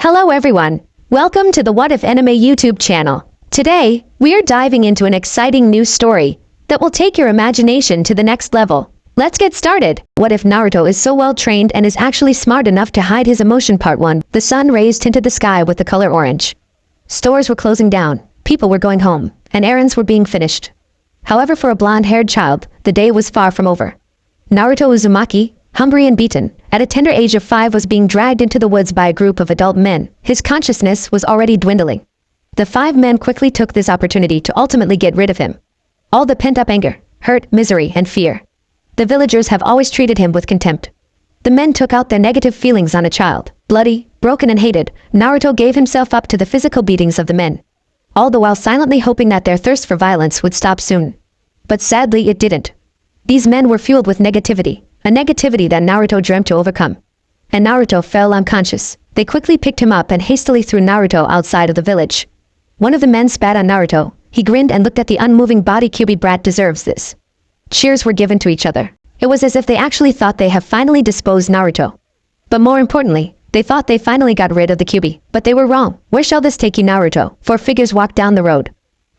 Hello everyone. Welcome to the What If Anime YouTube channel. Today, we are diving into an exciting new story that will take your imagination to the next level. Let's get started. What if Naruto is so well trained and is actually smart enough to hide his emotion? Part 1. The sun rays tinted the sky with the color orange. Stores were closing down, people were going home, and errands were being finished. However, for a blonde-haired child, the day was far from over. Naruto Uzumaki, hungry and beaten, at a tender age of 5 was being dragged into the woods by a group of adult men. His consciousness was already dwindling. The 5 men quickly took this opportunity to ultimately get rid of him. All the pent-up anger, hurt, misery, and fear. The villagers have always treated him with contempt. The men took out their negative feelings on a child. Bloody, broken and hated, Naruto gave himself up to the physical beatings of the men, all the while silently hoping that their thirst for violence would stop soon. But sadly it didn't. These men were fueled with negativity, a negativity that Naruto dreamt to overcome. And Naruto fell unconscious. They quickly picked him up and hastily threw Naruto outside of the village. One of the men spat on Naruto. He grinned and looked at the unmoving body. Kyuubi brat deserves this. Cheers were given to each other. It was as if they actually thought they have finally disposed Naruto. But more importantly, they thought they finally got rid of the Kyuubi. But they were wrong. Where shall this take you, Naruto? 4 figures walked down the road,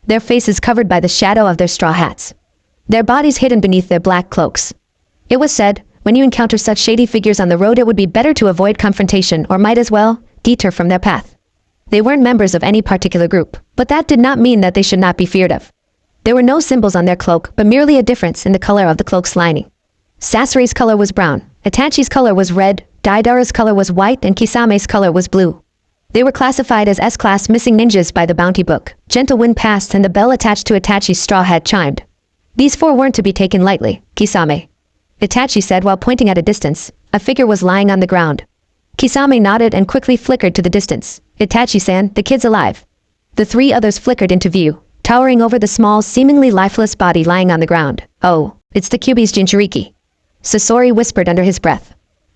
their faces covered by the shadow of their straw hats, their bodies hidden beneath their black cloaks. It was said, when you encounter such shady figures on the road, it would be better to avoid confrontation or might as well deter from their path. They weren't members of any particular group, but that did not mean that they should not be feared of. There were no symbols on their cloak, but merely a difference in the color of the cloak's lining. Sasori's color was brown, Itachi's color was red, Deidara's color was white, and Kisame's color was blue. They were classified as S-class missing ninjas by the bounty book. Gentle wind passed and the bell attached to Itachi's straw hat chimed. These 4 weren't to be taken lightly, Kisame, Itachi said while pointing at a distance. A figure was lying on the ground. Kisame nodded and quickly flickered to the distance. Itachi-san, the kid's alive. The 3 others flickered into view, towering over the small, seemingly lifeless body lying on the ground. Oh, it's the Kyuubi's Jinchuriki, Sasori whispered under his breath.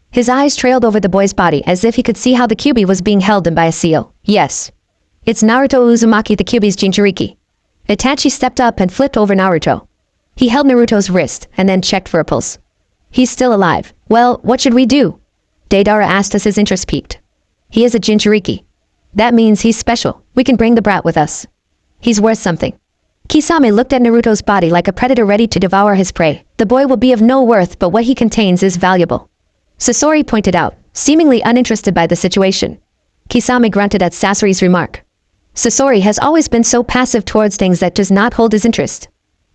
His eyes trailed over the boy's body as if he could see how the Kyuubi was being held in by a seal. Yes. It's Naruto Uzumaki, the Kyuubi's Jinchuriki. Itachi stepped up and flipped over Naruto. He held Naruto's wrist and then checked for a pulse. He's still alive. Well, what should we do? Deidara asked as his interest peaked. He is a Jinchuriki. That means he's special. We can bring the brat with us. He's worth something. Kisame looked at Naruto's body like a predator ready to devour his prey. The boy will be of no worth, but what he contains is valuable, Sasori pointed out, seemingly uninterested by the situation. Kisame grunted at Sasori's remark. Sasori has always been so passive towards things that does not hold his interest.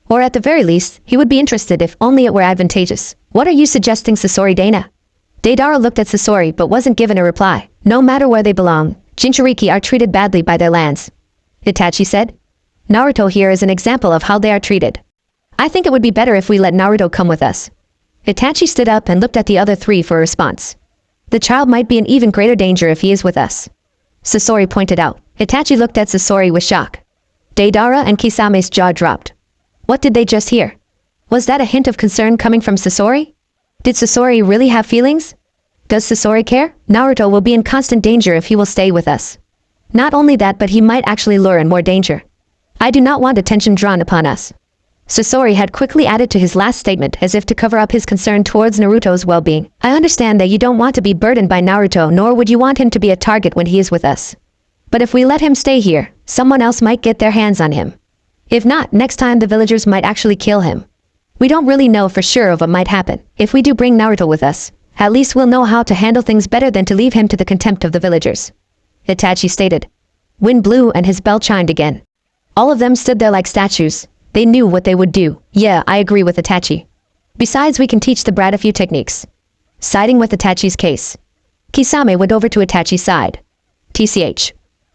Or at the very least, he would be interested if only it were advantageous. What are you suggesting, Sasori Dana? Deidara looked at Sasori but wasn't given a reply. No matter where they belong, Jinchuriki are treated badly by their lands, Itachi said. Naruto here is an example of how they are treated. I think it would be better if we let Naruto come with us. Itachi stood up and looked at the other 3 for a response. The child might be in even greater danger if he is with us, Sasori pointed out. Itachi looked at Sasori with shock. Deidara and Kisame's jaw dropped. What did they just hear? Was that a hint of concern coming from Sasori? Did Sasori really have feelings? Does Sasori care? Naruto will be in constant danger if he will stay with us. Not only that, but he might actually lure in more danger. I do not want attention drawn upon us. Sasori had quickly added to his last statement as if to cover up his concern towards Naruto's well-being. I understand that you don't want to be burdened by Naruto, nor would you want him to be a target when he is with us. But if we let him stay here, someone else might get their hands on him. If not, next time the villagers might actually kill him. We don't really know for sure of what might happen. If we do bring Naruto with us, at least we'll know how to handle things better than to leave him to the contempt of the villagers, Itachi stated. Wind blew and his bell chimed again. All of them stood there like statues. They knew what they would do. Yeah, I agree with Itachi. Besides, we can teach the brat a few techniques. Siding with Itachi's case, Kisame went over to Itachi's side. TCH.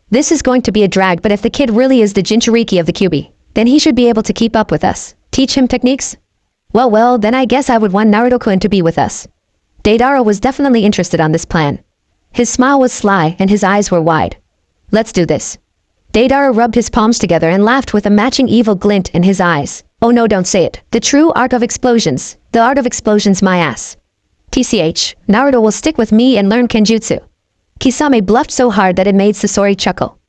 This is going to be a drag, but if the kid really is the Jinchuriki of the Kyuubi, then he should be able to keep up with us. Teach him techniques? Well, then I guess I would want Naruto-kun to be with us. Deidara was definitely interested on this plan. His smile was sly and his eyes were wide. Let's do this. Deidara rubbed his palms together and laughed with a matching evil glint in his eyes. Oh no, don't say it. The true art of explosions. The art of explosions, my ass. TCH, Naruto will stick with me and learn Kenjutsu. Kisame bluffed so hard that it made Sasori chuckle.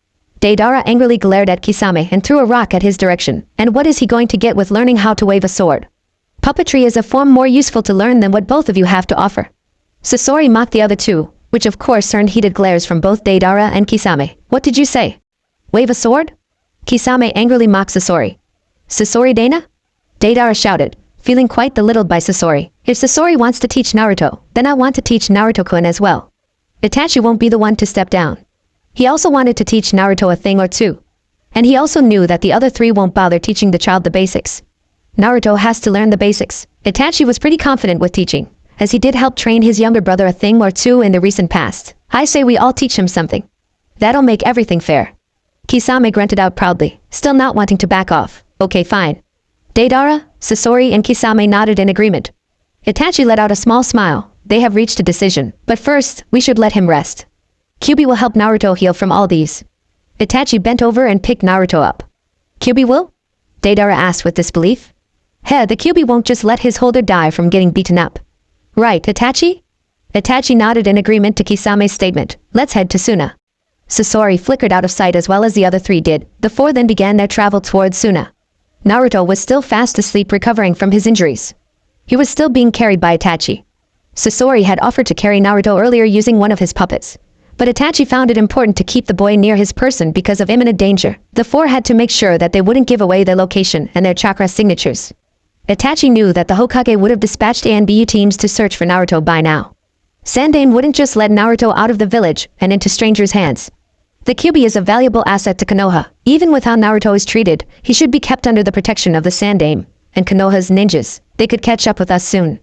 Deidara angrily glared at Kisame and threw a rock at his direction. And what is he going to get with learning how to wave a sword? Puppetry is a form more useful to learn than what both of you have to offer. Sasori mocked the other 2, which of course earned heated glares from both Deidara and Kisame. What did you say? Wave a sword? Kisame angrily mocked Sasori. Sasori Dana? Deidara shouted, feeling quite belittled by Sasori. If Sasori wants to teach Naruto, then I want to teach Naruto-kun as well. Itachi won't be the one to step down. He also wanted to teach Naruto a thing or two. And he also knew that the other three won't bother teaching the child the basics. Naruto has to learn the basics. Itachi was pretty confident with teaching, as he did help train his younger brother a thing or two in the recent past. I say we all teach him something. That'll make everything fair. Kisame grunted out proudly, still not wanting to back off. Okay, fine. Deidara, Sasori and Kisame nodded in agreement. Itachi let out a small smile. They have reached a decision, but first, we should let him rest. Kyuubi will help Naruto heal from all these. Itachi bent over and picked Naruto up. Kyuubi will? Deidara asked with disbelief. The Kyuubi won't just let his holder die from getting beaten up. Right, Itachi? Itachi nodded in agreement to Kisame's statement. Let's head to Suna. Sasori flickered out of sight as well as the other three did. The four then began their travel towards Suna. Naruto was still fast asleep recovering from his injuries. He was still being carried by Itachi. Sasori had offered to carry Naruto earlier using one of his puppets. But Itachi found it important to keep the boy near his person because of imminent danger. The four had to make sure that they wouldn't give away their location and their chakra signatures. Itachi knew that the Hokage would have dispatched A and BU teams to search for Naruto by now. Sandaime wouldn't just let Naruto out of the village and into strangers' hands. The Kyuubi is a valuable asset to Konoha. Even with how Naruto is treated, he should be kept under the protection of the Sandaime and Konoha's ninjas. They could catch up with us soon.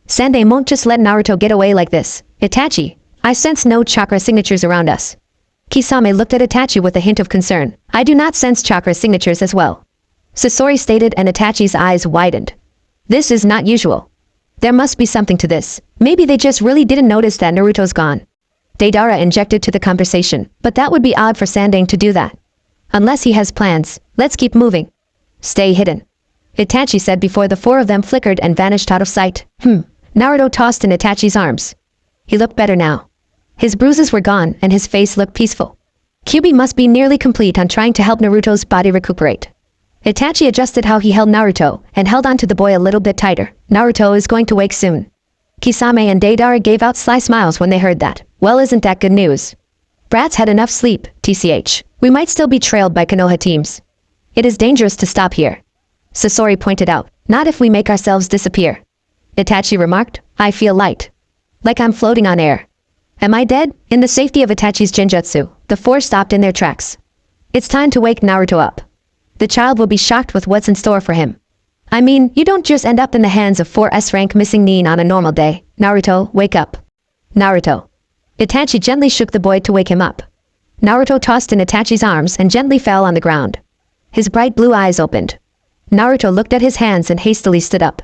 Sandaime won't just let Naruto get away like this. Itachi, I sense no chakra signatures around us. Kisame looked at Itachi with a hint of concern. I do not sense chakra signatures as well. Sasori stated and Itachi's eyes widened. This is not usual. There must be something to this. Maybe they just really didn't notice that Naruto's gone. Deidara injected to the conversation, but that would be odd for Sandaime to do that. Unless he has plans, let's keep moving. Stay hidden. Itachi said before the four of them flickered and vanished out of sight. Naruto tossed in Itachi's arms. He looked better now. His bruises were gone and his face looked peaceful. Kyuubi must be nearly complete on trying to help Naruto's body recuperate. Itachi adjusted how he held Naruto and held onto the boy a little bit tighter. Naruto is going to wake soon. Kisame and Deidara gave out sly smiles when they heard that. Well, isn't that good news? Brats had enough sleep, TCH. We might still be trailed by Konoha teams. It is dangerous to stop here. Sasori pointed out. Not if we make ourselves disappear. Itachi remarked. I feel light. Like I'm floating on air. Am I dead? In the safety of Itachi's genjutsu, the four stopped in their tracks. It's time to wake Naruto up. The child will be shocked with what's in store for him. I mean, you don't just end up in the hands of 4 S-rank missing Nin on a normal day. Naruto, wake up. Naruto. Itachi gently shook the boy to wake him up. Naruto tossed in Itachi's arms and gently fell on the ground. His bright blue eyes opened. Naruto looked at his hands and hastily stood up.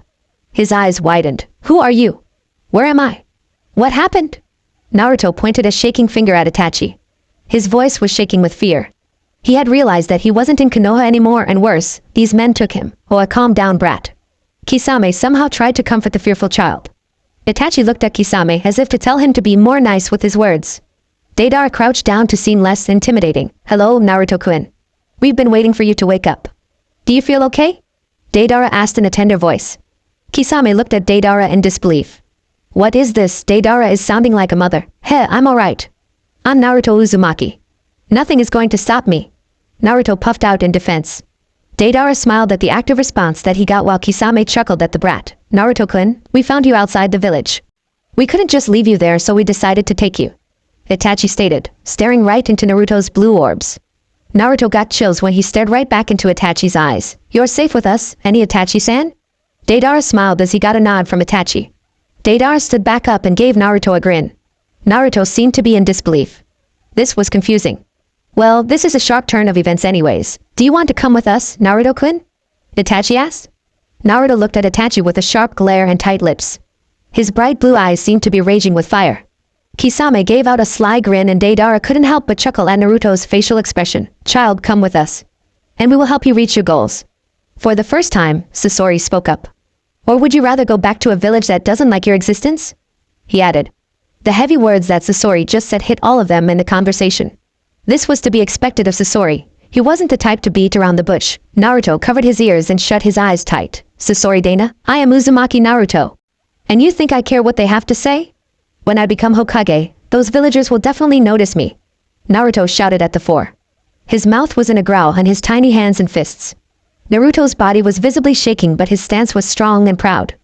His eyes widened. Who are you? Where am I? What happened? Naruto pointed a shaking finger at Itachi. His voice was shaking with fear. He had realized that he wasn't in Konoha anymore and worse, these men took him. Oh, a calm down brat. Kisame somehow tried to comfort the fearful child. Itachi looked at Kisame as if to tell him to be more nice with his words. Deidara crouched down to seem less intimidating. Hello, Naruto-kun. We've been waiting for you to wake up. Do you feel okay? Deidara asked in a tender voice. Kisame looked at Deidara in disbelief. What is this? Deidara is sounding like a mother. I'm alright. I'm Naruto Uzumaki. Nothing is going to stop me. Naruto puffed out in defense. Deidara smiled at the active response that he got while Kisame chuckled at the brat. Naruto-kun, we found you outside the village. We couldn't just leave you there, so we decided to take you. Itachi stated, staring right into Naruto's blue orbs. Naruto got chills when he stared right back into Itachi's eyes. You're safe with us, any Itachi-san? Deidara smiled as he got a nod from Itachi. Deidara stood back up and gave Naruto a grin. Naruto seemed to be in disbelief. This was confusing. Well, this is a sharp turn of events anyways. Do you want to come with us, Naruto-kun? Itachi asked. Naruto looked at Itachi with a sharp glare and tight lips. His bright blue eyes seemed to be raging with fire. Kisame gave out a sly grin and Deidara couldn't help but chuckle at Naruto's facial expression. Child, come with us. And we will help you reach your goals. For the first time, Sasori spoke up. Or would you rather go back to a village that doesn't like your existence? He added. The heavy words that Sasori just said hit all of them in the conversation. This was to be expected of Sasori. He wasn't the type to beat around the bush. Naruto covered his ears and shut his eyes tight. Sasori Dana, I am Uzumaki Naruto. And you think I care what they have to say? When I become Hokage, Those villagers will definitely notice me. Naruto shouted at the four. His mouth was in a growl and his tiny hands and fists. Naruto's body was visibly shaking, but his stance was strong and proud.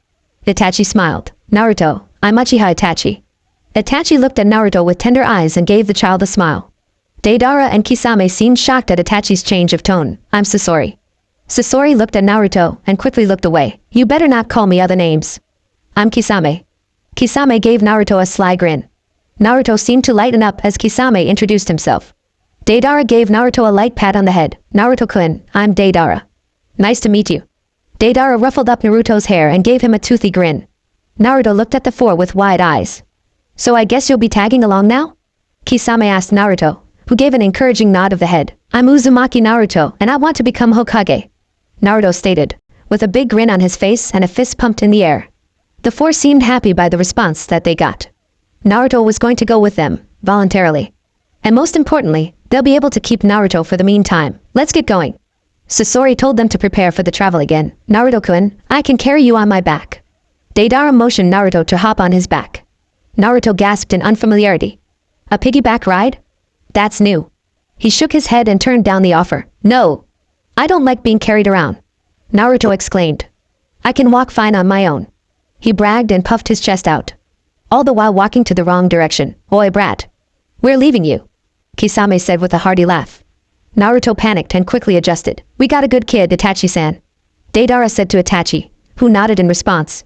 Itachi smiled. Naruto, I'm Uchiha Itachi. Itachi looked at Naruto with tender eyes and gave the child a smile. Deidara and Kisame seemed shocked at Itachi's change of tone. I'm Sasori. Sasori looked at Naruto and quickly looked away. You better not call me other names. I'm Kisame. Kisame gave Naruto a sly grin. Naruto seemed to lighten up as Kisame introduced himself. Deidara gave Naruto a light pat on the head. Naruto-kun, I'm Deidara. Nice to meet you. Deidara ruffled up Naruto's hair and gave him a toothy grin. Naruto looked at the four with wide eyes. So I guess you'll be tagging along now? Kisame asked Naruto, who gave an encouraging nod of the head. I'm Uzumaki Naruto, and I want to become Hokage. Naruto stated, with a big grin on his face and a fist pumped in the air. The four seemed happy by the response that they got. Naruto was going to go with them, voluntarily. And most importantly, they'll be able to keep Naruto for the meantime. Let's get going. Sasori told them to prepare for the travel again. Naruto-kun, I can carry you on my back. Deidara motioned Naruto to hop on his back. Naruto gasped in unfamiliarity. A piggyback ride? That's new. He shook his head and turned down the offer. No. I don't like being carried around. Naruto exclaimed. I can walk fine on my own. He bragged and puffed his chest out. All the while walking to the wrong direction. Oi brat. We're leaving you. Kisame said with a hearty laugh. Naruto panicked and quickly adjusted. We got a good kid, Itachi-san. Deidara said to Itachi, who nodded in response.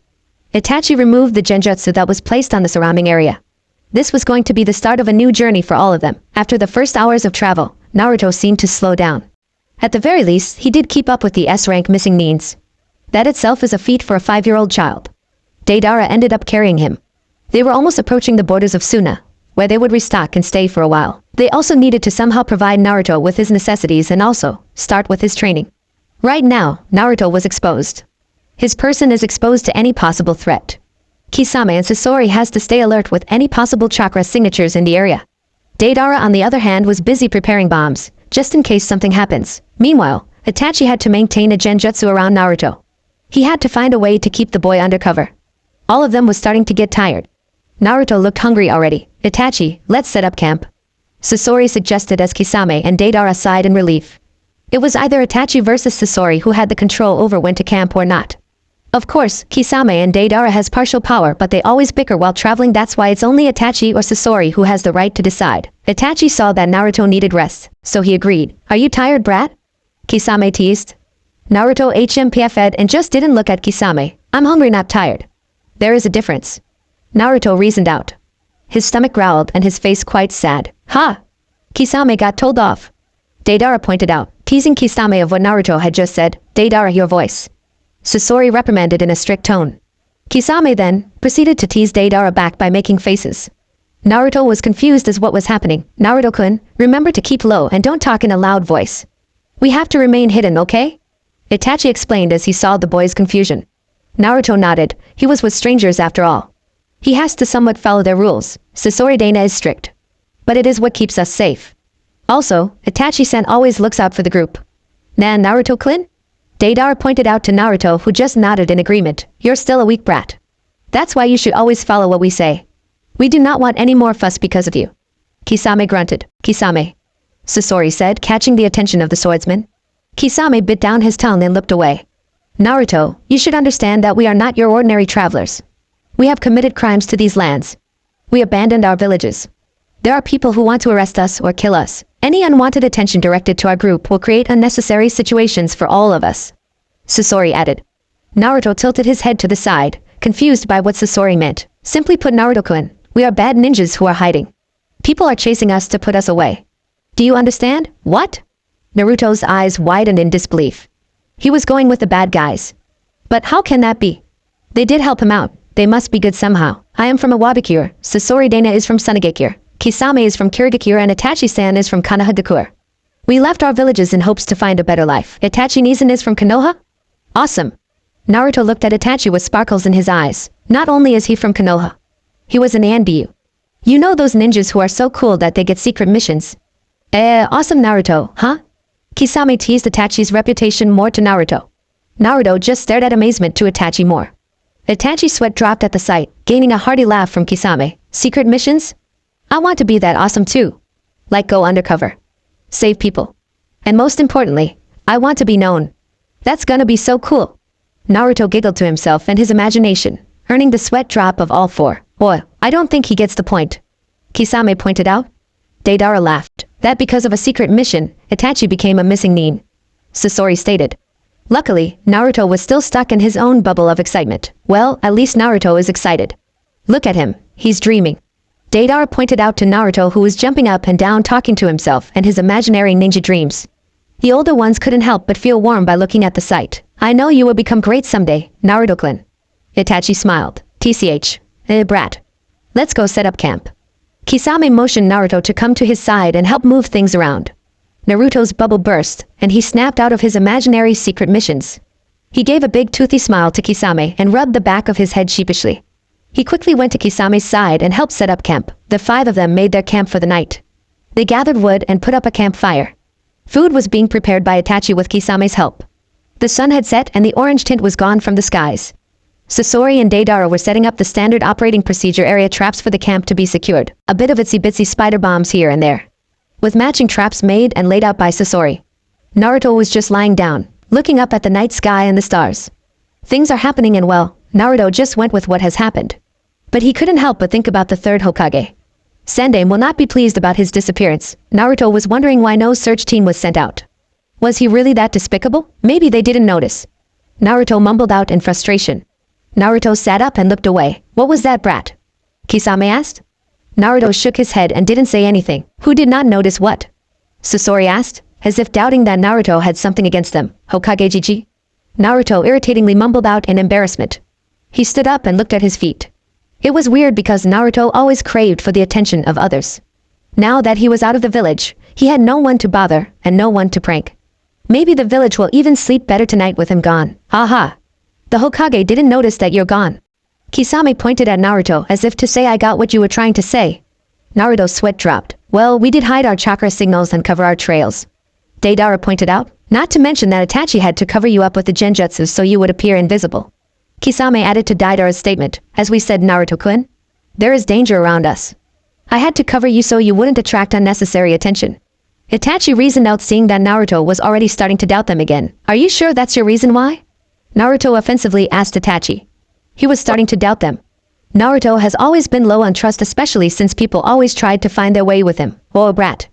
Itachi removed the genjutsu that was placed on the surrounding area. This was going to be the start of a new journey for all of them. After the first hours of travel, Naruto seemed to slow down. At the very least, he did keep up with the S-rank missing means. That itself is a feat for a 5-year-old child. Deidara ended up carrying him. They were almost approaching the borders of Suna, where they would restock and stay for a while. They also needed to somehow provide Naruto with his necessities and also start with his training. Right now, Naruto was exposed. His person is exposed to any possible threat. Kisame and Sasori has to stay alert with any possible chakra signatures in the area. Deidara, on the other hand, was busy preparing bombs, just in case something happens. Meanwhile, Itachi had to maintain a genjutsu around Naruto. He had to find a way to keep the boy undercover. All of them was starting to get tired. Naruto looked hungry already. Itachi, let's set up camp. Sasori suggested as Kisame and Deidara sighed in relief. It was either Itachi versus Sasori who had the control over when to camp or not. Of course, Kisame and Deidara has partial power, but they always bicker while traveling. That's why it's only Itachi or Sasori who has the right to decide. Itachi saw that Naruto needed rest, so he agreed. Are you tired, brat? Kisame teased. Naruto HMPF'd and just didn't look at Kisame. I'm hungry, not tired. There is a difference. Naruto reasoned out. His stomach growled and his face quite sad. Ha! Kisame got told off. Deidara pointed out, teasing Kisame of what Naruto had just said. Deidara, your voice. Sasori reprimanded in a strict tone. Kisame then proceeded to tease Deidara back by making faces. Naruto was confused as what was happening. Naruto-kun, remember to keep low and don't talk in a loud voice. We have to remain hidden, okay? Itachi explained as he saw the boy's confusion. Naruto nodded. He was with strangers after all. He has to somewhat follow their rules. Sasori Dana is strict. But it is what keeps us safe. Also, Itachi-san always looks out for the group. Nah, Naruto-kun? Deidara pointed out to Naruto, who just nodded in agreement. You're still a weak brat. That's why you should always follow what we say. We do not want any more fuss because of you. Kisame grunted. Kisame. Sasori said, catching the attention of the swordsman. Kisame bit down his tongue and looked away. Naruto, you should understand that we are not your ordinary travelers. We have committed crimes to these lands. We abandoned our villages. There are people who want to arrest us or kill us. Any unwanted attention directed to our group will create unnecessary situations for all of us. Sasori added. Naruto tilted his head to the side, confused by what Sasori meant. Simply put, Naruto-kun, we are bad ninjas who are hiding. People are chasing us to put us away. Do you understand? What? Naruto's eyes widened in disbelief. He was going with the bad guys. But how can that be? They did help him out. They must be good somehow. I am from Iwabakure. Sasori Dana is from Sunagakure. Kisame is from Kirigakure and Itachi-san is from Konohagakure. We left our villages in hopes to find a better life. Itachi Nizan is from Konoha? Awesome. Naruto looked at Itachi with sparkles in his eyes. Not only is he from Konoha. He was an Anbiyu. You know those ninjas who are so cool that they get secret missions? Awesome Naruto, huh? Kisame teased Itachi's reputation more to Naruto. Naruto just stared at amazement to Itachi more. Itachi's sweat dropped at the sight, gaining a hearty laugh from Kisame. Secret missions? I want to be that awesome too. Like go undercover. Save people. And most importantly, I want to be known. That's gonna be so cool. Naruto giggled to himself and his imagination, earning the sweat drop of all four. Boy, I don't think he gets the point. Kisame pointed out. Deidara laughed. That because of a secret mission, Itachi became a missing nin. Sasori stated. Luckily, Naruto was still stuck in his own bubble of excitement. Well, at least Naruto is excited. Look at him, he's dreaming. Deidara pointed out to Naruto, who was jumping up and down talking to himself and his imaginary ninja dreams. The older ones couldn't help but feel warm by looking at the sight. I know you will become great someday, Naruto-kun. Itachi smiled. TCH. Brat. Let's go set up camp. Kisame motioned Naruto to come to his side and help move things around. Naruto's bubble burst, and he snapped out of his imaginary secret missions. He gave a big toothy smile to Kisame and rubbed the back of his head sheepishly. He quickly went to Kisame's side and helped set up camp. The five of them made their camp for the night. They gathered wood and put up a campfire. Food was being prepared by Itachi with Kisame's help. The sun had set and the orange tint was gone from the skies. Sasori and Deidara were setting up the standard operating procedure area traps for the camp to be secured, a bit of itsy-bitsy spider bombs here and there. With matching traps made and laid out by Sasori. Naruto was just lying down, looking up at the night sky and the stars. Things are happening and well, Naruto just went with what has happened. But he couldn't help but think about the third Hokage. Sandaime will not be pleased about his disappearance. Naruto was wondering why no search team was sent out. Was he really that despicable? Maybe they didn't notice. Naruto mumbled out in frustration. Naruto sat up and looked away. What was that, brat? Kisame asked. Naruto shook his head and didn't say anything. Who did not notice what? Sasori asked, as if doubting that Naruto had something against them. Hokage Gigi? Naruto irritatingly mumbled out in embarrassment. He stood up and looked at his feet. It was weird because Naruto always craved for the attention of others. Now that he was out of the village, he had no one to bother and no one to prank. Maybe the village will even sleep better tonight with him gone. Aha! The Hokage didn't notice that you're gone. Kisame pointed at Naruto as if to say I got what you were trying to say. Naruto's sweat dropped. Well, we did hide our chakra signals and cover our trails. Deidara pointed out, not to mention that Itachi had to cover you up with the genjutsu so you would appear invisible. Kisame added to Deidara's statement, as we said Naruto-kun. There is danger around us. I had to cover you so you wouldn't attract unnecessary attention. Itachi reasoned out, seeing that Naruto was already starting to doubt them again. Are you sure that's your reason why? Naruto offensively asked Itachi. He was starting to doubt them. Naruto has always been low on trust, especially since people always tried to find their way with him. Oh, brat.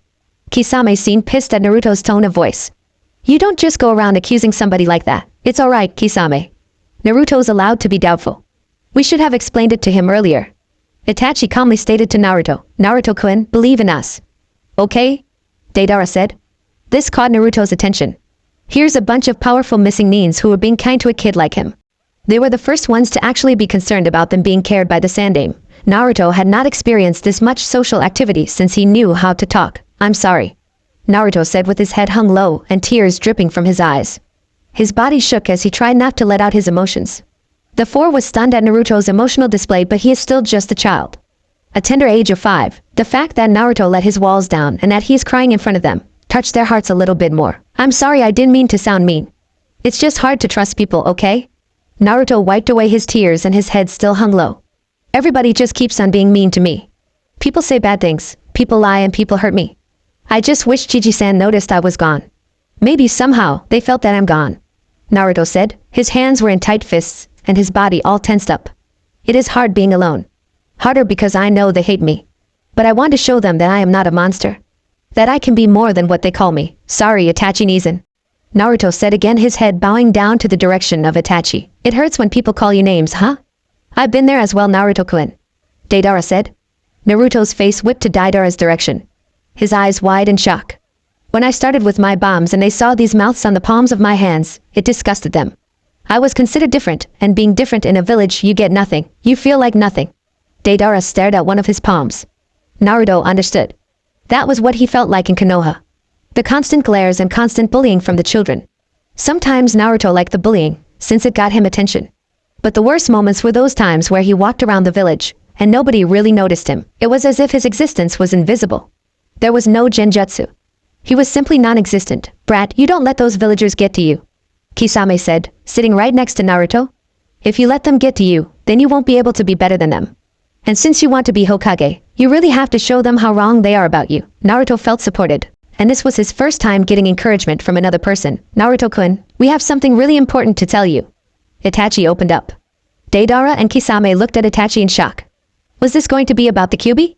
Kisame seemed pissed at Naruto's tone of voice. You don't just go around accusing somebody like that. It's alright, Kisame. Naruto's allowed to be doubtful. We should have explained it to him earlier. Itachi calmly stated to Naruto, Naruto-kun, believe in us. Okay? Deidara said. This caught Naruto's attention. Here's a bunch of powerful missing nins who were being kind to a kid like him. They were the first ones to actually be concerned about them being cared by the Sandaime. Naruto had not experienced this much social activity since he knew how to talk. I'm sorry. Naruto said with his head hung low and tears dripping from his eyes. His body shook as he tried not to let out his emotions. The four was stunned at Naruto's emotional display, but he is still just a child. A tender age of 5, the fact that Naruto let his walls down and that he is crying in front of them touched their hearts a little bit more. I'm sorry, I didn't mean to sound mean. It's just hard to trust people, okay? Naruto wiped away his tears and his head still hung low. Everybody just keeps on being mean to me. People say bad things, people lie, and people hurt me. I just wish Gigi-san noticed I was gone. Maybe somehow they felt that I'm gone. Naruto said. His hands were in tight fists and his body all tensed up. It is hard being alone. Harder because I know they hate me. But I want to show them that I am not a monster. That I can be more than what they call me. Sorry, Itachi Nizan. Naruto said again, his head bowing down to the direction of Itachi. It hurts when people call you names, huh? I've been there as well, Naruto-kun. Deidara said. Naruto's face whipped to Deidara's direction. His eyes wide in shock. When I started with my bombs and they saw these mouths on the palms of my hands, it disgusted them. I was considered different, and being different in a village, you get nothing. You feel like nothing. Deidara stared at one of his palms. Naruto understood. That was what he felt like in Konoha. The constant glares and constant bullying from the children. Sometimes Naruto liked the bullying, since it got him attention. But the worst moments were those times where he walked around the village, and nobody really noticed him. It was as if his existence was invisible. There was no genjutsu. He was simply non-existent. Brat, you don't let those villagers get to you. Kisame said, sitting right next to Naruto. If you let them get to you, then you won't be able to be better than them. And since you want to be Hokage, you really have to show them how wrong they are about you. Naruto felt supported. And this was his first time getting encouragement from another person. Naruto-kun, we have something really important to tell you. Itachi opened up. Deidara and Kisame looked at Itachi in shock. Was this going to be about the Kyuubi?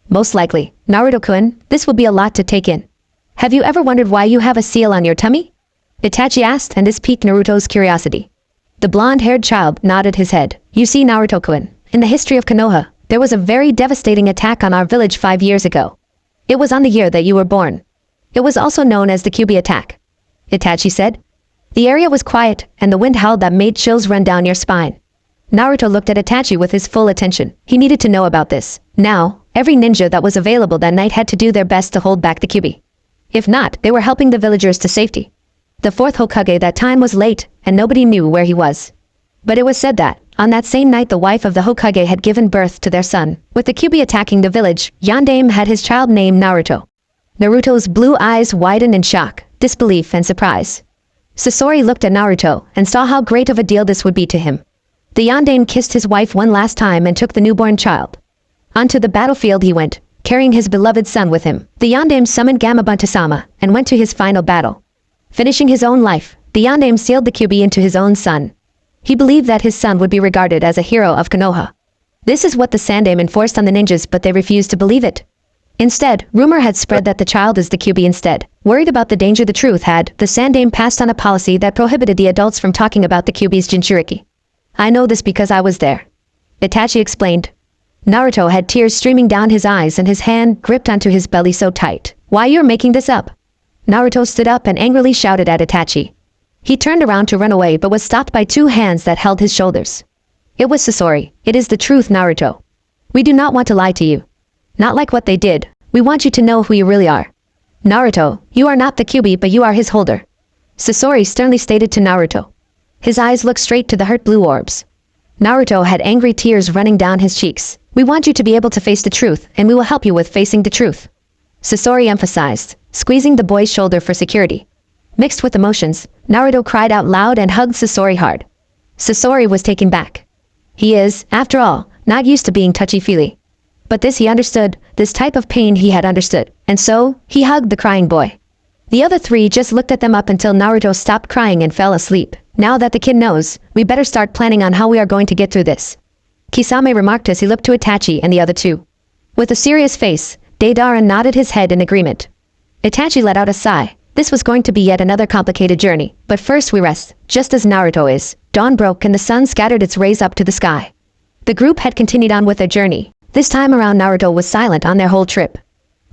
Most likely. Naruto-kun, this will be a lot to take in. Have you ever wondered why you have a seal on your tummy? Itachi asked, and this piqued Naruto's curiosity. The blonde-haired child nodded his head. You see, Naruto-kun, in the history of Konoha, there was a very devastating attack on our village 5 years ago. It was on the year that you were born. It was also known as the Kyuubi attack. Itachi said. The area was quiet, and the wind howled that made chills run down your spine. Naruto looked at Itachi with his full attention. He needed to know about this. Now, every ninja that was available that night had to do their best to hold back the Kyuubi. If not, they were helping the villagers to safety. The fourth Hokage that time was late, and nobody knew where he was. But it was said that, on that same night the wife of the Hokage had given birth to their son. With the Kyuubi attacking the village, Yondaime had his child named Naruto. Naruto's blue eyes widened in shock, disbelief and surprise. Sasori looked at Naruto and saw how great of a deal this would be to him. The Yondaime kissed his wife one last time and took the newborn child. Onto the battlefield he went, carrying his beloved son with him. The Yondaime summoned Gamabunta-sama and went to his final battle. Finishing his own life, the Yondaime sealed the Kyuubi into his own son. He believed that his son would be regarded as a hero of Konoha. This is what the Sandaime enforced on the ninjas, but they refused to believe it. Instead, rumor had spread that the child is the Kyuubi instead. Worried about the danger the truth had, the Sandaime passed on a policy that prohibited the adults from talking about the Kyuubi's Jinchuriki. I know this because I was there. Itachi explained. Naruto had tears streaming down his eyes and his hand gripped onto his belly so tight. Why you're making this up? Naruto stood up and angrily shouted at Itachi. He turned around to run away but was stopped by 2 hands that held his shoulders. It was Sasori. It is the truth, Naruto. We do not want to lie to you. Not like what they did. We want you to know who you really are. Naruto, you are not the Kyuubi, but you are his holder. Sasori sternly stated to Naruto. His eyes looked straight to the hurt blue orbs. Naruto had angry tears running down his cheeks. We want you to be able to face the truth, and we will help you with facing the truth. Sasori emphasized, squeezing the boy's shoulder for security. Mixed with emotions, Naruto cried out loud and hugged Sasori hard. Sasori was taken back. He is, after all, not used to being touchy-feely. But this he understood, this type of pain he had understood, and so, he hugged the crying boy. The other 3 just looked at them up until Naruto stopped crying and fell asleep. Now that the kid knows, we better start planning on how we are going to get through this. Kisame remarked as he looked to Itachi and the other 2. With a serious face, Deidara nodded his head in agreement. Itachi let out a sigh. This was going to be yet another complicated journey, but first we rest, just as Naruto is. Dawn broke and the sun scattered its rays up to the sky. The group had continued on with their journey. This time around Naruto was silent on their whole trip.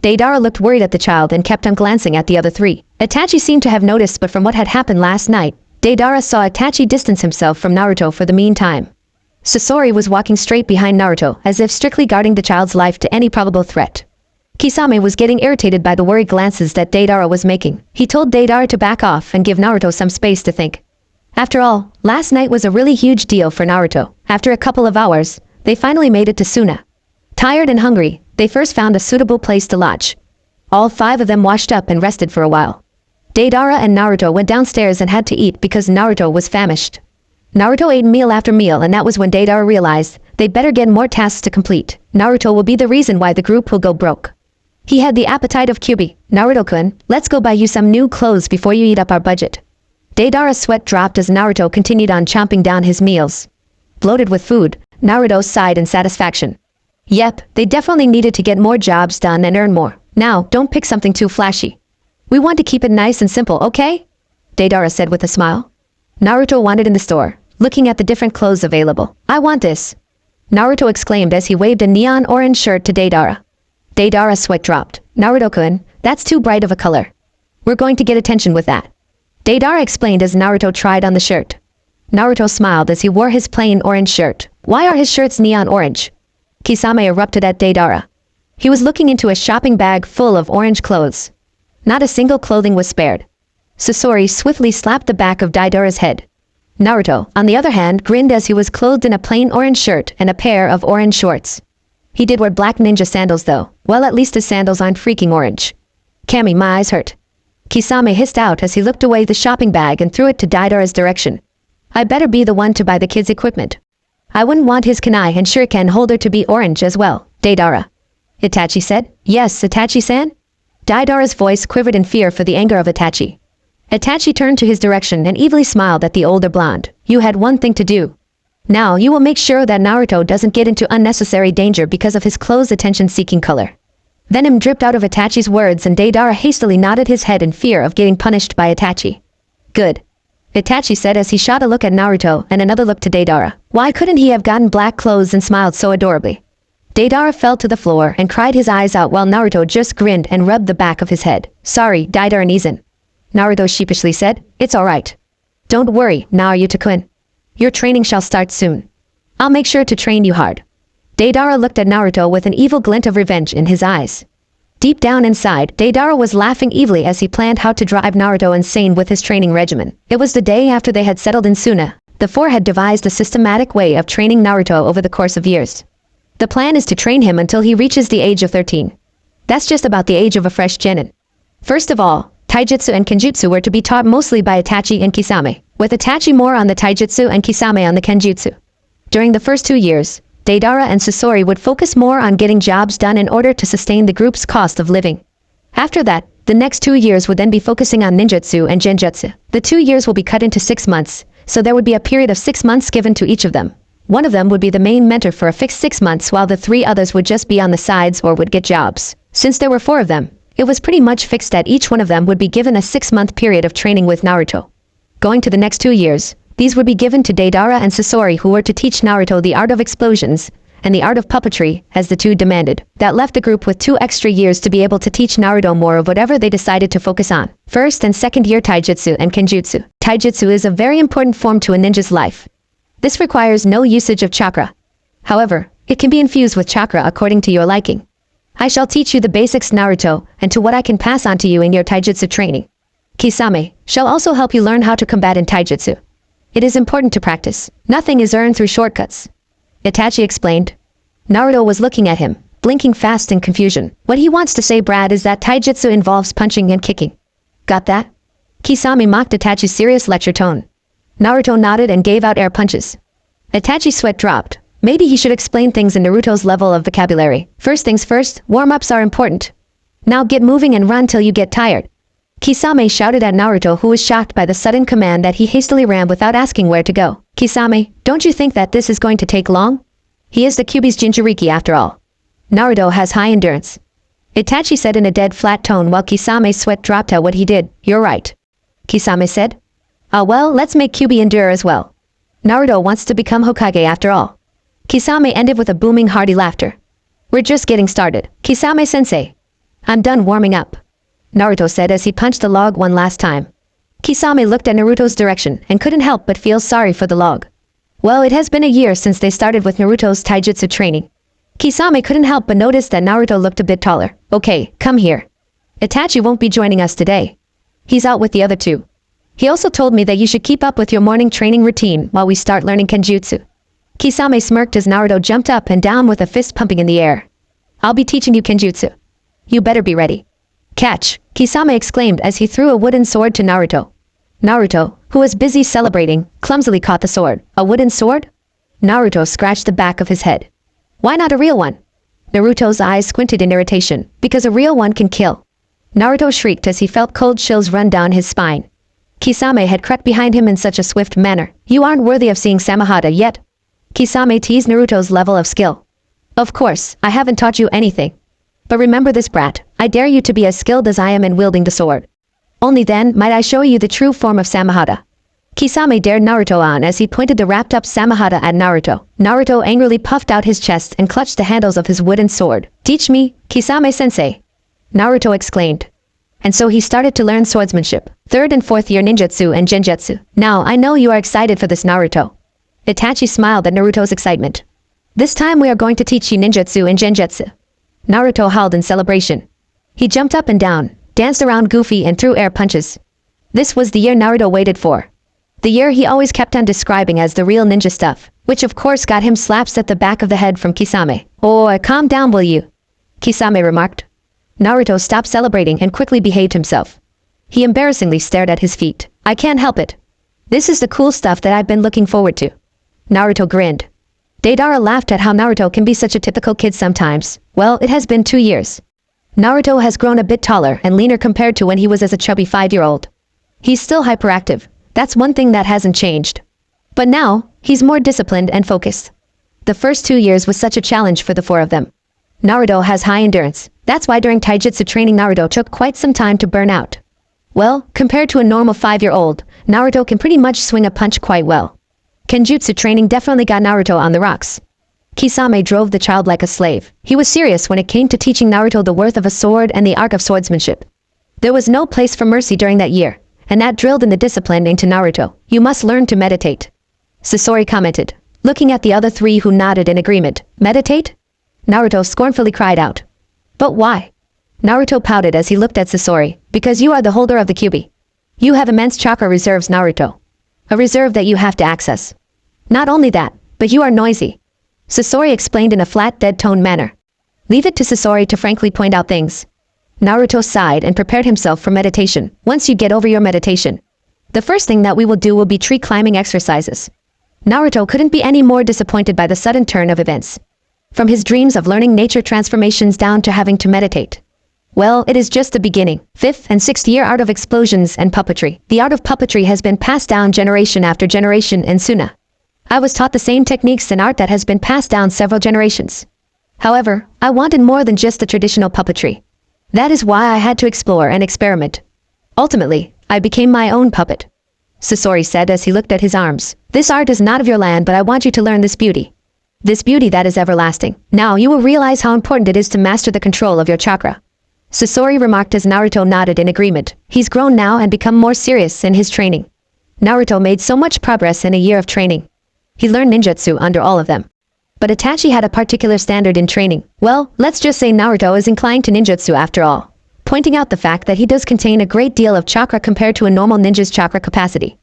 Deidara looked worried at the child and kept on glancing at the other 3. Itachi seemed to have noticed, but from what had happened last night, Deidara saw Itachi distance himself from Naruto for the meantime. Sasori was walking straight behind Naruto, as if strictly guarding the child's life to any probable threat. Kisame was getting irritated by the worried glances that Deidara was making. He told Deidara to back off and give Naruto some space to think. After all, last night was a really huge deal for Naruto. After a couple of hours, they finally made it to Suna. Tired and hungry, they first found a suitable place to lodge. All 5 of them washed up and rested for a while. Deidara and Naruto went downstairs and had to eat because Naruto was famished. Naruto ate meal after meal, and that was when Deidara realized they'd better get more tasks to complete. Naruto will be the reason why the group will go broke. He had the appetite of Kyuubi. Naruto-kun, let's go buy you some new clothes before you eat up our budget. Deidara's sweat dropped as Naruto continued on chomping down his meals. Bloated with food, Naruto sighed in satisfaction. Yep, they definitely needed to get more jobs done and earn more. Now, don't pick something too flashy. We want to keep it nice and simple, okay? Deidara said with a smile. Naruto wandered in the store, looking at the different clothes available. I want this. Naruto exclaimed as he waved a neon orange shirt to Deidara. Deidara's sweat dropped. Naruto-kun, that's too bright of a color. We're going to get attention with that. Deidara explained as Naruto tried on the shirt. Naruto smiled as he wore his plain orange shirt. Why are his shirts neon orange? Kisame erupted at Deidara. He was looking into a shopping bag full of orange clothes. Not a single clothing was spared. Sasori swiftly slapped the back of Deidara's head. Naruto, on the other hand, grinned as he was clothed in a plain orange shirt and a pair of orange shorts. He did wear black ninja sandals though. Well, at least his sandals aren't freaking orange. Kami, my eyes hurt. Kisame hissed out as he looked away the shopping bag and threw it to Deidara's direction. I better be the one to buy the kids' equipment. I wouldn't want his kunai and shuriken holder to be orange as well, Deidara. Itachi said. Yes, Itachi-san? Deidara's voice quivered in fear for the anger of Itachi. Itachi turned to his direction and evilly smiled at the older blonde. You had one thing to do. Now you will make sure that Naruto doesn't get into unnecessary danger because of his clothes' attention-seeking color. Venom dripped out of Itachi's words and Deidara hastily nodded his head in fear of getting punished by Itachi. Good. Itachi said as he shot a look at Naruto and another look to Deidara. Why couldn't he have gotten black clothes and smiled so adorably? Deidara fell to the floor and cried his eyes out while Naruto just grinned and rubbed the back of his head. Sorry, Deidara-Nizan. Naruto sheepishly said. It's alright. Don't worry, Naruto-kun. Your training shall start soon. I'll make sure to train you hard. Deidara looked at Naruto with an evil glint of revenge in his eyes. Deep down inside, Deidara was laughing evilly as he planned how to drive Naruto insane with his training regimen. It was the day after they had settled in Suna. The four had devised a systematic way of training Naruto over the course of years. The plan is to train him until he reaches the age of 13. That's just about the age of a fresh genin. First of all, taijutsu and kenjutsu were to be taught mostly by Itachi and Kisame, with Itachi more on the taijutsu and Kisame on the kenjutsu. During the first 2 years, Deidara and Sasori would focus more on getting jobs done in order to sustain the group's cost of living. After that, the next 2 years would then be focusing on ninjutsu and genjutsu. The 2 years will be cut into 6 months, so there would be a period of 6 months given to each of them. One of them would be the main mentor for a fixed 6 months while the 3 others would just be on the sides or would get jobs. Since there were 4 of them, it was pretty much fixed that each one of them would be given a 6-month period of training with Naruto. Going to the next 2 years, these would be given to Deidara and Sasori who were to teach Naruto the art of explosions and the art of puppetry as the two demanded. That left the group with 2 extra years to be able to teach Naruto more of whatever they decided to focus on. First and second year taijutsu and kenjutsu. Taijutsu is a very important form to a ninja's life. This requires no usage of chakra. However, it can be infused with chakra according to your liking. I shall teach you the basics, Naruto, and to what I can pass on to you in your taijutsu training. Kisame shall also help you learn how to combat in taijutsu. It is important to practice. Nothing is earned through shortcuts. Itachi explained. Naruto was looking at him, blinking fast in confusion. What he wants to say, Brad, is that taijutsu involves punching and kicking. Got that? Kisame mocked Itachi's serious lecture tone. Naruto nodded and gave out air punches. Itachi's sweat dropped. Maybe he should explain things in Naruto's level of vocabulary. First things first, warm-ups are important. Now get moving and run till you get tired. Kisame shouted at Naruto, who was shocked by the sudden command that he hastily ran without asking where to go. Kisame, don't you think that this is going to take long? He is the Kyuubi's Jinchuriki after all. Naruto has high endurance. Itachi said in a dead flat tone while Kisame's sweat dropped at what he did. You're right. Kisame said. Ah well, let's make Kyuubi endure as well. Naruto wants to become Hokage after all. Kisame ended with a booming hearty laughter. We're just getting started. Kisame-sensei. I'm done warming up. Naruto said as he punched the log one last time. Kisame looked at Naruto's direction and couldn't help but feel sorry for the log. Well, it has been a year since they started with Naruto's taijutsu training. Kisame couldn't help but notice that Naruto looked a bit taller. Okay, come here. Itachi won't be joining us today. He's out with the other 2. He also told me that you should keep up with your morning training routine while we start learning kenjutsu. Kisame smirked as Naruto jumped up and down with a fist pumping in the air. I'll be teaching you kenjutsu. You better be ready. Catch! Kisame exclaimed as he threw a wooden sword to Naruto. Naruto, who was busy celebrating, clumsily caught the sword. A wooden sword? Naruto scratched the back of his head. Why not a real one? Naruto's eyes squinted in irritation. Because a real one can kill. Naruto shrieked as he felt cold chills run down his spine. Kisame had crept behind him in such a swift manner. You aren't worthy of seeing Samahata yet. Kisame teased Naruto's level of skill. Of course, I haven't taught you anything. But remember this, brat. I dare you to be as skilled as I am in wielding the sword. Only then might I show you the true form of Samahata. Kisame dared Naruto on as he pointed the wrapped-up Samahata at Naruto. Naruto angrily puffed out his chest and clutched the handles of his wooden sword. Teach me, Kisame-sensei. Naruto exclaimed. And so he started to learn swordsmanship. 3rd and 4th year ninjutsu and genjutsu. Now I know you are excited for this, Naruto. Itachi smiled at Naruto's excitement. This time we are going to teach you ninjutsu and genjutsu. Naruto howled in celebration. He jumped up and down, danced around goofy and threw air punches. This was the year Naruto waited for. The year he always kept on describing as the real ninja stuff, which of course got him slaps at the back of the head from Kisame. Oh, calm down will you? Kisame remarked. Naruto stopped celebrating and quickly behaved himself. He embarrassingly stared at his feet. I can't help it. This is the cool stuff that I've been looking forward to. Naruto grinned. Deidara laughed at how Naruto can be such a typical kid sometimes. Well, it has been 2 years. Naruto has grown a bit taller and leaner compared to when he was as a chubby 5-year-old. He's still hyperactive. That's one thing that hasn't changed. But now, he's more disciplined and focused. The first 2 years was such a challenge for the four of them. Naruto has high endurance. That's why during taijutsu training Naruto took quite some time to burn out. Well, compared to a normal 5-year-old, Naruto can pretty much swing a punch quite well. Kenjutsu training definitely got Naruto on the rocks. Kisame drove the child like a slave. He was serious when it came to teaching Naruto the worth of a sword and the art of swordsmanship. There was no place for mercy during that year, and that drilled in the discipline into Naruto. You must learn to meditate. Sasori commented, looking at the other three who nodded in agreement. Meditate? Naruto scornfully cried out. But why? Naruto pouted as he looked at Sasori. Because you are the holder of the Kyuubi. You have immense chakra reserves, Naruto. A reserve that you have to access. Not only that, but you are noisy. Sasori explained in a flat, dead-toned manner. Leave it to Sasori to frankly point out things. Naruto sighed and prepared himself for meditation. Once you get over your meditation, the first thing that we will do will be tree climbing exercises. Naruto couldn't be any more disappointed by the sudden turn of events. From his dreams of learning nature transformations down to having to meditate. Well, it is just the beginning. 5th and 6th year art of explosions and puppetry. The art of puppetry has been passed down generation after generation in Suna. I was taught the same techniques and art that has been passed down several generations. However, I wanted more than just the traditional puppetry. That is why I had to explore and experiment. Ultimately, I became my own puppet. Sasori said as he looked at his arms. This art is not of your land, but I want you to learn this beauty. This beauty that is everlasting. Now you will realize how important it is to master the control of your chakra. Sasori remarked as Naruto nodded in agreement. He's grown now and become more serious in his training. Naruto made so much progress in a year of training. He learned ninjutsu under all of them. But Itachi had a particular standard in training. Well, let's just say Naruto is inclined to ninjutsu after all. Pointing out the fact that he does contain a great deal of chakra compared to a normal ninja's chakra capacity.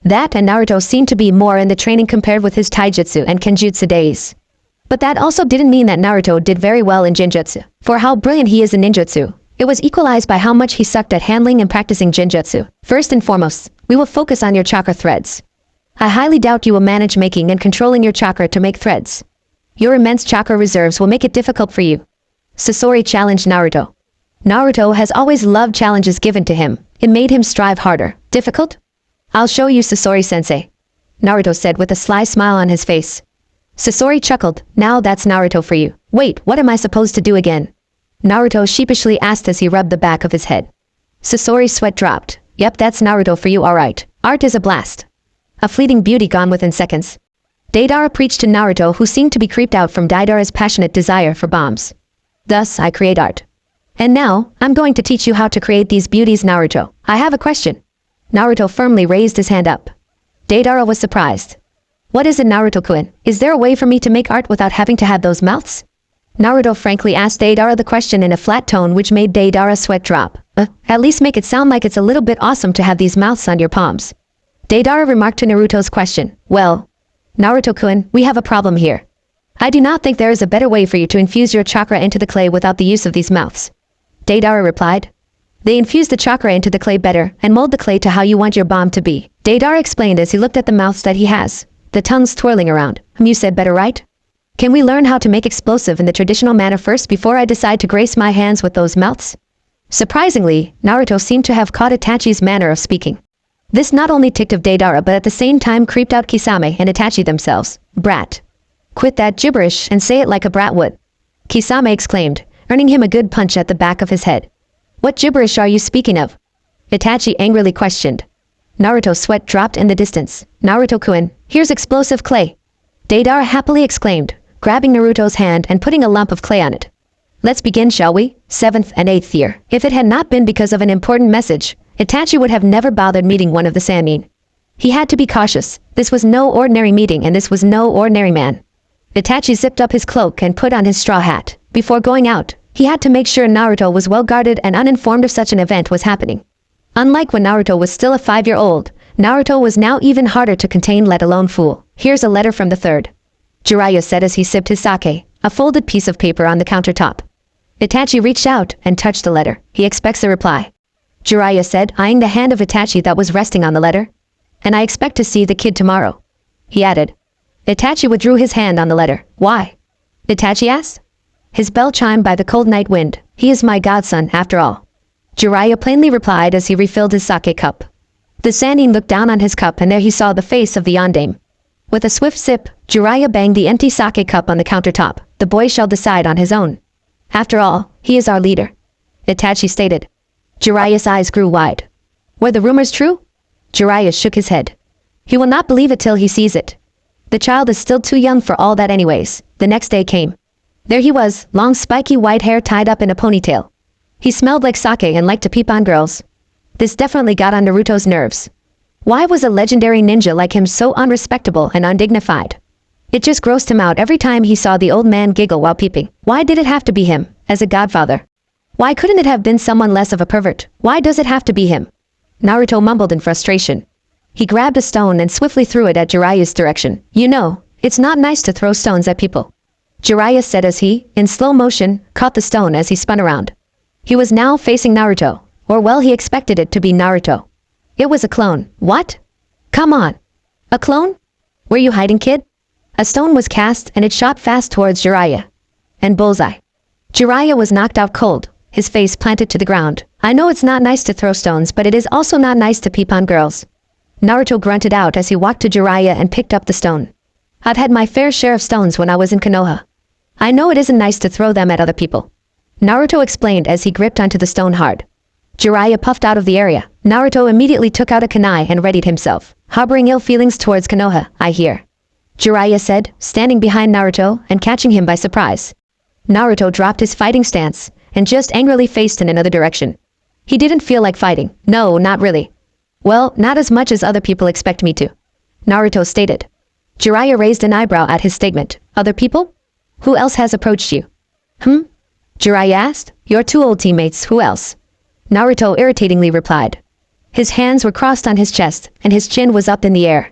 That and Naruto seemed to be more in the training compared with his taijutsu and kenjutsu days. But that also didn't mean that Naruto did very well in genjutsu. For how brilliant he is in ninjutsu, it was equalized by how much he sucked at handling and practicing genjutsu. First and foremost, we will focus on your chakra threads. I highly doubt you will manage making and controlling your chakra to make threads. Your immense chakra reserves will make it difficult for you. Sasori challenged Naruto. Naruto has always loved challenges given to him. It made him strive harder. Difficult? I'll show you, Sasori-sensei. Naruto said with a sly smile on his face. Sasori chuckled. Now that's Naruto for you. Wait, what am I supposed to do again? Naruto sheepishly asked as he rubbed the back of his head. Sasori's sweat dropped. Yep, that's Naruto for you, alright. Art is a blast. A fleeting beauty gone within seconds. Deidara preached to Naruto, who seemed to be creeped out from Deidara's passionate desire for bombs. Thus, I create art. And now, I'm going to teach you how to create these beauties, Naruto. I have a question. Naruto firmly raised his hand up. Deidara was surprised. What is it, Naruto-kun? Is there a way for me to make art without having to have those mouths? Naruto frankly asked Deidara the question in a flat tone which made Deidara's sweat drop. At least make it sound like it's a little bit awesome to have these mouths on your palms. Deidara remarked to Naruto's question. Well, Naruto-kun, we have a problem here. I do not think there is a better way for you to infuse your chakra into the clay without the use of these mouths. Deidara replied. They infuse the chakra into the clay better and mold the clay to how you want your bomb to be. Deidara explained as he looked at the mouths that he has, the tongues twirling around. You said better, right? Can we learn how to make explosive in the traditional manner first before I decide to grace my hands with those mouths? Surprisingly, Naruto seemed to have caught Itachi's manner of speaking. This not only ticked of Deidara but at the same time creeped out Kisame and Itachi themselves. Brat. Quit that gibberish and say it like a brat would. Kisame exclaimed, earning him a good punch at the back of his head. What gibberish are you speaking of? Itachi angrily questioned. Naruto's sweat dropped in the distance. Naruto-kun, here's explosive clay. Deidara happily exclaimed, grabbing Naruto's hand and putting a lump of clay on it. Let's begin, shall we? 7th and 8th year. If it had not been because of an important message, Itachi would have never bothered meeting one of the Sannin. He had to be cautious. This was no ordinary meeting and this was no ordinary man. Itachi zipped up his cloak and put on his straw hat. Before going out, he had to make sure Naruto was well guarded and uninformed if such an event was happening. Unlike when Naruto was still a 5-year-old, Naruto was now even harder to contain, let alone fool. Here's a letter from the third. Jiraiya said as he sipped his sake, a folded piece of paper on the countertop. Itachi reached out and touched the letter. He expects a reply. Jiraiya said, eyeing the hand of Itachi that was resting on the letter. And I expect to see the kid tomorrow. He added. Itachi withdrew his hand on the letter. Why? Itachi asked. His bell chimed by the cold night wind. He is my godson, after all. Jiraiya plainly replied as he refilled his sake cup. The Sannin looked down on his cup and there he saw the face of the yondaime. With a swift sip, Jiraiya banged the empty sake cup on the countertop. The boy shall decide on his own. After all, he is our leader. Itachi stated. Jiraiya's eyes grew wide. Were the rumors true? Jiraiya shook his head. He will not believe it till he sees it. The child is still too young for all that anyways. The next day came. There he was, long spiky white hair tied up in a ponytail. He smelled like sake and liked to peep on girls. This definitely got on Naruto's nerves. Why was a legendary ninja like him so unrespectable and undignified? It just grossed him out every time he saw the old man giggle while peeping. Why did it have to be him, as a godfather? Why couldn't it have been someone less of a pervert? Why does it have to be him? Naruto mumbled in frustration. He grabbed a stone and swiftly threw it at Jiraiya's direction. You know, it's not nice to throw stones at people. Jiraiya said as he, in slow motion, caught the stone as he spun around. He was now facing Naruto, or well he expected it to be Naruto. It was a clone. What? Come on. A clone? Were you hiding, kid? A stone was cast and it shot fast towards Jiraiya. And bullseye. Jiraiya was knocked out cold, his face planted to the ground. I know it's not nice to throw stones, but it is also not nice to peep on girls. Naruto grunted out as he walked to Jiraiya and picked up the stone. I've had my fair share of stones when I was in Konoha. I know it isn't nice to throw them at other people. Naruto explained as he gripped onto the stone hard. Jiraiya puffed out of the area. Naruto immediately took out a kunai and readied himself. Harboring ill feelings towards Konoha, I hear. Jiraiya said, standing behind Naruto and catching him by surprise. Naruto dropped his fighting stance and just angrily faced in another direction. He didn't feel like fighting. No, not really. Well, not as much as other people expect me to. Naruto stated. Jiraiya raised an eyebrow at his statement. Other people? Who else has approached you? Jiraiya asked. Your two old teammates, who else? Naruto irritatingly replied. His hands were crossed on his chest, and his chin was up in the air.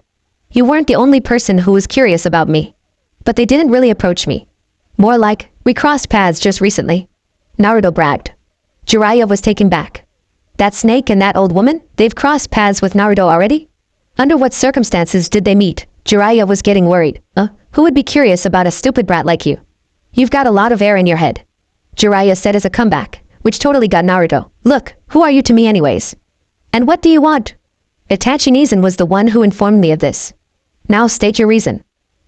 You weren't the only person who was curious about me. But they didn't really approach me. More like, we crossed paths just recently. Naruto bragged. Jiraiya was taken back. That snake and that old woman, they've crossed paths with Naruto already? Under what circumstances did they meet? Jiraiya was getting worried. Who would be curious about a stupid brat like you? You've got a lot of air in your head. Jiraiya said as a comeback, which totally got Naruto. Look, who are you to me anyways? And what do you want? Itachi Nizan was the one who informed me of this. Now state your reason.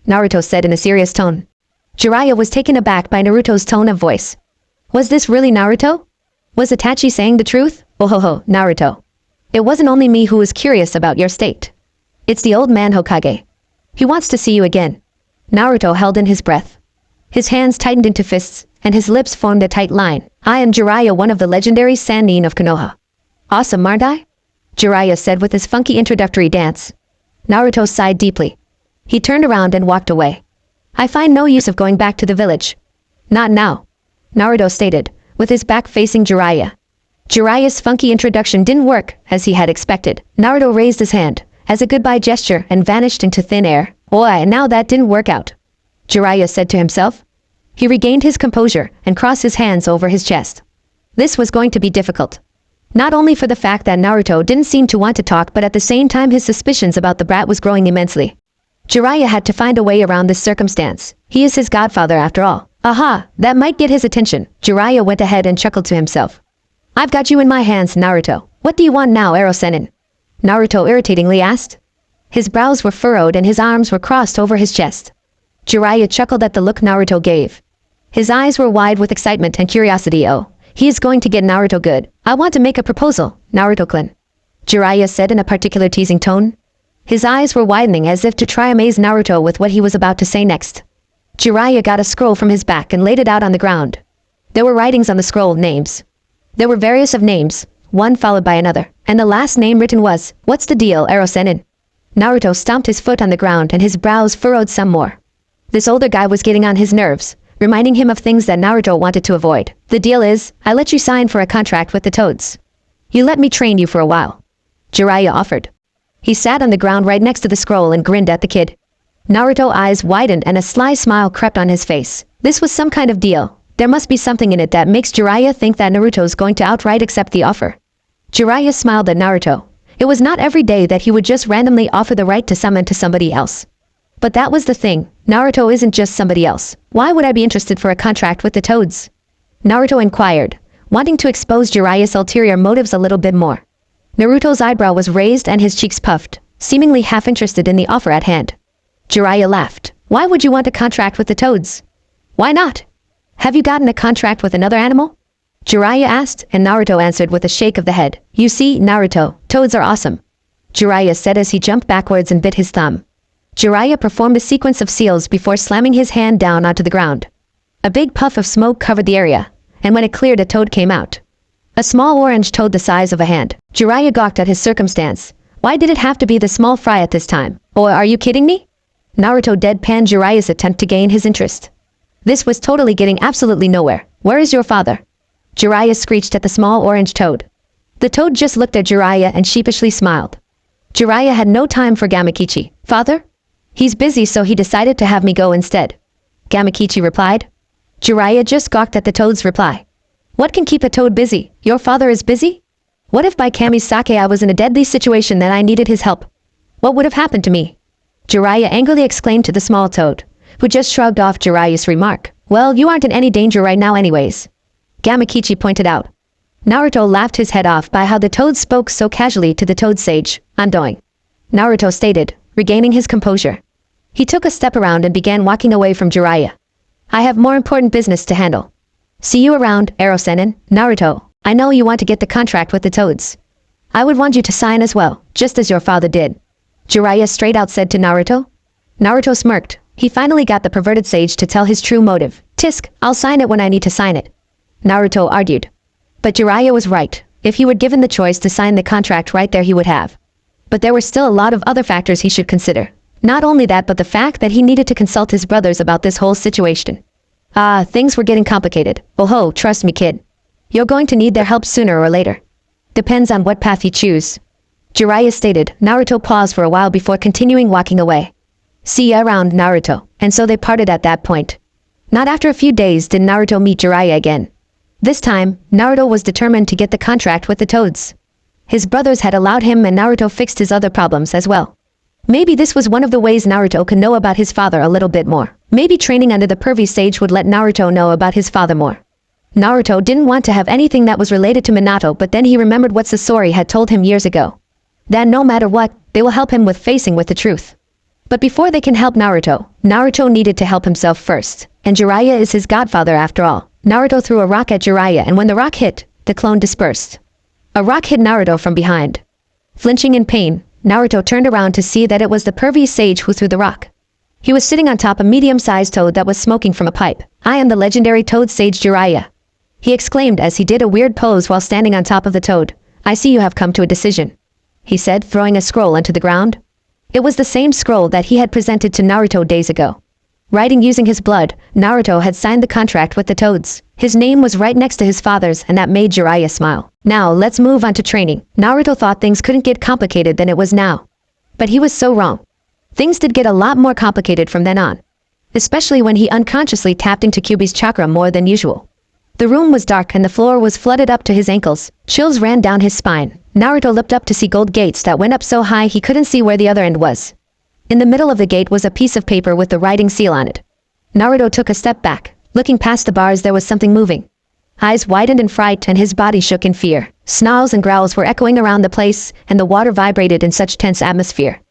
Naruto said in a serious tone. Jiraiya was taken aback by Naruto's tone of voice. Was this really Naruto? Was Itachi saying the truth? Oh ho ho, Naruto. It wasn't only me who was curious about your state. It's the old man Hokage. He wants to see you again. Naruto held in his breath. His hands tightened into fists, and his lips formed a tight line. I am Jiraiya, one of the legendary Sannin of Konoha. Awesome, aren't I? Jiraiya said with his funky introductory dance. Naruto sighed deeply. He turned around and walked away. I find no use of going back to the village. Not now. Naruto stated, with his back facing Jiraiya. Jiraiya's funky introduction didn't work, as he had expected. Naruto raised his hand, as a goodbye gesture, and vanished into thin air. Boy, now that didn't work out. Jiraiya said to himself. He regained his composure and crossed his hands over his chest. This was going to be difficult. Not only for the fact that Naruto didn't seem to want to talk, but at the same time his suspicions about the brat was growing immensely. Jiraiya had to find a way around this circumstance. He is his godfather after all. Aha, that might get his attention. Jiraiya went ahead and chuckled to himself. I've got you in my hands, Naruto. What do you want now, Ero-sennin? Naruto irritatingly asked. His brows were furrowed and his arms were crossed over his chest. Jiraiya chuckled at the look Naruto gave. His eyes were wide with excitement and curiosity. Oh, he is going to get Naruto good. I want to make a proposal, Naruto-kun. Jiraiya said in a particular teasing tone. His eyes were widening as if to try amaze Naruto with what he was about to say next. Jiraiya got a scroll from his back and laid it out on the ground. There were writings on the scroll, names. There were various of names, one followed by another, and the last name written was, What's the deal, Ero-sennin? Naruto stomped his foot on the ground and his brows furrowed some more. This older guy was getting on his nerves, reminding him of things that Naruto wanted to avoid. The deal is, I let you sign for a contract with the Toads. You let me train you for a while. Jiraiya offered. He sat on the ground right next to the scroll and grinned at the kid. Naruto's eyes widened and a sly smile crept on his face. This was some kind of deal. There must be something in it that makes Jiraiya think that Naruto's going to outright accept the offer. Jiraiya smiled at Naruto. It was not every day that he would just randomly offer the right to summon to somebody else. But that was the thing, Naruto isn't just somebody else. Why would I be interested for a contract with the Toads? Naruto inquired, wanting to expose Jiraiya's ulterior motives a little bit more. Naruto's eyebrow was raised and his cheeks puffed, seemingly half interested in the offer at hand. Jiraiya laughed. Why would you want a contract with the Toads? Why not? Have you gotten a contract with another animal? Jiraiya asked, and Naruto answered with a shake of the head. You see, Naruto, Toads are awesome. Jiraiya said as he jumped backwards and bit his thumb. Jiraiya performed a sequence of seals before slamming his hand down onto the ground. A big puff of smoke covered the area, and when it cleared, a toad came out. A small orange toad the size of a hand. Jiraiya gawked at his circumstance. Why did it have to be the small fry at this time? Or are you kidding me? Naruto deadpanned Jiraiya's attempt to gain his interest. This was totally getting absolutely nowhere. Where is your father? Jiraiya screeched at the small orange toad. The toad just looked at Jiraiya and sheepishly smiled. Jiraiya had no time for Gamakichi. Father? He's busy, so he decided to have me go instead. Gamakichi replied. Jiraiya just gawked at the toad's reply. What can keep a toad busy? Your father is busy? What if by Kami's sake I was in a deadly situation that I needed his help? What would have happened to me? Jiraiya angrily exclaimed to the small toad, who just shrugged off Jiraiya's remark. Well, you aren't in any danger right now anyways. Gamakichi pointed out. Naruto laughed his head off by how the toad spoke so casually to the toad sage. I'm going. Naruto stated, regaining his composure. He took a step around and began walking away from Jiraiya. I have more important business to handle. See you around, Ero-senin. Naruto, I know you want to get the contract with the Toads. I would want you to sign as well, just as your father did. Jiraiya straight out said to Naruto. Naruto smirked. He finally got the perverted sage to tell his true motive. Tisk, I'll sign it when I need to sign it. Naruto argued. But Jiraiya was right. If he were given the choice to sign the contract right there, he would have. But there were still a lot of other factors he should consider. Not only that, but the fact that he needed to consult his brothers about this whole situation. Things were getting complicated. Oh, trust me, kid. You're going to need their help sooner or later. Depends on what path you choose. Jiraiya stated. Naruto paused for a while before continuing walking away. See ya around, Naruto. And so they parted at that point. Not after a few days did Naruto meet Jiraiya again. This time, Naruto was determined to get the contract with the Toads. His brothers had allowed him, and Naruto fixed his other problems as well. Maybe this was one of the ways Naruto could know about his father a little bit more. Maybe training under the pervy sage would let Naruto know about his father more. Naruto didn't want to have anything that was related to Minato, but then he remembered what Sasori had told him years ago. That no matter what, they will help him with facing with the truth. But before they can help Naruto, Naruto needed to help himself first. And Jiraiya is his godfather after all. Naruto threw a rock at Jiraiya, and when the rock hit, the clone dispersed. A rock hit Naruto from behind. Flinching in pain, Naruto turned around to see that it was the pervy sage who threw the rock. He was sitting on top a medium-sized toad that was smoking from a pipe. I am the legendary toad sage Jiraiya. He exclaimed as he did a weird pose while standing on top of the toad. I see you have come to a decision, he said, throwing a scroll onto the ground. It was the same scroll that he had presented to Naruto days ago. Writing using his blood, Naruto had signed the contract with the Toads. His name was right next to his father's, and that made Jiraiya smile. Now, let's move on to training. Naruto thought things couldn't get complicated than it was now. But he was so wrong. Things did get a lot more complicated from then on. Especially when he unconsciously tapped into Kyuubi's chakra more than usual. The room was dark and the floor was flooded up to his ankles. Chills ran down his spine. Naruto looked up to see gold gates that went up so high he couldn't see where the other end was. In the middle of the gate was a piece of paper with the writing seal on it. Naruto took a step back. Looking past the bars, there was something moving. Eyes widened in fright and his body shook in fear. Snarls and growls were echoing around the place, and the water vibrated in such tense atmosphere.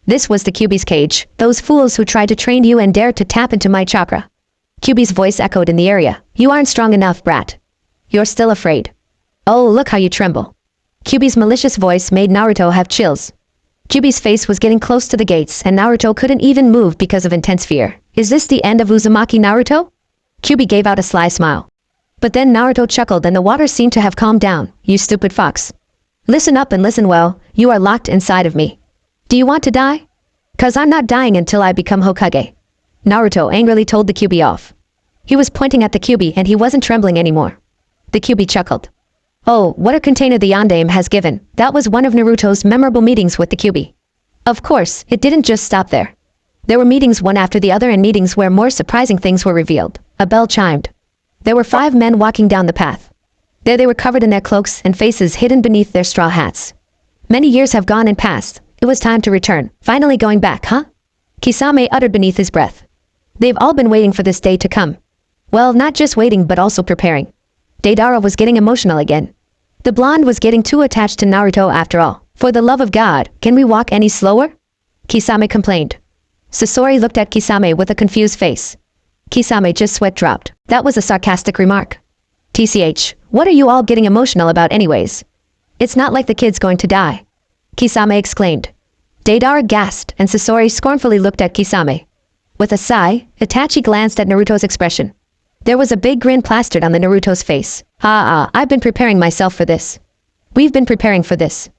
This was the Kyuubi's cage. Those fools who tried to train you and dared to tap into my chakra. Kyuubi's voice echoed in the area. You aren't strong enough, brat. You're still afraid. Oh, look how you tremble. Kyuubi's malicious voice made Naruto have chills. Kyuubi's face was getting close to the gates, and Naruto couldn't even move because of intense fear. Is this the end of Uzumaki Naruto? Kyuubi gave out a sly smile. But then Naruto chuckled and the water seemed to have calmed down. You stupid fox. Listen up and listen well, you are locked inside of me. Do you want to die? 'Cause I'm not dying until I become Hokage. Naruto angrily told the Kyuubi off. He was pointing at the Kyuubi and he wasn't trembling anymore. The Kyuubi chuckled. Oh, what a container the Yondaime has given. That was one of Naruto's memorable meetings with the Kyuubi. Of course, it didn't just stop there. There were meetings one after the other and meetings where more surprising things were revealed. A bell chimed. There were 5 men walking down the path. There they were covered in their cloaks and faces hidden beneath their straw hats. Many years have gone and passed. It was time to return. Finally going back, huh? Kisame uttered beneath his breath. They've all been waiting for this day to come. Well, not just waiting but also preparing. Deidara was getting emotional again. The blonde was getting too attached to Naruto after all. For the love of God, can we walk any slower? Kisame complained. Sasori looked at Kisame with a confused face. Kisame just sweat dropped. That was a sarcastic remark. TCH, what are you all getting emotional about anyways? It's not like the kid's going to die. Kisame exclaimed. Deidara gasped and Sasori scornfully looked at Kisame. With a sigh, Itachi glanced at Naruto's expression. There was a big grin plastered on the Naruto's face. I've been preparing myself for this. We've been preparing for this.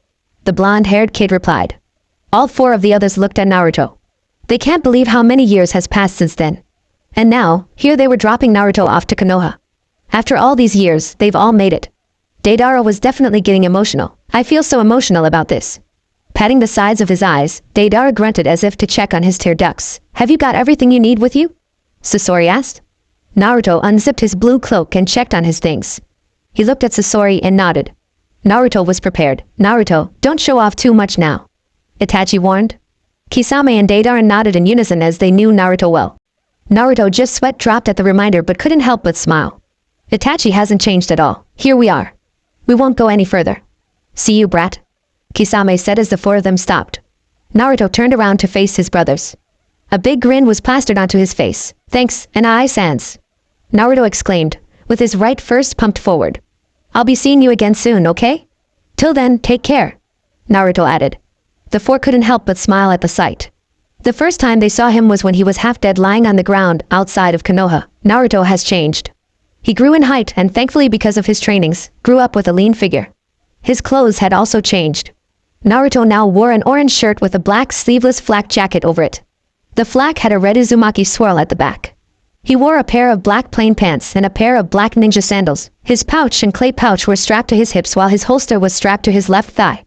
The blonde-haired kid replied. All four of the others looked at Naruto. They can't believe how many years has passed since then. And now, here they were dropping Naruto off to Konoha. After all these years, they've all made it. Deidara was definitely getting emotional. I feel so emotional about this. Patting the sides of his eyes, Deidara grunted as if to check on his tear ducts. Have you got everything you need with you? Sasori asked. Naruto unzipped his blue cloak and checked on his things. He looked at Sasori and nodded. Naruto was prepared. Naruto, don't show off too much now. Itachi warned. Kisame and Deidara nodded in unison as they knew Naruto well. Naruto just sweat dropped at the reminder but couldn't help but smile. Itachi hasn't changed at all. Here we are. We won't go any further. See you, brat. Kisame said as the four of them stopped. Naruto turned around to face his brothers. A big grin was plastered onto his face. Thanks, and sans. Naruto exclaimed, with his right fist pumped forward. I'll be seeing you again soon, okay? Till then, take care. Naruto added. The four couldn't help but smile at the sight. The first time they saw him was when he was half dead lying on the ground outside of Konoha. Naruto has changed. He grew in height and thankfully because of his trainings, grew up with a lean figure. His clothes had also changed. Naruto now wore an orange shirt with a black sleeveless flak jacket over it. The flak had a red Uzumaki swirl at the back. He wore a pair of black plain pants and a pair of black ninja sandals. His pouch and clay pouch were strapped to his hips while his holster was strapped to his left thigh.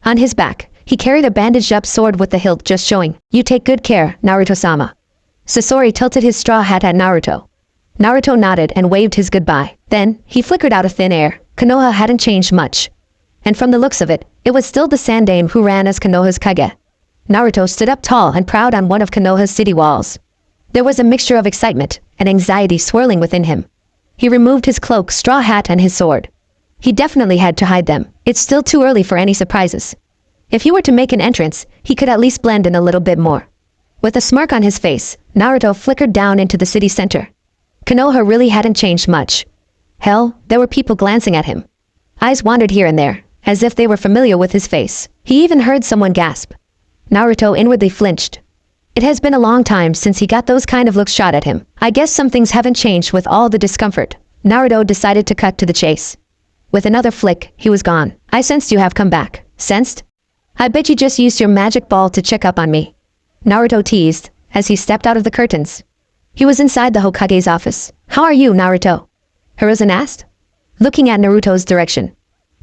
On his back, he carried a bandaged-up sword with the hilt just showing. You take good care, Naruto-sama. Sasori tilted his straw hat at Naruto. Naruto nodded and waved his goodbye. Then, he flickered out of thin air. Konoha hadn't changed much. And from the looks of it, it was still the Sandaime who ran as Konoha's Kage. Naruto stood up tall and proud on one of Konoha's city walls. There was a mixture of excitement and anxiety swirling within him. He removed his cloak, straw hat, and his sword. He definitely had to hide them. It's still too early for any surprises. If he were to make an entrance, he could at least blend in a little bit more. With a smirk on his face, Naruto flickered down into the city center. Konoha really hadn't changed much. Hell, there were people glancing at him. Eyes wandered here and there, as if they were familiar with his face. He even heard someone gasp. Naruto inwardly flinched. It has been a long time since he got those kind of looks shot at him. I guess some things haven't changed with all the discomfort. Naruto decided to cut to the chase. With another flick, he was gone. I sensed you have come back. Sensed? I bet you just used your magic ball to check up on me. Naruto teased, as he stepped out of the curtains. He was inside the Hokage's office. How are you, Naruto? Hiruzen asked, looking at Naruto's direction.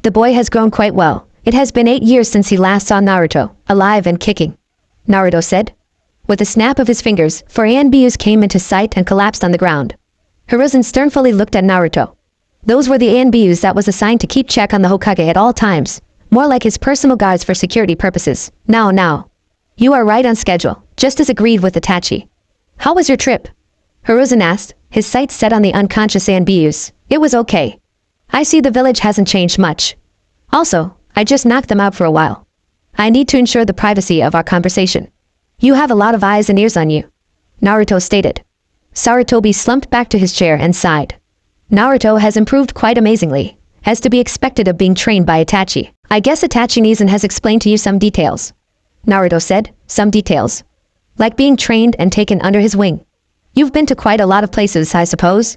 The boy has grown quite well. It has been 8 years since he last saw Naruto, alive and kicking. Naruto said. With a snap of his fingers, 4 ANBUs came into sight and collapsed on the ground. Hiruzen sternly looked at Naruto. Those were the ANBUs that was assigned to keep check on the Hokage at all times, more like his personal guards for security purposes. Now. You are right on schedule, just as agreed with Itachi. How was your trip? Hiruzen asked, his sights set on the unconscious ANBUs. It was okay. I see the village hasn't changed much. Also, I just knocked them out for a while. I need to ensure the privacy of our conversation. You have a lot of eyes and ears on you. Naruto stated. Sarutobi slumped back to his chair and sighed. Naruto has improved quite amazingly, as to be expected of being trained by Itachi. I guess Itachi Nizan has explained to you some details. Naruto said, some details. Like being trained and taken under his wing. You've been to quite a lot of places, I suppose.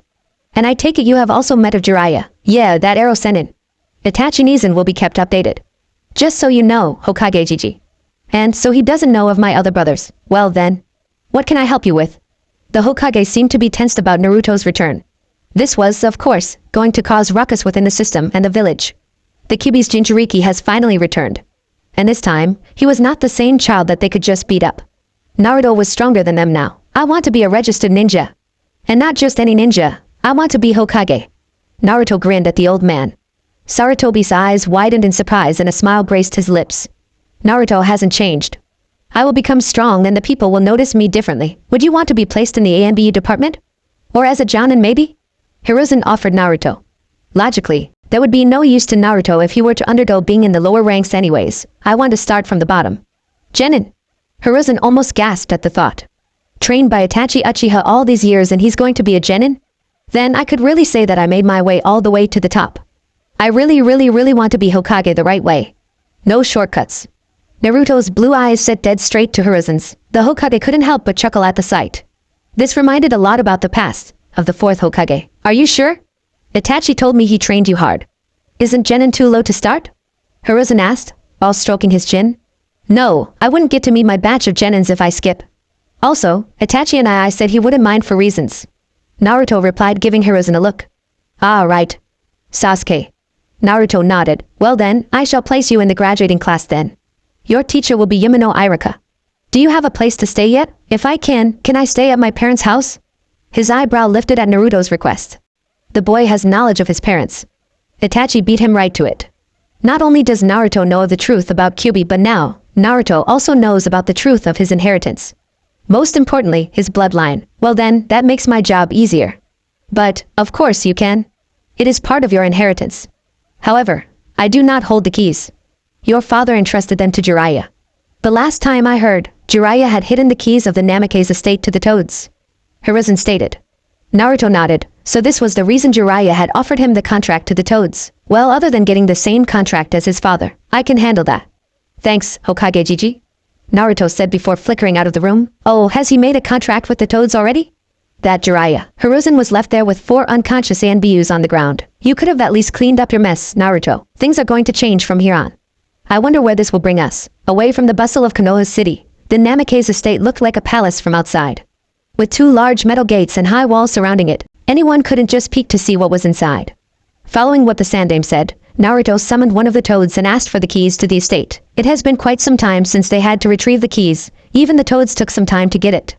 And I take it you have also met of Jiraiya. Yeah, that arrow Sennin. Itachi Nizan will be kept updated. Just so you know, Hokage Jiji. And so he doesn't know of my other brothers. Well then. What can I help you with? The Hokage seemed to be tensed about Naruto's return. This was, of course, going to cause ruckus within the system and the village. The Kyuubi's Jinchuriki has finally returned. And this time, he was not the same child that they could just beat up. Naruto was stronger than them now. I want to be a registered ninja. And not just any ninja. I want to be Hokage. Naruto grinned at the old man. Sarutobi's eyes widened in surprise and a smile graced his lips. Naruto hasn't changed. I will become strong and the people will notice me differently. Would you want to be placed in the AMBU department? Or as a Jonin maybe? Hiruzen offered Naruto. Logically, there would be no use to Naruto if he were to undergo being in the lower ranks anyways. I want to start from the bottom. Genin. Hiruzen almost gasped at the thought. Trained by Itachi Uchiha all these years and he's going to be a Genin? Then I could really say that I made my way all the way to the top. I really want to be Hokage the right way. No shortcuts. Naruto's blue eyes set dead straight to Hiruzen's. The Hokage couldn't help but chuckle at the sight. This reminded a lot about the past of the fourth Hokage. Are you sure? Itachi told me he trained you hard. Isn't Genin too low to start? Hiruzen asked, while stroking his chin. No, I wouldn't get to meet my batch of Genins if I skip. Also, Itachi and I said he wouldn't mind for reasons. Naruto replied, giving Hiruzen a look. Ah, right. Sasuke. Naruto nodded. Well then, I shall place you in the graduating class then. Your teacher will be Yamano Irika. Do you have a place to stay yet? If I can I stay at my parents' house? His eyebrow lifted at Naruto's request. The boy has knowledge of his parents. Itachi beat him right to it. Not only does Naruto know the truth about Kyuubi, but now, Naruto also knows about the truth of his inheritance. Most importantly, his bloodline. Well then, that makes my job easier. But, of course you can. It is part of your inheritance. However, I do not hold the keys. Your father entrusted them to Jiraiya. The last time I heard, Jiraiya had hidden the keys of the Namikaze estate to the Toads. Hiruzen stated. Naruto nodded. So this was the reason Jiraiya had offered him the contract to the Toads. Well, other than getting the same contract as his father, I can handle that. Thanks, Hokage Jiji. Naruto said before flickering out of the room. Oh, has he made a contract with the Toads already? That Jiraiya. Hiruzen was left there with 4 unconscious ANBUs on the ground. You could have at least cleaned up your mess, Naruto. Things are going to change from here on. I wonder where this will bring us. Away from the bustle of Konoha City, the Namikaze estate looked like a palace from outside. With 2 large metal gates and high walls surrounding it, anyone couldn't just peek to see what was inside. Following what the Sandaime said, Naruto summoned one of the Toads and asked for the keys to the estate. It has been quite some time since they had to retrieve the keys. Even the Toads took some time to get it.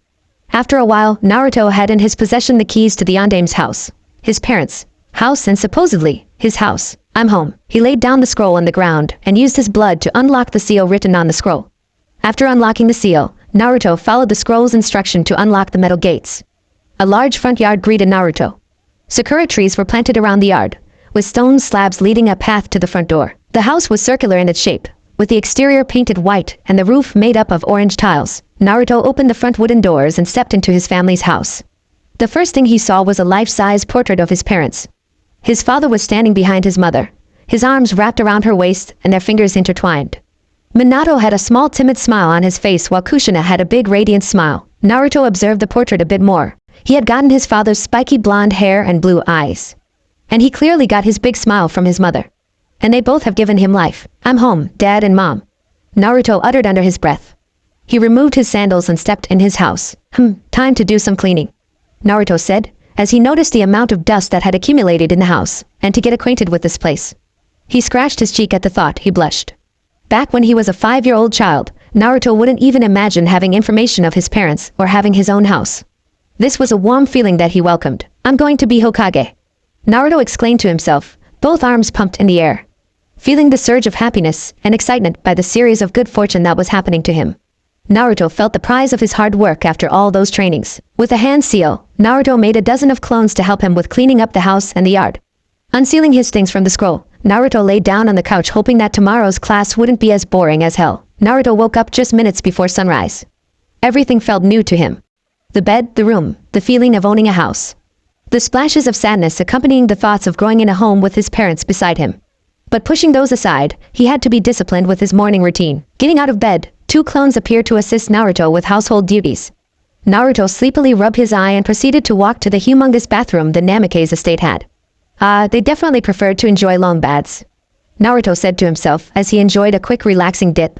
After a while, Naruto had in his possession the keys to the Yandaime's house, his parents' house, and supposedly his house. I'm home. He laid down the scroll on the ground and used his blood to unlock the seal written on the scroll. After unlocking the seal, Naruto followed the scroll's instruction to unlock the metal gates. A large front yard greeted Naruto. Sakura trees were planted around the yard, with stone slabs leading a path to the front door. The house was circular in its shape, with the exterior painted white and the roof made up of orange tiles. Naruto opened the front wooden doors and stepped into his family's house. The first thing he saw was a life-size portrait of his parents. His father was standing behind his mother, his arms wrapped around her waist and their fingers intertwined. Minato had a small timid smile on his face while Kushina had a big radiant smile. Naruto observed the portrait a bit more. He had gotten his father's spiky blonde hair and blue eyes. And he clearly got his big smile from his mother. And they both have given him life. I'm home, Dad and Mom. Naruto uttered under his breath. He removed his sandals and stepped in his house. Time to do some cleaning, Naruto said, as he noticed the amount of dust that had accumulated in the house, and to get acquainted with this place. He scratched his cheek at the thought. He blushed. Back when he was a 5-year-old child, Naruto wouldn't even imagine having information of his parents or having his own house. This was a warm feeling that he welcomed. I'm going to be Hokage, Naruto exclaimed to himself, both arms pumped in the air, feeling the surge of happiness and excitement by the series of good fortune that was happening to him. Naruto felt the prize of his hard work after all those trainings. With a hand seal, Naruto made a dozen of clones to help him with cleaning up the house and the yard. Unsealing his things from the scroll, Naruto laid down on the couch hoping that tomorrow's class wouldn't be as boring as hell. Naruto woke up just minutes before sunrise. Everything felt new to him. The bed, the room, the feeling of owning a house. The splashes of sadness accompanying the thoughts of growing in a home with his parents beside him. But pushing those aside, he had to be disciplined with his morning routine. Getting out of bed, 2 clones appeared to assist Naruto with household duties. Naruto sleepily rubbed his eye and proceeded to walk to the humongous bathroom the Namikaze estate had. They definitely preferred to enjoy long baths, Naruto said to himself as he enjoyed a quick relaxing dip.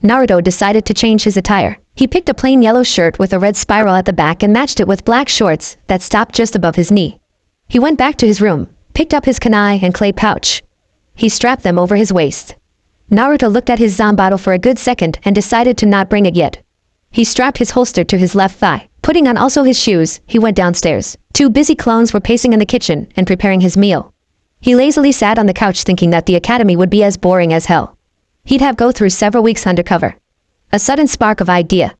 Naruto decided to change his attire. He picked a plain yellow shirt with a red spiral at the back and matched it with black shorts that stopped just above his knee. He went back to his room, picked up his kunai and clay pouch. He strapped them over his waist. Naruto looked at his Zanbato for a good second and decided to not bring it yet. He strapped his holster to his left thigh. Putting on also his shoes, he went downstairs. 2 busy clones were pacing in the kitchen and preparing his meal. He lazily sat on the couch thinking that the academy would be as boring as hell. He'd have go through several weeks undercover. A sudden spark of idea.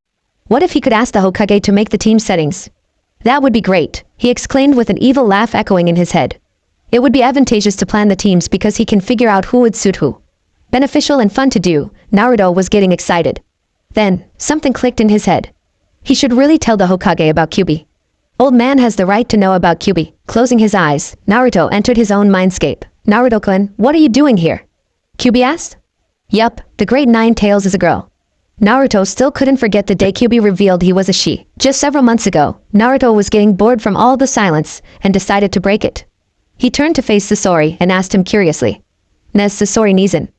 What if he could ask the Hokage to make the team settings? That would be great, he exclaimed with an evil laugh echoing in his head. It would be advantageous to plan the teams because he can figure out who would suit who. Beneficial and fun to do, Naruto was getting excited. Then, something clicked in his head. He should really tell the Hokage about Kyuubi. Old man has the right to know about Kyuubi. Closing his eyes, Naruto entered his own mindscape. Naruto-kun, what are you doing here? Kyuubi asked. Yup, the great Nine Tails is a girl. Naruto still couldn't forget the day Kyuubi revealed he was a she. Just several months ago, Naruto was getting bored from all the silence and decided to break it. He turned to face Sasori and asked him curiously. Nes Sasori Nizan.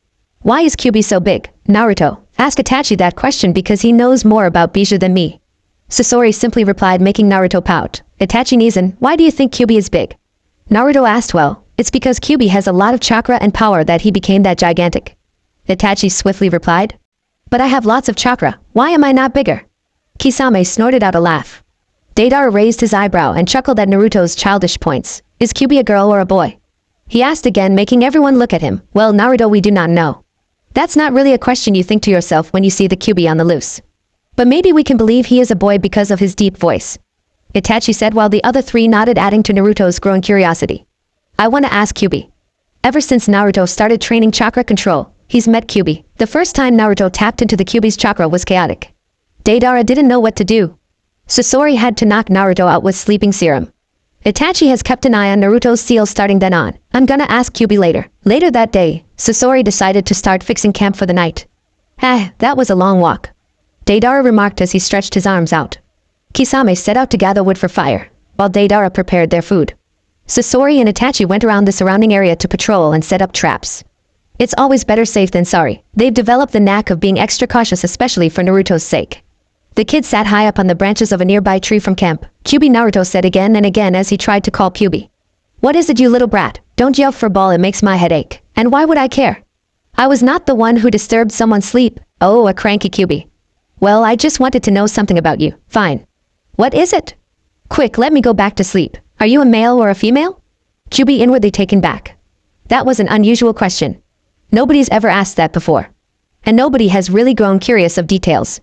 Why is Kyuubi so big? Naruto, ask Itachi that question because he knows more about Bijou than me. Sasori simply replied, making Naruto pout. Itachi Nizan, why do you think Kyuubi is big? Naruto asked, well, it's because Kyuubi has a lot of chakra and power that he became that gigantic. Itachi swiftly replied. But I have lots of chakra, why am I not bigger? Kisame snorted out a laugh. Deidara raised his eyebrow and chuckled at Naruto's childish points. Is Kyuubi a girl or a boy? He asked again, making everyone look at him. Well, Naruto, we do not know. That's not really a question you think to yourself when you see the Kyuubi on the loose. But maybe we can believe he is a boy because of his deep voice. Itachi said while the other three nodded, adding to Naruto's growing curiosity. I want to ask Kyuubi. Ever since Naruto started training chakra control, he's met Kyuubi. The first time Naruto tapped into the Kyuubi's chakra was chaotic. Deidara didn't know what to do. Sasori had to knock Naruto out with sleeping serum. Itachi has kept an eye on Naruto's seal starting then on. I'm gonna ask Kyuubi later. Later that day, Sasori decided to start fixing camp for the night. That was a long walk. Deidara remarked as he stretched his arms out. Kisame set out to gather wood for fire, while Deidara prepared their food. Sasori and Itachi went around the surrounding area to patrol and set up traps. It's always better safe than sorry. They've developed the knack of being extra cautious, especially for Naruto's sake. The kid sat high up on the branches of a nearby tree from camp. Kyuubi, Naruto said again and again as he tried to call Kyuubi. What is it, you little brat? Don't yell for ball, it makes my head ache. And why would I care? I was not the one who disturbed someone's sleep. Oh, a cranky Kyuubi. Well, I just wanted to know something about you. Fine. What is it? Quick, let me go back to sleep. Are you a male or a female? Kyuubi inwardly taken back. That was an unusual question. Nobody's ever asked that before. And nobody has really grown curious of details.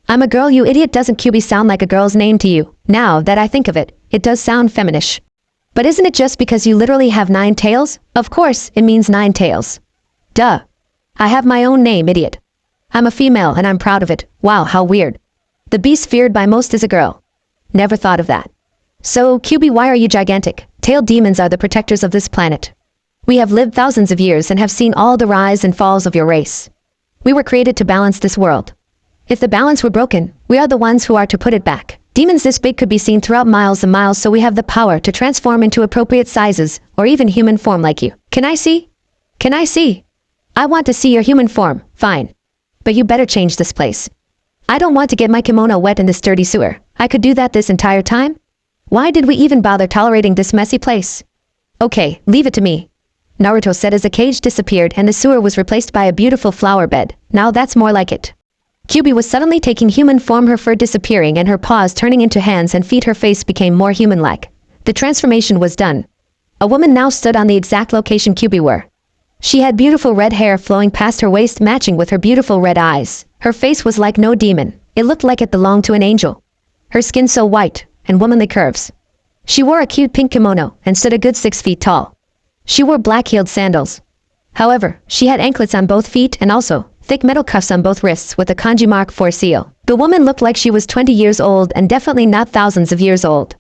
I'm a girl, you idiot. Doesn't Kyuubi sound like a girl's name to you? Now that I think of it, it does sound feminish. But isn't it just because you literally have 9 tails? Of course, it means 9 tails. Duh. I have my own name, idiot. I'm a female and I'm proud of it. Wow, how weird. The beast feared by most is a girl. Never thought of that. So, Kyuubi, why are you gigantic? Tailed demons are the protectors of this planet. We have lived thousands of years and have seen all the rise and falls of your race. We were created to balance this world. If the balance were broken, we are the ones who are to put it back. Demons this big could be seen throughout miles and miles, so we have the power to transform into appropriate sizes, or even human form like you. Can I see? Can I see? I want to see your human form. Fine. But you better change this place. I don't want to get my kimono wet in this dirty sewer. I could do that this entire time. Why did we even bother tolerating this messy place? Okay, leave it to me. Naruto said as the cage disappeared and the sewer was replaced by a beautiful flower bed. Now that's more like it. Kyuubi was suddenly taking human form, her fur disappearing and her paws turning into hands and feet. Her face became more human-like. The transformation was done. A woman now stood on the exact location Kyuubi were. She had beautiful red hair flowing past her waist, matching with her beautiful red eyes. Her face was like no demon. It looked like it belonged to an angel. Her skin so white, and womanly curves. She wore a cute pink kimono, and stood a good 6 feet tall. She wore black-heeled sandals. However, she had anklets on both feet and also thick metal cuffs on both wrists with a kanji mark for seal. The woman looked like she was 20 years old and definitely not thousands of years old.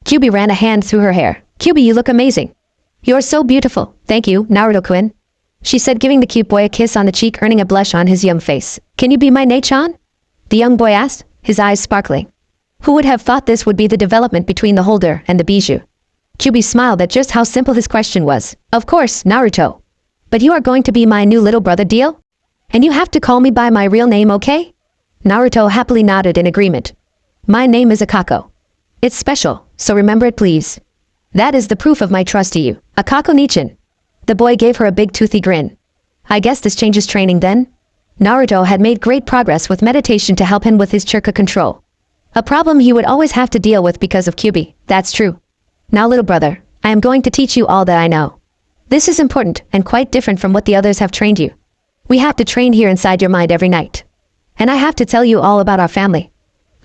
Kyuubi ran a hand through her hair. Kyuubi, you look amazing. You're so beautiful. Thank you, Naruto-kun. She said, giving the cute boy a kiss on the cheek, earning a blush on his young face. Can you be my Nei-chan? The young boy asked, his eyes sparkling. Who would have thought this would be the development between the holder and the bijou? Kyuubi smiled at just how simple his question was. Of course, Naruto. But you are going to be my new little brother, deal? And you have to call me by my real name, okay? Naruto happily nodded in agreement. My name is Akako. It's special, so remember it please. That is the proof of my trust to you. Akako Nichan. The boy gave her a big toothy grin. I guess this changes training then? Naruto had made great progress with meditation to help him with his chakra control. A problem he would always have to deal with because of Kyuubi, that's true. Now little brother, I am going to teach you all that I know. This is important and quite different from what the others have trained you. We have to train here inside your mind every night. And I have to tell you all about our family.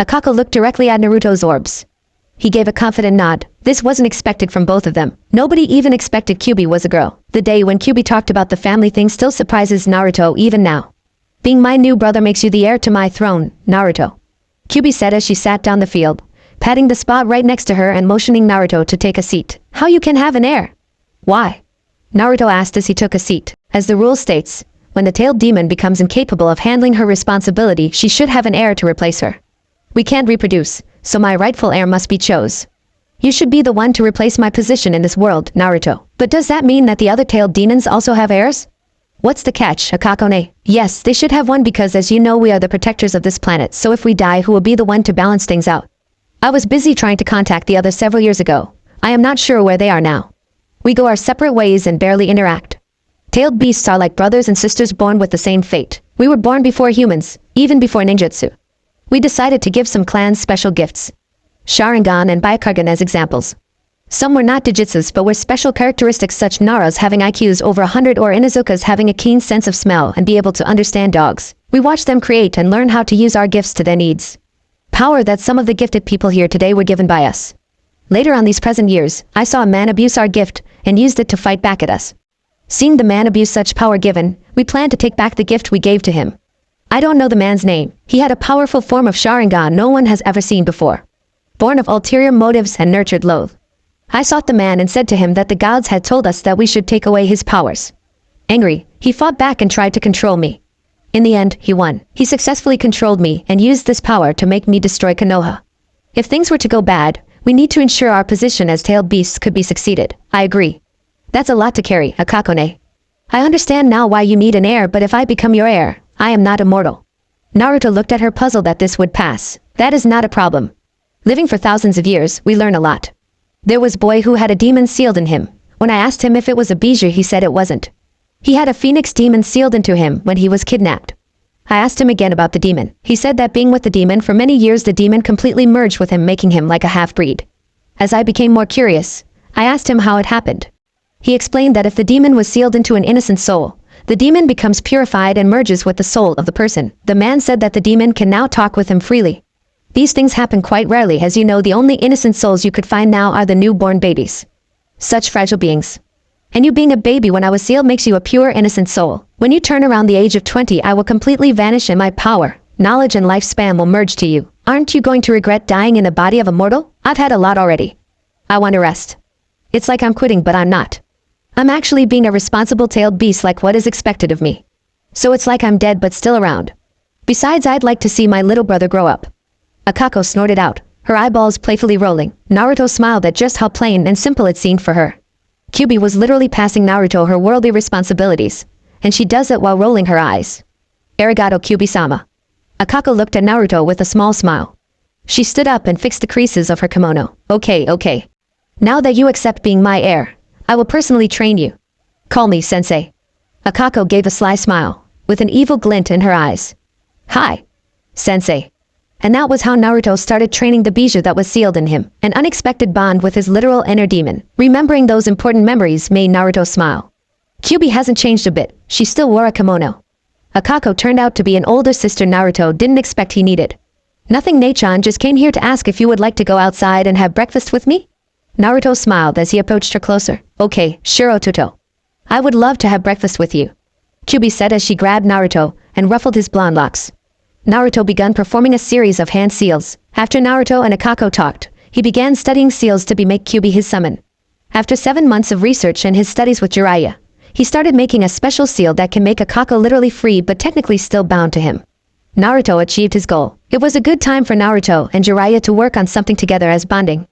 Akako looked directly at Naruto's orbs. He gave a confident nod. This wasn't expected from both of them. Nobody even expected Kyuubi was a girl. The day when Kyuubi talked about the family thing still surprises Naruto even now. Being my new brother makes you the heir to my throne, Naruto. Kyuubi said as she sat down the field, patting the spot right next to her and motioning Naruto to take a seat. How you can have an heir? Why? Naruto asked as he took a seat. As the rule states, when the tailed demon becomes incapable of handling her responsibility, she should have an heir to replace her. We can't reproduce, so my rightful heir must be chose. You should be the one to replace my position in this world, Naruto. But does that mean that the other tailed demons also have heirs? What's the catch, Akakone? Yes, they should have one because as you know we are the protectors of this planet, so if we die who will be the one to balance things out? I was busy trying to contact the others several years ago. I am not sure where they are now. We go our separate ways and barely interact. Tailed beasts are like brothers and sisters born with the same fate. We were born before humans, even before ninjutsu. We decided to give some clans special gifts. Sharingan and Byakugan as examples. Some were not digitsus but were special characteristics such Naras having IQs over 100 or Inuzukas having a keen sense of smell and be able to understand dogs. We watched them create and learn how to use our gifts to their needs. Power that some of the gifted people here today were given by us. Later on these present years, I saw a man abuse our gift and used it to fight back at us. Seeing the man abuse such power given, we planned to take back the gift we gave to him. I don't know the man's name. He had a powerful form of Sharingan no one has ever seen before. Born of ulterior motives and nurtured loathe. I sought the man and said to him that the gods had told us that we should take away his powers. Angry, he fought back and tried to control me. In the end, he won. He successfully controlled me and used this power to make me destroy Konoha. If things were to go bad, we need to ensure our position as tailed beasts could be succeeded. I agree. That's a lot to carry, Akakone. I understand now why you need an heir, but if I become your heir, I am not immortal. Naruto looked at her puzzled that this would pass. That is not a problem. Living for thousands of years, we learn a lot. There was boy who had a demon sealed in him. When I asked him if it was a bijou, he said it wasn't. He had a phoenix demon sealed into him when he was kidnapped. I asked him again about the demon. He said that being with the demon for many years, the demon completely merged with him, making him like a half-breed. As I became more curious, I asked him how it happened. He explained that if the demon was sealed into an innocent soul, the demon becomes purified and merges with the soul of the person. The man said that the demon can now talk with him freely. These things happen quite rarely, as you know the only innocent souls you could find now are the newborn babies. Such fragile beings. And you being a baby when I was sealed makes you a pure innocent soul. When you turn around the age of 20 I will completely vanish and my power, knowledge and lifespan will merge to you. Aren't you going to regret dying in the body of a mortal? I've had a lot already. I want to rest. It's like I'm quitting but I'm not. I'm actually being a responsible tailed beast like what is expected of me. So it's like I'm dead but still around. Besides I'd like to see my little brother grow up. Akako snorted out, her eyeballs playfully rolling. Naruto smiled at just how plain and simple it seemed for her. Kyuubi was literally passing Naruto her worldly responsibilities, and she does it while rolling her eyes. Arigato Kyuubi-sama. Akako looked at Naruto with a small smile. She stood up and fixed the creases of her kimono. Okay. Now that you accept being my heir, I will personally train you. Call me Sensei. Akako gave a sly smile, with an evil glint in her eyes. Hi, Sensei. And that was how Naruto started training the bijou that was sealed in him, an unexpected bond with his literal inner demon. Remembering those important memories made Naruto smile. Kyuubi hasn't changed a bit, she still wore a kimono. Akako turned out to be an older sister Naruto didn't expect he needed. Nothing, Nei-chan just came here to ask if you would like to go outside and have breakfast with me? Naruto smiled as he approached her closer. Okay, sure Ototo. I would love to have breakfast with you. Kyuubi said as she grabbed Naruto and ruffled his blonde locks. Naruto began performing a series of hand seals. After Naruto and Akako talked, he began studying seals to make Kyuubi his summon. After 7 months of research and his studies with Jiraiya, he started making a special seal that can make Akako literally free but technically still bound to him. Naruto achieved his goal. It was a good time for Naruto and Jiraiya to work on something together as bonding.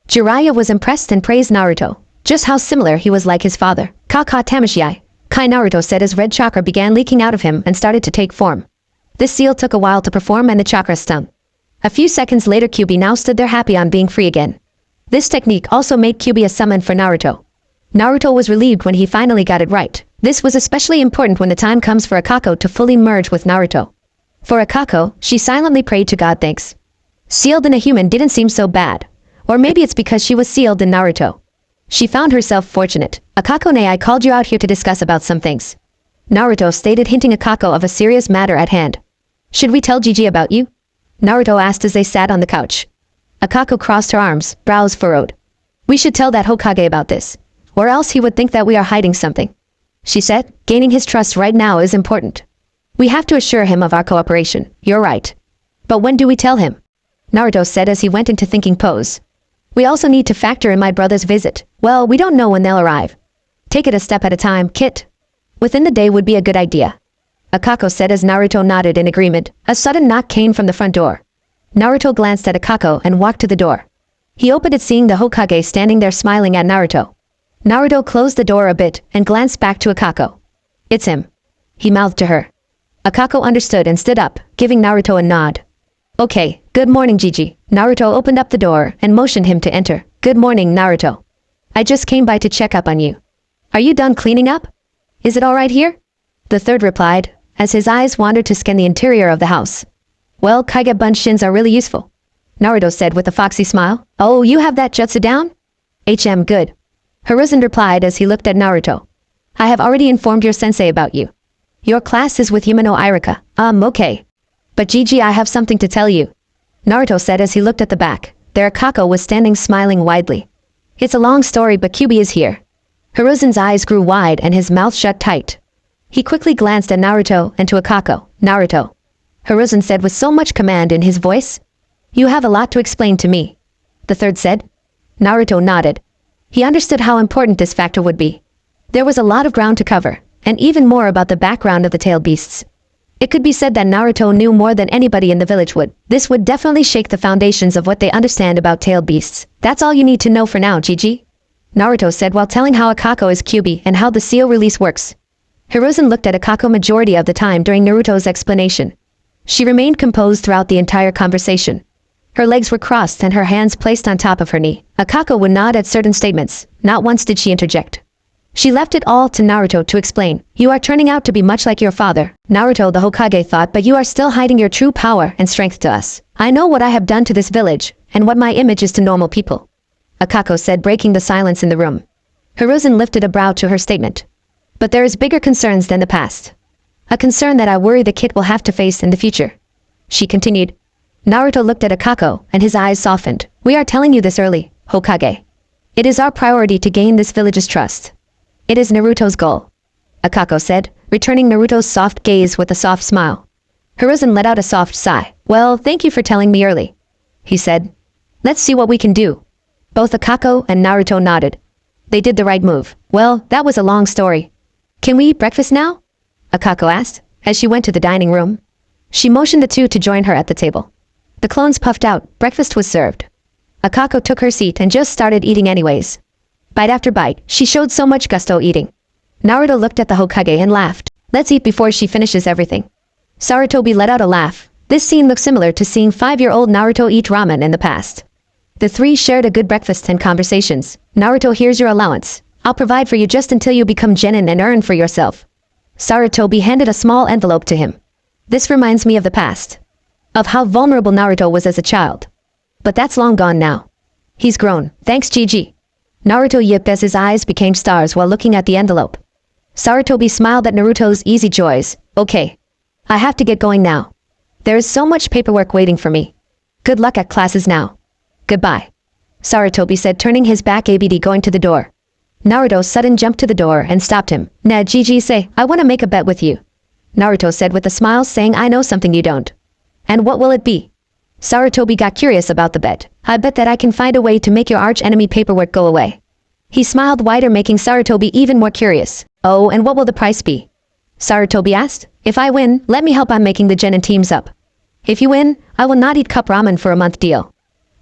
Jiraiya was impressed and praised Naruto, just how similar he was like his father. Kaka Tamashii, Kai Naruto said as red chakra began leaking out of him and started to take form. This seal took a while to perform and the chakra stung. A few seconds later Kyuubi now stood there happy on being free again. This technique also made Kyuubi a summon for Naruto. Naruto was relieved when he finally got it right. This was especially important when the time comes for Akako to fully merge with Naruto. For Akako, she silently prayed to God thanks. Sealed in a human didn't seem so bad. Or maybe it's because she was sealed in Naruto. She found herself fortunate. Akako-ne, I called you out here to discuss about some things. Naruto stated, hinting Akako of a serious matter at hand. Should we tell Gigi about you? Naruto asked as they sat on the couch. Akako crossed her arms, brows furrowed. We should tell that Hokage about this, or else he would think that we are hiding something. She said, gaining his trust right now is important. We have to assure him of our cooperation. You're right. But when do we tell him? Naruto said as he went into thinking pose. We also need to factor in my brother's visit. Well, we don't know when they'll arrive. Take it a step at a time, Kit. Within the day would be a good idea. Akako said as Naruto nodded in agreement. A sudden knock came from the front door. Naruto glanced at Akako and walked to the door. He opened it seeing the Hokage standing there smiling at Naruto. Naruto closed the door a bit and glanced back to Akako. It's him. He mouthed to her. Akako understood and stood up, giving Naruto a nod. Okay, good morning Gigi. Naruto opened up the door and motioned him to enter. Good morning, Naruto. I just came by to check up on you. Are you done cleaning up? Is it all right here? The third replied, as his eyes wandered to scan the interior of the house. Well, Kage Bunshins are really useful. Naruto said with a foxy smile. Oh, you have that jutsu down? Good. Hiruzen replied as he looked at Naruto. I have already informed your sensei about you. Your class is with Yumino Irika. Okay. But Gigi, I have something to tell you. Naruto said as he looked at the back. There Akako was standing smiling widely. It's a long story but Kyuubi is here. Hiruzen's eyes grew wide and his mouth shut tight. He quickly glanced at Naruto and to Akako. Naruto. Hiruzen said with so much command in his voice. You have a lot to explain to me. The third said. Naruto nodded. He understood how important this factor would be. There was a lot of ground to cover, and even more about the background of the tailed beasts. It could be said that Naruto knew more than anybody in the village would. This would definitely shake the foundations of what they understand about tailed beasts. That's all you need to know for now, Gigi. Naruto said while telling how Akako is Kyuubi and how the seal release works. Hiruzen looked at Akako majority of the time during Naruto's explanation. She remained composed throughout the entire conversation. Her legs were crossed and her hands placed on top of her knee. Akako would nod at certain statements. Not once did she interject. She left it all to Naruto to explain. You are turning out to be much like your father, Naruto the Hokage thought, but you are still hiding your true power and strength to us. I know what I have done to this village, and what my image is to normal people. Akako said, breaking the silence in the room. Hiruzen lifted a brow to her statement. But there is bigger concerns than the past. A concern that I worry the kid will have to face in the future. She continued. Naruto looked at Akako, and his eyes softened. We are telling you this early, Hokage. It is our priority to gain this village's trust. It is Naruto's goal. Akako said, returning Naruto's soft gaze with a soft smile. Hiruzen let out a soft sigh. Well, thank you for telling me early. He said. Let's see what we can do. Both Akako and Naruto nodded. They did the right move. Well, that was a long story. Can we eat breakfast now? Akako asked, as she went to the dining room. She motioned the two to join her at the table. The clones puffed out. Breakfast was served. Akako took her seat and just started eating anyways. Bite after bite, she showed so much gusto eating. Naruto looked at the Hokage and laughed. Let's eat before she finishes everything. Sarutobi let out a laugh. This scene looked similar to seeing 5-year-old Naruto eat ramen in the past. The three shared a good breakfast and conversations. Naruto, here's your allowance. I'll provide for you just until you become genin and earn for yourself. Sarutobi handed a small envelope to him. This reminds me of the past. Of how vulnerable Naruto was as a child. But that's long gone now. He's grown. Thanks, Gigi. Naruto yipped as his eyes became stars while looking at the envelope. Sarutobi smiled at Naruto's easy joys. Okay. I have to get going now. There is so much paperwork waiting for me. Good luck at classes now. Goodbye. Sarutobi said, turning his back ABD going to the door. Naruto sudden jumped to the door and stopped him. Nah, Gigi say, I want to make a bet with you. Naruto said with a smile, saying I know something you don't. And what will it be? Sarutobi got curious about the bet. I bet that I can find a way to make your arch-enemy paperwork go away. He smiled wider, making Sarutobi even more curious. Oh, and what will the price be? Sarutobi asked. If I win, let me help on making the genin teams up. If you win, I will not eat cup ramen for a month deal.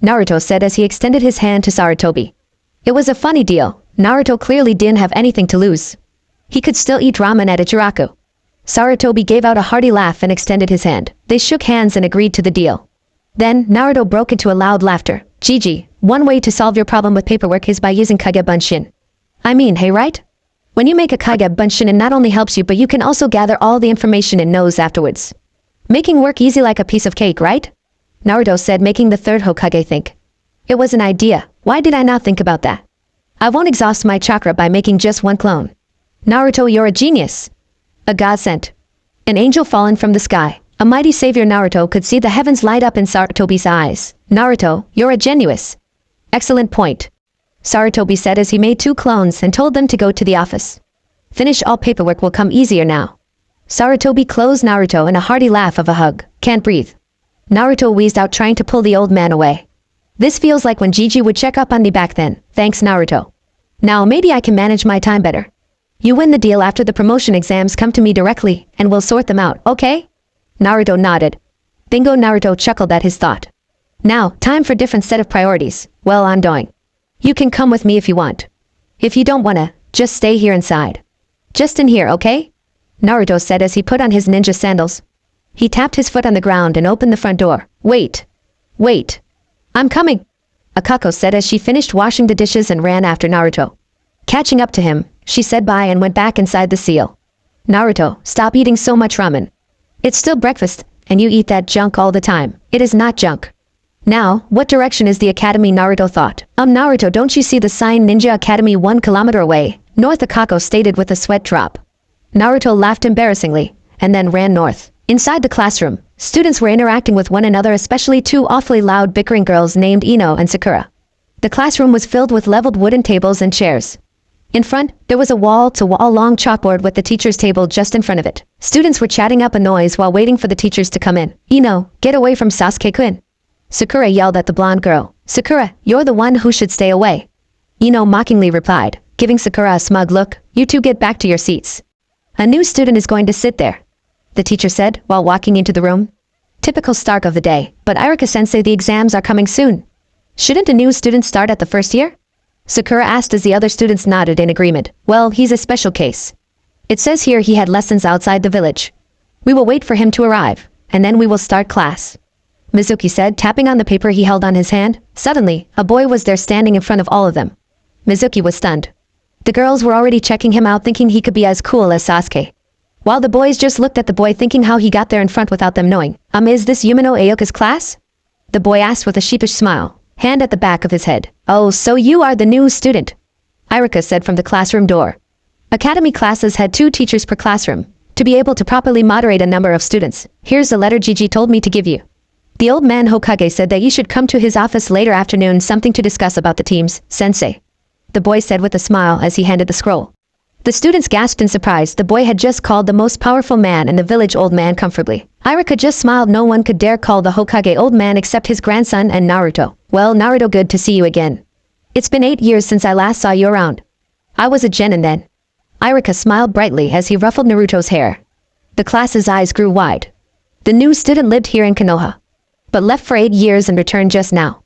Naruto said as he extended his hand to Sarutobi. It was a funny deal. Naruto clearly didn't have anything to lose. He could still eat ramen at Ichiraku. Sarutobi gave out a hearty laugh and extended his hand. They shook hands and agreed to the deal. Then, Naruto broke into a loud laughter. Gigi, one way to solve your problem with paperwork is by using Kage Bunshin. I mean, hey, right? When you make a Kage Bunshin, it not only helps you, but you can also gather all the information in knows afterwards. Making work easy like a piece of cake, right? Naruto said, making the third Hokage think. It was an idea. Why did I not think about that? I won't exhaust my chakra by making just one clone. Naruto, you're a genius. A godsend. An angel fallen from the sky. A mighty savior Naruto could see the heavens light up in Sarutobi's eyes. Naruto, you're a genius. Excellent point. Sarutobi said as he made 2 clones and told them to go to the office. Finish all paperwork will come easier now. Sarutobi closed Naruto in a hearty laugh of a hug. Can't breathe. Naruto wheezed out trying to pull the old man away. This feels like when Gigi would check up on me back then. Thanks Naruto. Now maybe I can manage my time better. You win the deal after the promotion exams come to me directly, and we'll sort them out, okay? Naruto nodded. Bingo Naruto chuckled at his thought. Now, time for different set of priorities. Well, I'm going. You can come with me if you want. If you don't wanna, just stay here inside. Just in here, okay? Naruto said as he put on his ninja sandals. He tapped his foot on the ground and opened the front door. Wait. Wait. I'm coming. Akako said as she finished washing the dishes and ran after Naruto. Catching up to him, she said bye and went back inside the seal. Naruto, stop eating so much ramen. It's still breakfast, and you eat that junk all the time. It is not junk. Now, what direction is the academy? Naruto thought. Naruto, don't you see the sign Ninja Academy 1 kilometer away? North, Akako stated with a sweat drop. Naruto laughed embarrassingly, and then ran north. Inside the classroom, students were interacting with one another, especially 2 awfully loud bickering girls named Ino and Sakura. The classroom was filled with leveled wooden tables and chairs. In front, there was a wall-to-wall long chalkboard with the teacher's table just in front of it. Students were chatting up a noise while waiting for the teachers to come in. Ino, get away from Sasuke-kun. Sakura yelled at the blonde girl. Sakura, you're the one who should stay away. Ino mockingly replied, giving Sakura a smug look. You two get back to your seats. A new student is going to sit there, the teacher said while walking into the room. Typical Stark of the day, but Irika-sensei, the exams are coming soon. Shouldn't a new student start at the first year? Sakura asked as the other students nodded in agreement. Well, he's a special case. It says here he had lessons outside the village. We will wait for him to arrive, and then we will start class. Mizuki said, tapping on the paper he held on his hand. Suddenly, a boy was there standing in front of all of them. Mizuki was stunned. The girls were already checking him out, thinking he could be as cool as Sasuke, while the boys just looked at the boy thinking how he got there in front without them knowing. Is this Yumino Aoka's class? The boy asked with a sheepish smile, hand at the back of his head. Oh, so you are the new student, Irika said from the classroom door. Academy classes had 2 teachers per classroom, to be able to properly moderate a number of students. Here's the letter Gigi told me to give you. The old man Hokage said that you should come to his office later afternoon, something to discuss about the teams, sensei. The boy said with a smile as he handed the scroll. The students gasped in surprise. The boy had just called the most powerful man in the village old man comfortably. Irika just smiled. No one could dare call the Hokage old man except his grandson and Naruto. Well, Naruto, good to see you again. It's been 8 years since I last saw you around. I was a genin then. Irika smiled brightly as he ruffled Naruto's hair. The class's eyes grew wide. The new student lived here in Konoha, but left for 8 years and returned just now.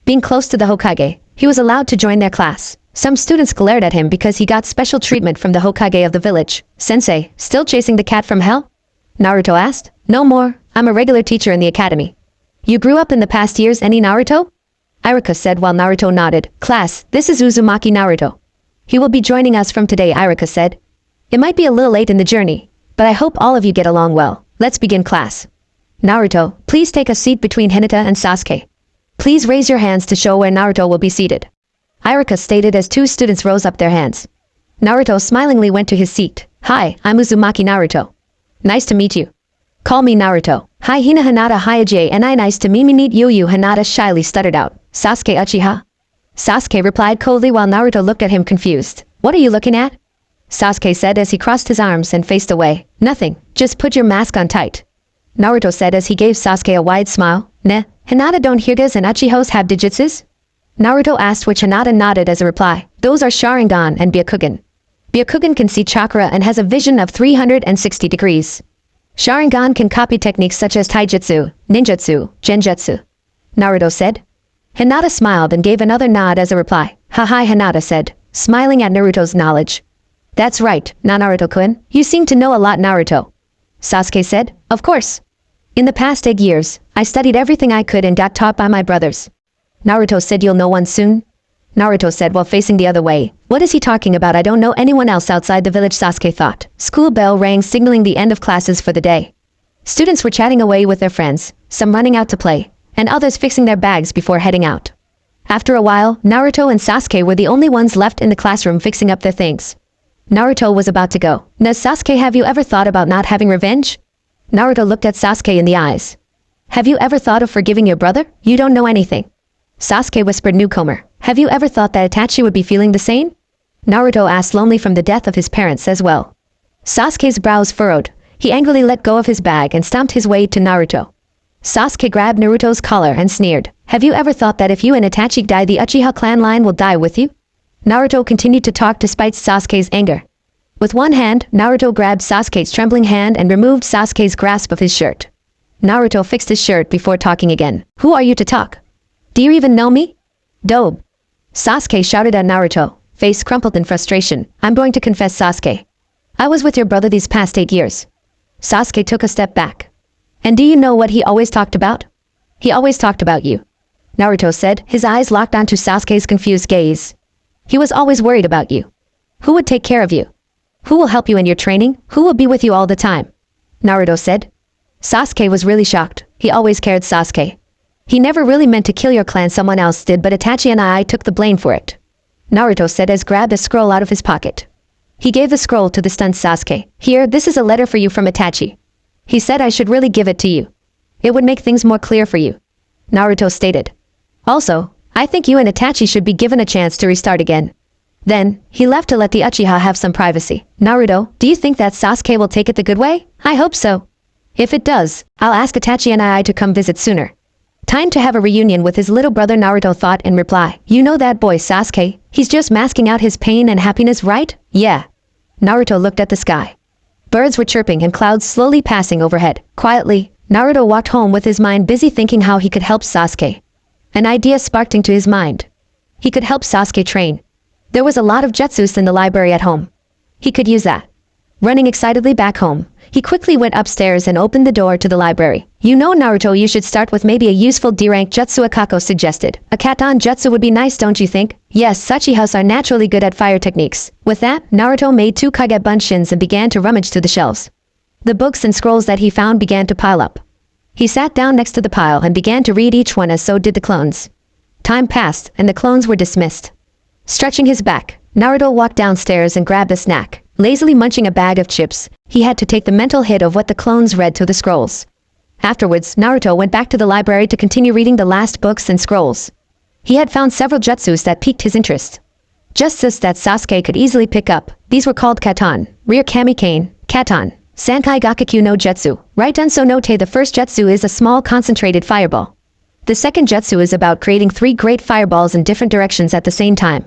Being close to the Hokage, he was allowed to join their class. Some students glared at him because he got special treatment from the Hokage of the village. Sensei, still chasing the cat from hell? Naruto asked. No more, I'm a regular teacher in the academy. You grew up in the past years, any Naruto? Irika said while Naruto nodded. Class, this is Uzumaki Naruto. He will be joining us from today, Irika said. It might be a little late in the journey, but I hope all of you get along well. Let's begin class. Naruto, please take a seat between Hinata and Sasuke. Please raise your hands to show where Naruto will be seated. Irika stated as 2 students rose up their hands. Naruto smilingly went to his seat. Hi, I'm Uzumaki Naruto. Nice to meet you. Call me Naruto. Hi Hina Hinata Hiaji and I nice to meet you. Hinata shyly stuttered out. Sasuke Uchiha? Sasuke replied coldly while Naruto looked at him confused. What are you looking at? Sasuke said as he crossed his arms and faced away. Nothing, just put your mask on tight. Naruto said as he gave Sasuke a wide smile. Ne, Hinata don't Hyugas and Uchihos have digitsus? Naruto asked, which Hinata nodded as a reply. Those are Sharingan and Byakugan. Byakugan can see chakra and has a vision of 360 degrees. Sharingan can copy techniques such as taijutsu, ninjutsu, genjutsu. Naruto said. Hinata smiled and gave another nod as a reply. Haha, Hinata said, smiling at Naruto's knowledge. That's right, Naruto-kun. You seem to know a lot, Naruto. Sasuke said. Of course. In the past 8 years, I studied everything I could and got taught by my brothers. Naruto said. You'll know one soon? Naruto said while facing the other way. What is he talking about? I don't know anyone else outside the village, Sasuke thought. School bell rang, signaling the end of classes for the day. Students were chatting away with their friends, some running out to play, and others fixing their bags before heading out. After a while, Naruto and Sasuke were the only ones left in the classroom fixing up their things. Naruto was about to go. Now Sasuke, have you ever thought about not having revenge? Naruto looked at Sasuke in the eyes. Have you ever thought of forgiving your brother? You don't know anything. Sasuke whispered newcomer. Have you ever thought that Itachi would be feeling the same? Naruto asked lonely from the death of his parents as well. Sasuke's brows furrowed. He angrily let go of his bag and stomped his way to Naruto. Sasuke grabbed Naruto's collar and sneered. Have you ever thought that if you and Itachi die, the Uchiha clan line will die with you? Naruto continued to talk despite Sasuke's anger. With one hand, Naruto grabbed Sasuke's trembling hand and removed Sasuke's grasp of his shirt. Naruto fixed his shirt before talking again. Who are you to talk? Do you even know me? Dobe. Sasuke shouted at Naruto, face crumpled in frustration. I'm going to confess, Sasuke. I was with your brother these past 8 years. Sasuke took a step back. And do you know what he always talked about? He always talked about you. Naruto said, his eyes locked onto Sasuke's confused gaze. He was always worried about you. Who would take care of you? Who will help you in your training? Who will be with you all the time? Naruto said. Sasuke was really shocked. He always cared, Sasuke. He never really meant to kill your clan, someone else did, but Itachi and I took the blame for it. Naruto said as grabbed a scroll out of his pocket. He gave the scroll to the stunned Sasuke. Here, this is a letter for you from Itachi. He said I should really give it to you. It would make things more clear for you. Naruto stated. Also, I think you and Itachi should be given a chance to restart again. Then, he left to let the Uchiha have some privacy. Naruto, do you think that Sasuke will take it the good way? I hope so. If it does, I'll ask Itachi and I to come visit sooner. Time to have a reunion with his little brother, Naruto thought in reply. You know that boy Sasuke, he's just masking out his pain and happiness, right? Yeah. Naruto looked at the sky. Birds were chirping and clouds slowly passing overhead. Quietly, Naruto walked home with his mind busy thinking how he could help Sasuke. An idea sparked into his mind. He could help Sasuke train. There was a lot of jutsus in the library at home. He could use that. Running excitedly back home, he quickly went upstairs and opened the door to the library. You know, Naruto, you should start with maybe a useful D-rank jutsu, Akako suggested. A katan jutsu would be nice, don't you think? Yes, Uchihas are naturally good at fire techniques. With that, Naruto made 2 kage bunshins and began to rummage through the shelves. The books and scrolls that he found began to pile up. He sat down next to the pile and began to read each one, as so did the clones. Time passed, and the clones were dismissed. Stretching his back, Naruto walked downstairs and grabbed a snack. Lazily munching a bag of chips, he had to take the mental hit of what the clones read to the scrolls. Afterwards, Naruto went back to the library to continue reading the last books and scrolls. He had found several jutsus that piqued his interest. Jutsus that Sasuke could easily pick up. These were called katan, rear kamikane, katan, sankai gakakyu no jutsu, right unso note. The first jutsu is a small concentrated fireball. The second jutsu is about creating 3 great fireballs in different directions at the same time.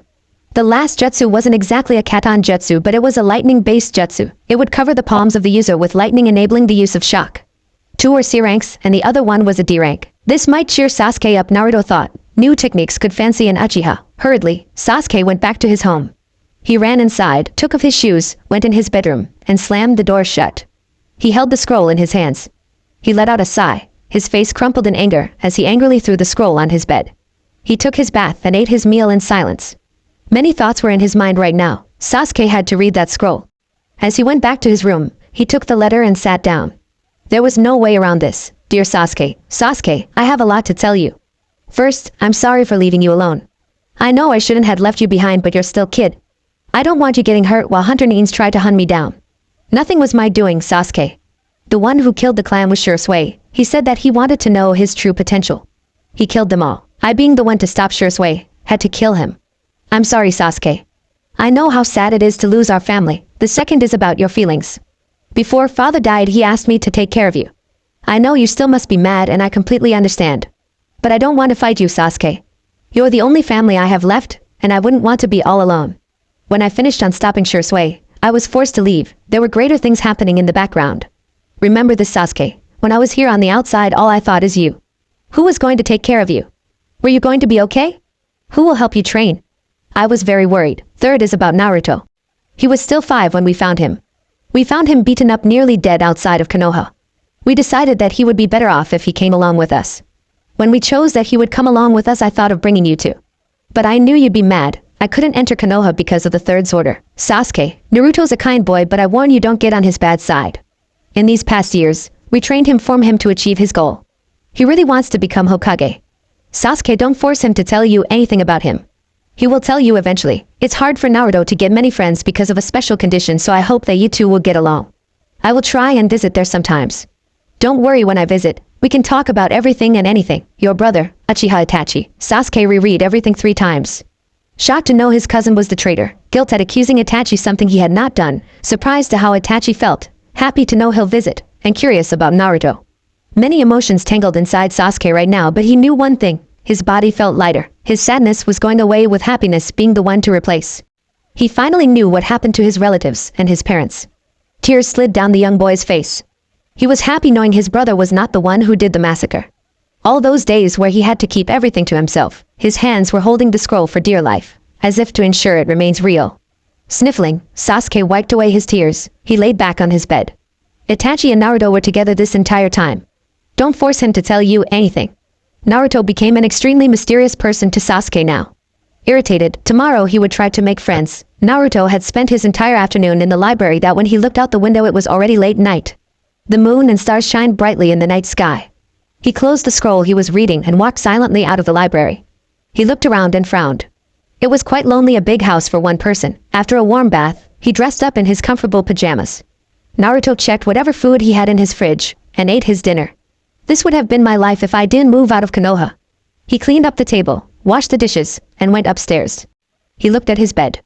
The last jutsu wasn't exactly a katan jutsu, but it was a lightning-based jutsu. It would cover the palms of the user with lightning, enabling the use of shock. 2 were C ranks, and the other one was a D rank. This might cheer Sasuke up, Naruto thought. New techniques could fancy an Uchiha. Hurriedly, Sasuke went back to his home. He ran inside, took off his shoes, went in his bedroom, and slammed the door shut. He held the scroll in his hands. He let out a sigh. His face crumpled in anger as he angrily threw the scroll on his bed. He took his bath and ate his meal in silence. Many thoughts were in his mind right now. Sasuke had to read that scroll. As he went back to his room, he took the letter and sat down. There was no way around this. Dear Sasuke, Sasuke, I have a lot to tell you. First, I'm sorry for leaving you alone. I know I shouldn't have left you behind, but you're still kid. I don't want you getting hurt while Hunter Neens tried to hunt me down. Nothing was my doing, Sasuke. The one who killed the clan was Shisui. He said that he wanted to know his true potential. He killed them all. I, being the one to stop Shisui, had to kill him. I'm sorry, Sasuke. I know how sad it is to lose our family. The second is about your feelings. Before father died, he asked me to take care of you. I know you still must be mad, and I completely understand. But I don't want to fight you, Sasuke. You're the only family I have left, and I wouldn't want to be all alone. When I finished on stopping Shisui, I was forced to leave. There were greater things happening in the background. Remember this, Sasuke. When I was here on the outside, all I thought is you. Who was going to take care of you? Were you going to be okay? Who will help you train? I was very worried. Third is about Naruto. He was still 5 when we found him. We found him beaten up, nearly dead outside of Konoha. We decided that he would be better off if he came along with us. When we chose that he would come along with us, I thought of bringing you too. But I knew you'd be mad. I couldn't enter Konoha because of the Third's order. Sasuke, Naruto's a kind boy, but I warn you, don't get on his bad side. In these past years, we trained him for him to achieve his goal. He really wants to become Hokage. Sasuke, don't force him to tell you anything about him. He will tell you eventually. It's hard for Naruto to get many friends because of a special condition, so I hope that you two will get along. I will try and visit there sometimes. Don't worry when I visit. We can talk about everything and anything. Your brother, Uchiha Itachi. Sasuke reread everything 3 times. Shocked to know his cousin was the traitor, guilt at accusing Itachi something he had not done, surprised to how Itachi felt, happy to know he'll visit, and curious about Naruto. Many emotions tangled inside Sasuke right now, but he knew one thing. His body felt lighter. His sadness was going away with happiness being the one to replace. He finally knew what happened to his relatives and his parents. Tears slid down the young boy's face. He was happy knowing his brother was not the one who did the massacre. All those days where he had to keep everything to himself, his hands were holding the scroll for dear life, as if to ensure it remains real. Sniffling, Sasuke wiped away his tears. He laid back on his bed. Itachi and Naruto were together this entire time. Don't force him to tell you anything. Naruto became an extremely mysterious person to Sasuke now. Irritated, tomorrow he would try to make friends. Naruto had spent his entire afternoon in the library that when he looked out the window it was already late night. The moon and stars shined brightly in the night sky. He closed the scroll he was reading and walked silently out of the library. He looked around and frowned. It was quite lonely, a big house for one person. After a warm bath, he dressed up in his comfortable pajamas. Naruto checked whatever food he had in his fridge and ate his dinner. This would have been my life if I didn't move out of Konoha. He cleaned up the table, washed the dishes, and went upstairs. He looked at his bed.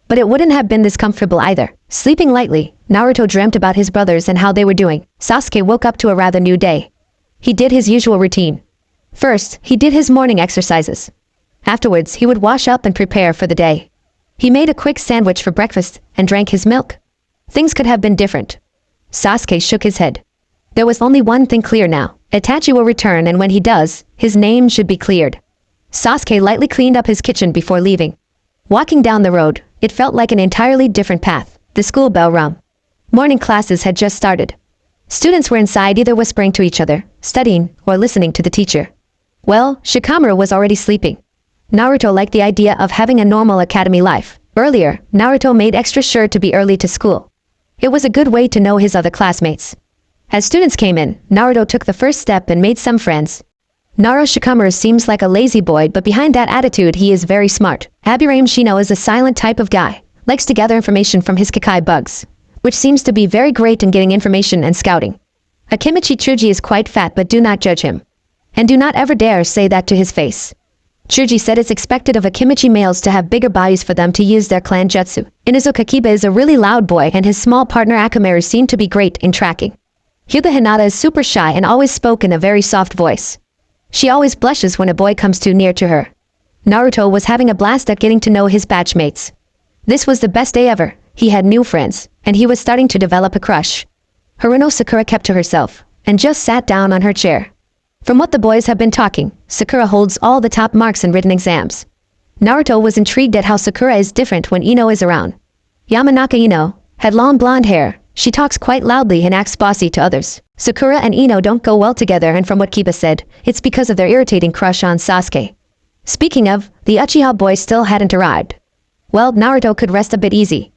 But it wouldn't have been this comfortable either. Sleeping lightly, Naruto dreamt about his brothers and how they were doing. Sasuke woke up to a rather new day. He did his usual routine. First, he did his morning exercises. Afterwards, he would wash up and prepare for the day. He made a quick sandwich for breakfast and drank his milk. Things could have been different. Sasuke shook his head. There was only one thing clear now. Itachi will return, and when he does, his name should be cleared. Sasuke lightly cleaned up his kitchen before leaving. Walking down the road, it felt like an entirely different path. The school bell rang. Morning classes had just started. Students were inside either whispering to each other, studying, or listening to the teacher. Well, Shikamaru was already sleeping. Naruto liked the idea of having a normal academy life. Earlier, Naruto made extra sure to be early to school. It was a good way to know his other classmates. As students came in, Naruto took the first step and made some friends. Shikamaru seems like a lazy boy, but behind that attitude he is very smart. Abirame Shino is a silent type of guy, likes to gather information from his Kekai bugs, which seems to be very great in getting information and scouting. Akimichi Tsuji is quite fat, but do not judge him. And do not ever dare say that to his face. Tsuji said it's expected of Akimichi males to have bigger bodies for them to use their clan jutsu. Inuzuka Kiba is a really loud boy, and his small partner Akamaru seemed to be great in tracking. Hyuga Hinata is super shy and always spoke in a very soft voice. She always blushes when a boy comes too near to her. Naruto was having a blast at getting to know his batchmates. This was the best day ever. He had new friends, and he was starting to develop a crush. Haruno Sakura kept to herself, and just sat down on her chair. From what the boys have been talking, Sakura holds all the top marks in written exams. Naruto was intrigued at how Sakura is different when Ino is around. Yamanaka Ino had long blonde hair. She talks quite loudly and acts bossy to others. Sakura and Ino don't go well together, and from what Kiba said, it's because of their irritating crush on Sasuke. Speaking of, the Uchiha boy still hadn't arrived. Well, Naruto could rest a bit easy.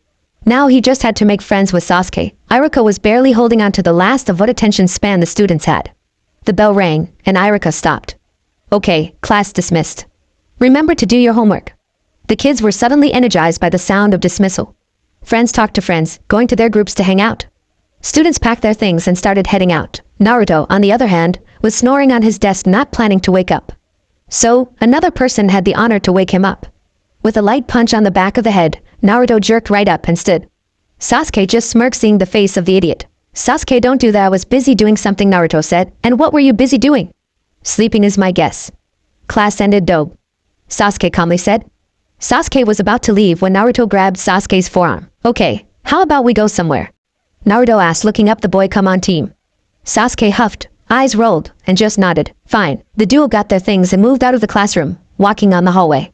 Now he just had to make friends with Sasuke. Iruka was barely holding on to the last of what attention span the students had. The bell rang, and Iruka stopped. Okay, class dismissed. Remember to do your homework. The kids were suddenly energized by the sound of dismissal. Friends talked to friends, going to their groups to hang out. Students packed their things and started heading out. Naruto, on the other hand, was snoring on his desk, not planning to wake up. So, another person had the honor to wake him up. With a light punch on the back of the head, Naruto jerked right up and stood. Sasuke just smirked, seeing the face of the idiot. Sasuke, don't do that. I was busy doing something, Naruto said. And what were you busy doing? Sleeping is my guess. Class ended, dope. Sasuke calmly said. Sasuke was about to leave when Naruto grabbed Sasuke's forearm. Okay, how about we go somewhere? Naruto asked, looking up the boy come on team. Sasuke huffed, eyes rolled, and just nodded. Fine. The duo got their things and moved out of the classroom, walking on the hallway.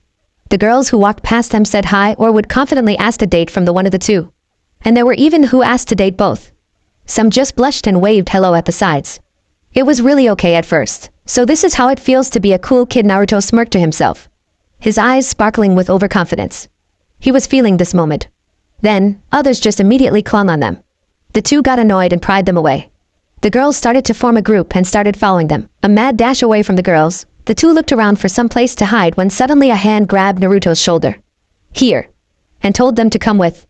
The girls who walked past them said hi or would confidently ask to date from the one of the two. And there were even who asked to date both. Some just blushed and waved hello at the sides. It was really okay at first. So this is how it feels to be a cool kid, Naruto smirked to himself, his eyes sparkling with overconfidence. He was feeling this moment. Then, others just immediately clung on them. The two got annoyed and pried them away. The girls started to form a group and started following them. A mad dash away from the girls, the two looked around for some place to hide when suddenly a hand grabbed Naruto's shoulder. Here. And told them to come with.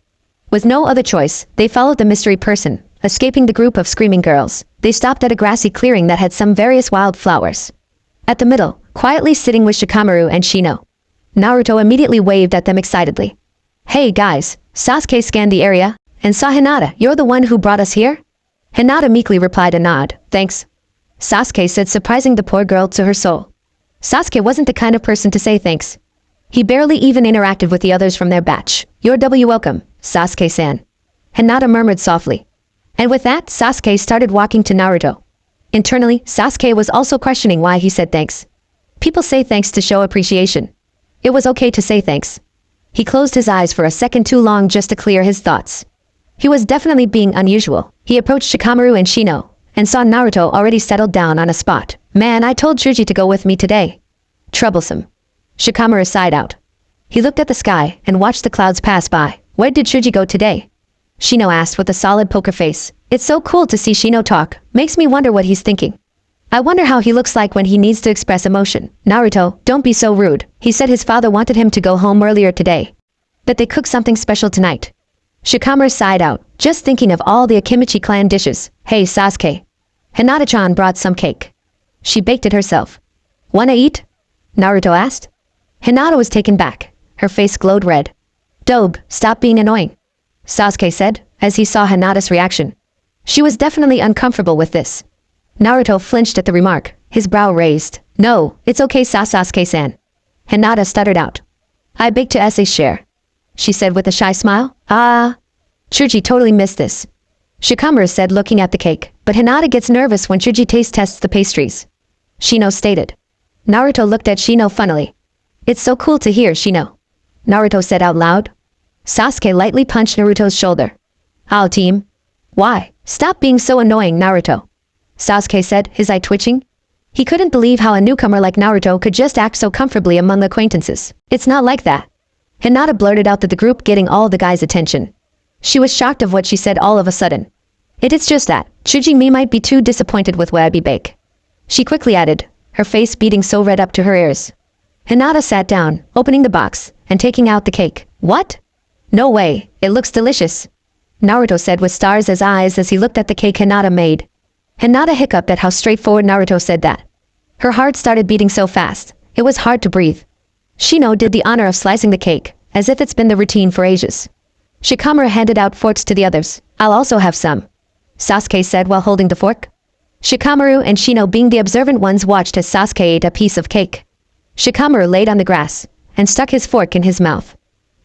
With no other choice, they followed the mystery person, escaping the group of screaming girls. They stopped at a grassy clearing that had some various wild flowers. At the middle, quietly sitting was Shikamaru and Shino. Naruto immediately waved at them excitedly. "Hey guys," Sasuke scanned the area and saw Hinata. "You're the one who brought us here?" Hinata meekly replied a nod. "Thanks," Sasuke said, surprising the poor girl to her soul. Sasuke wasn't the kind of person to say thanks. He barely even interacted with the others from their batch. "You're welcome, Sasuke-san," Hinata murmured softly. And with that, Sasuke started walking to Naruto. Internally, Sasuke was also questioning why he said thanks. People say thanks to show appreciation. It was okay to say thanks. He closed his eyes for a second too long just to clear his thoughts. He was definitely being unusual. He approached Shikamaru and Shino, and saw Naruto already settled down on a spot. "Man, I told Shuji to go with me today." "Troublesome." Shikamaru sighed out. He looked at the sky and watched the clouds pass by. "Where did Shuji go today?" Shino asked with a solid poker face. It's so cool to see Shino talk. Makes me wonder what he's thinking. I wonder how he looks like when he needs to express emotion. "Naruto, don't be so rude. He said his father wanted him to go home earlier today. That they cook something special tonight." Shikamaru sighed out, just thinking of all the Akimichi clan dishes. "Hey Sasuke. Hinata-chan brought some cake. She baked it herself. Wanna eat?" Naruto asked. Hinata was taken back. Her face glowed red. "Dobe, stop being annoying," Sasuke said, as he saw Hinata's reaction. She was definitely uncomfortable with this. Naruto flinched at the remark, his brow raised. "No, it's okay Sasuke-san." Hinata stuttered out. "I baked to Essay's share," she said with a shy smile. Chuji totally missed this," Shikamaru said, looking at the cake. "But Hinata gets nervous when Chuji taste tests the pastries," Shino stated. Naruto looked at Shino funnily. "It's so cool to hear, Shino," Naruto said out loud. Sasuke lightly punched Naruto's shoulder. "Ow, team. Why? Stop being so annoying, Naruto," Sasuke said, his eye twitching. He couldn't believe how a newcomer like Naruto could just act so comfortably among acquaintances. "It's not like that," Hinata blurted out to the group, getting all the guys' attention. She was shocked of what she said all of a sudden. It's just that Chuji might be too disappointed with what I bake," she quickly added, her face beating so red up to her ears. Hinata sat down, opening the box and taking out the cake. "What? No way, it looks delicious," Naruto said with stars as eyes as he looked at the cake Hinata made. Hinata hiccuped at how straightforward Naruto said that. Her heart started beating so fast, it was hard to breathe. Shino did the honor of slicing the cake, as if it's been the routine for ages. Shikamaru handed out forks to the others. "I'll also have some," Sasuke said while holding the fork. Shikamaru and Shino, being the observant ones, watched as Sasuke ate a piece of cake. Shikamaru laid on the grass and stuck his fork in his mouth.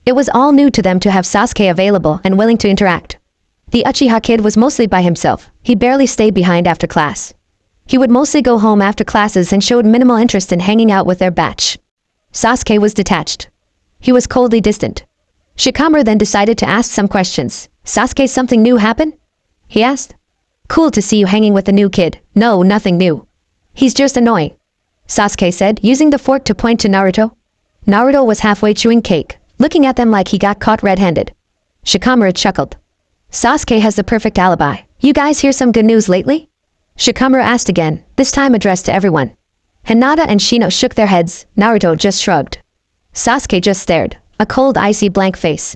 It was all new to them to have Sasuke available and willing to interact. The Uchiha kid was mostly by himself. He barely stayed behind after class. He would mostly go home after classes and showed minimal interest in hanging out with their batch. Sasuke was detached. He was coldly distant. Shikamaru then decided to ask some questions. "Sasuke, something new happen?" he asked. "Cool to see you hanging with a new kid." "No, nothing new. He's just annoying," Sasuke said, using the fork to point to Naruto. Naruto was halfway chewing cake, looking at them like he got caught red-handed. Shikamaru chuckled. "Sasuke has the perfect alibi. You guys hear some good news lately?" Shikamaru asked again, this time addressed to everyone. Hinata and Shino shook their heads. Naruto just shrugged. Sasuke just stared, a cold icy blank face.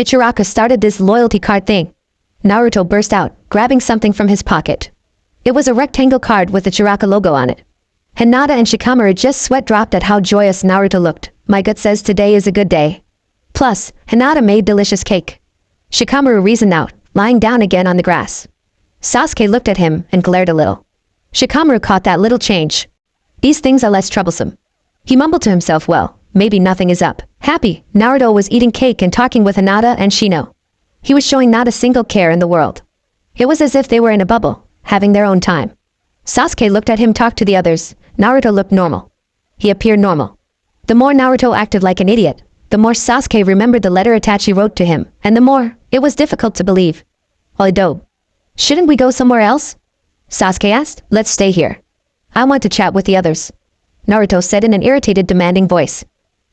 Ichiraka started this loyalty card thing," Naruto burst out, grabbing something from his pocket. It was a rectangle card with the Ichiraka logo on it. Hinata and Shikamaru just sweat dropped at how joyous Naruto looked. "My gut says today is a good day. Plus, Hinata made delicious cake," Shikamaru reasoned out, lying down again on the grass. Sasuke looked at him and glared a little. Shikamaru caught that little change. These things are less troublesome. He mumbled to himself, well, maybe nothing is up. Happy, Naruto was eating cake and talking with Hinata and Shino. He was showing not a single care in the world. It was as if they were in a bubble, having their own time. Sasuke looked at him, talked to the others. Naruto looked normal. He appeared normal. The more Naruto acted like an idiot, the more Sasuke remembered the letter Itachi wrote to him, and the more, it was difficult to believe. "Dobe, shouldn't we go somewhere else?" Sasuke asked. "Let's stay here. I want to chat with the others," Naruto said in an irritated, demanding voice.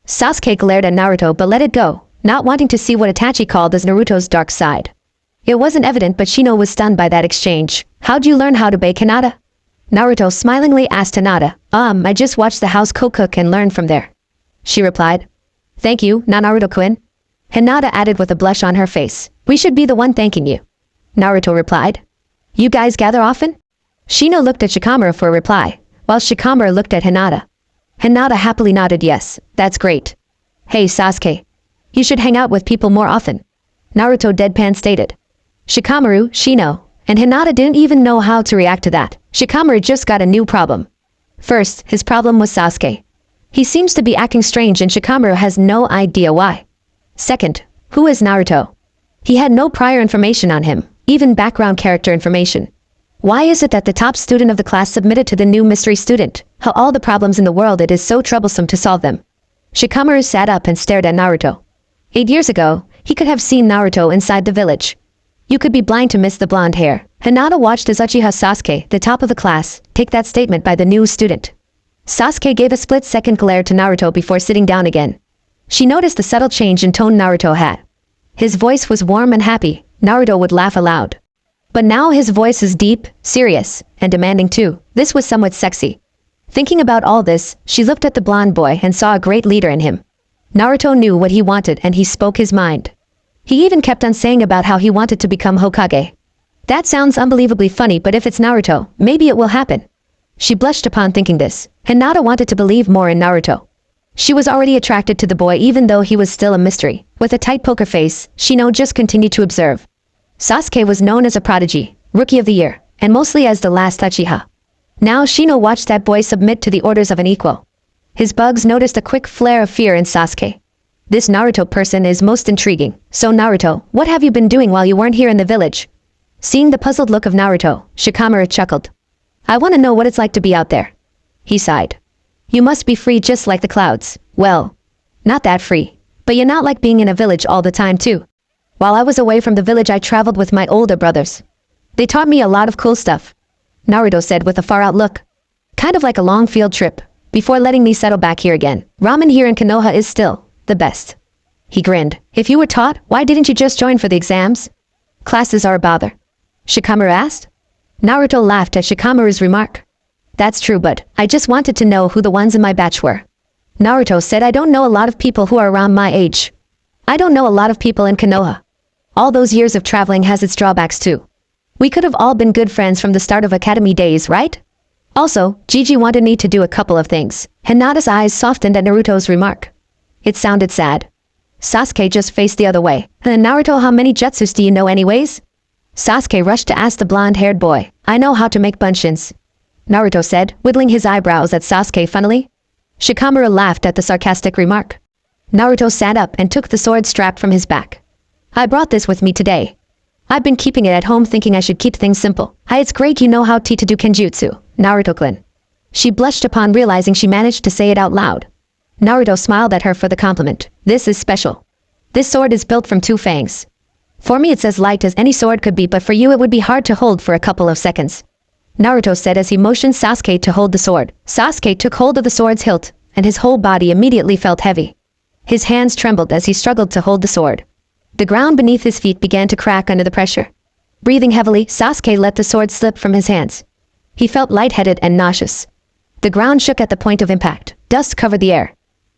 Sasuke glared at Naruto but let it go, not wanting to see what Itachi called as Naruto's dark side. It wasn't evident, but Shino was stunned by that exchange. "How'd you learn how to bake, Hinata?" Naruto smilingly asked Hinata. I just watched the house cook and learned from there," she replied. "Thank you, Naruto-kun," Hinata added with a blush on her face. "We should be the one thanking you," Naruto replied. You guys gather often? Shino looked at Shikamaru for a reply, while Shikamaru looked at Hinata. Hinata happily nodded yes, that's great. Hey Sasuke. You should hang out with people more often. Naruto deadpan stated. Shikamaru, Shino, and Hinata didn't even know how to react to that. Shikamaru just got a new problem. First, his problem was Sasuke. He seems to be acting strange and Shikamaru has no idea why. Second, who is Naruto? He had no prior information on him, even background character information. Why is it that the top student of the class submitted to the new mystery student? How all the problems in the world it is so troublesome to solve them. Shikamaru sat up and stared at Naruto. 8 years ago, he could have seen Naruto inside the village. You could be blind to miss the blonde hair. Hinata watched as Uchiha Sasuke, the top of the class, take that statement by the new student. Sasuke gave a split-second glare to Naruto before sitting down again. She noticed the subtle change in tone Naruto had. His voice was warm and happy. Naruto would laugh aloud. But now his voice is deep, serious, and demanding too. This was somewhat sexy. Thinking about all this, she looked at the blonde boy and saw a great leader in him. Naruto knew what he wanted and he spoke his mind. He even kept on saying about how he wanted to become Hokage. That sounds unbelievably funny, but if it's Naruto, maybe it will happen. She blushed upon thinking this. Hinata wanted to believe more in Naruto. She was already attracted to the boy even though he was still a mystery. With a tight poker face, Shino just continued to observe. Sasuke was known as a prodigy, rookie of the year, and mostly as the last Uchiha. Now Shino watched that boy submit to the orders of an equal. His bugs noticed a quick flare of fear in Sasuke. This Naruto person is most intriguing. So Naruto, what have you been doing while you weren't here in the village? Seeing the puzzled look of Naruto, Shikamaru chuckled. I want to know what it's like to be out there. He sighed. You must be free just like the clouds. Well, not that free, but you're not like being in a village all the time too. While I was away from the village I traveled with my older brothers. They taught me a lot of cool stuff. Naruto said with a far-out look. Kind of like a long field trip, before letting me settle back here again. Ramen here in Konoha is still the best. He grinned. If you were taught, why didn't you just join for the exams? Classes are a bother. Shikamaru asked. Naruto laughed at Shikamaru's remark. That's true, but I just wanted to know who the ones in my batch were. Naruto said I don't know a lot of people who are around my age. I don't know a lot of people in Konoha. All those years of traveling has its drawbacks too. We could have all been good friends from the start of academy days, right? Also, Gigi wanted me to do a couple of things. Hinata's eyes softened at Naruto's remark. It sounded sad. Sasuke just faced the other way. Naruto, how many jutsus do you know anyways? Sasuke rushed to ask the blonde-haired boy. I know how to make bunshins. Naruto said, whittling his eyebrows at Sasuke funnily. Shikamaru laughed at the sarcastic remark. Naruto sat up and took the sword strapped from his back. I brought this with me today. I've been keeping it at home thinking I should keep things simple. Hi, it's great you know how to do kenjutsu, Naruto-kun. She blushed upon realizing she managed to say it out loud. Naruto smiled at her for the compliment. This is special. This sword is built from 2 fangs. For me it's as light as any sword could be, but for you it would be hard to hold for a couple of seconds. Naruto said as he motioned Sasuke to hold the sword. Sasuke took hold of the sword's hilt, and his whole body immediately felt heavy. His hands trembled as he struggled to hold the sword. The ground beneath his feet began to crack under the pressure. Breathing heavily, Sasuke let the sword slip from his hands. He felt lightheaded and nauseous. The ground shook at the point of impact. Dust covered the air.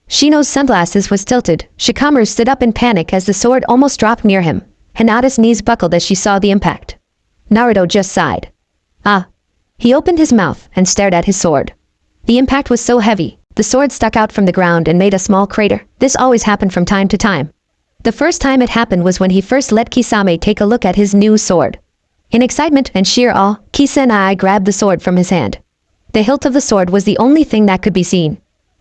Shino's sunglasses was tilted. Shikamaru stood up in panic as the sword almost dropped near him. Hinata's knees buckled as she saw the impact. Naruto just sighed. Ah. He opened his mouth and stared at his sword. The impact was so heavy, the sword stuck out from the ground and made a small crater. This always happened from time to time. The first time it happened was when he first let Kisame take a look at his new sword. In excitement and sheer awe, Kisame grabbed the sword from his hand. The hilt of the sword was the only thing that could be seen.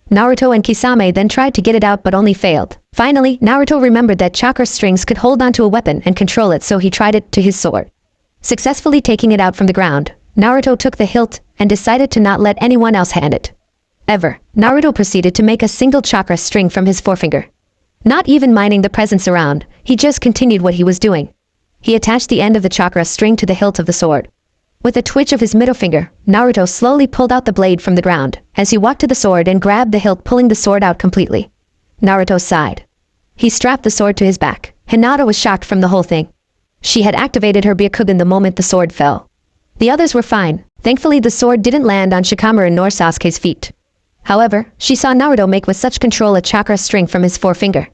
Naruto and Kisame then tried to get it out but only failed. Finally, Naruto remembered that chakra strings could hold onto a weapon and control it, so he tried it to his sword. Successfully taking it out from the ground, Naruto took the hilt and decided to not let anyone else hand it. Ever, Naruto proceeded to make a single chakra string from his forefinger. Not even minding the presence around, he just continued what he was doing. He attached the end of the chakra string to the hilt of the sword. With a twitch of his middle finger, Naruto slowly pulled out the blade from the ground, as he walked to the sword and grabbed the hilt, pulling the sword out completely. Naruto sighed. He strapped the sword to his back. Hinata was shocked from the whole thing. She had activated her Byakugan the moment the sword fell. The others were fine. Thankfully the sword didn't land on Shikamaru nor Sasuke's feet. However, she saw Naruto make with such control a chakra string from his forefinger.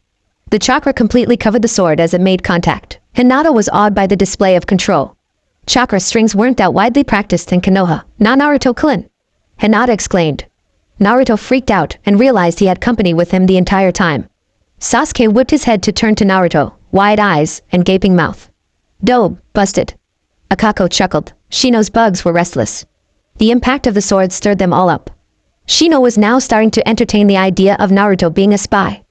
The chakra completely covered the sword as it made contact. Hinata was awed by the display of control. Chakra strings weren't that widely practiced in Konoha, not Naruto-kun. Hinata exclaimed. Naruto freaked out and realized he had company with him the entire time. Sasuke whipped his head to turn to Naruto, wide eyes and gaping mouth. Dope, busted. Akako chuckled. Shino's bugs were restless. The impact of the sword stirred them all up. Shino was now starting to entertain the idea of Naruto being a spy.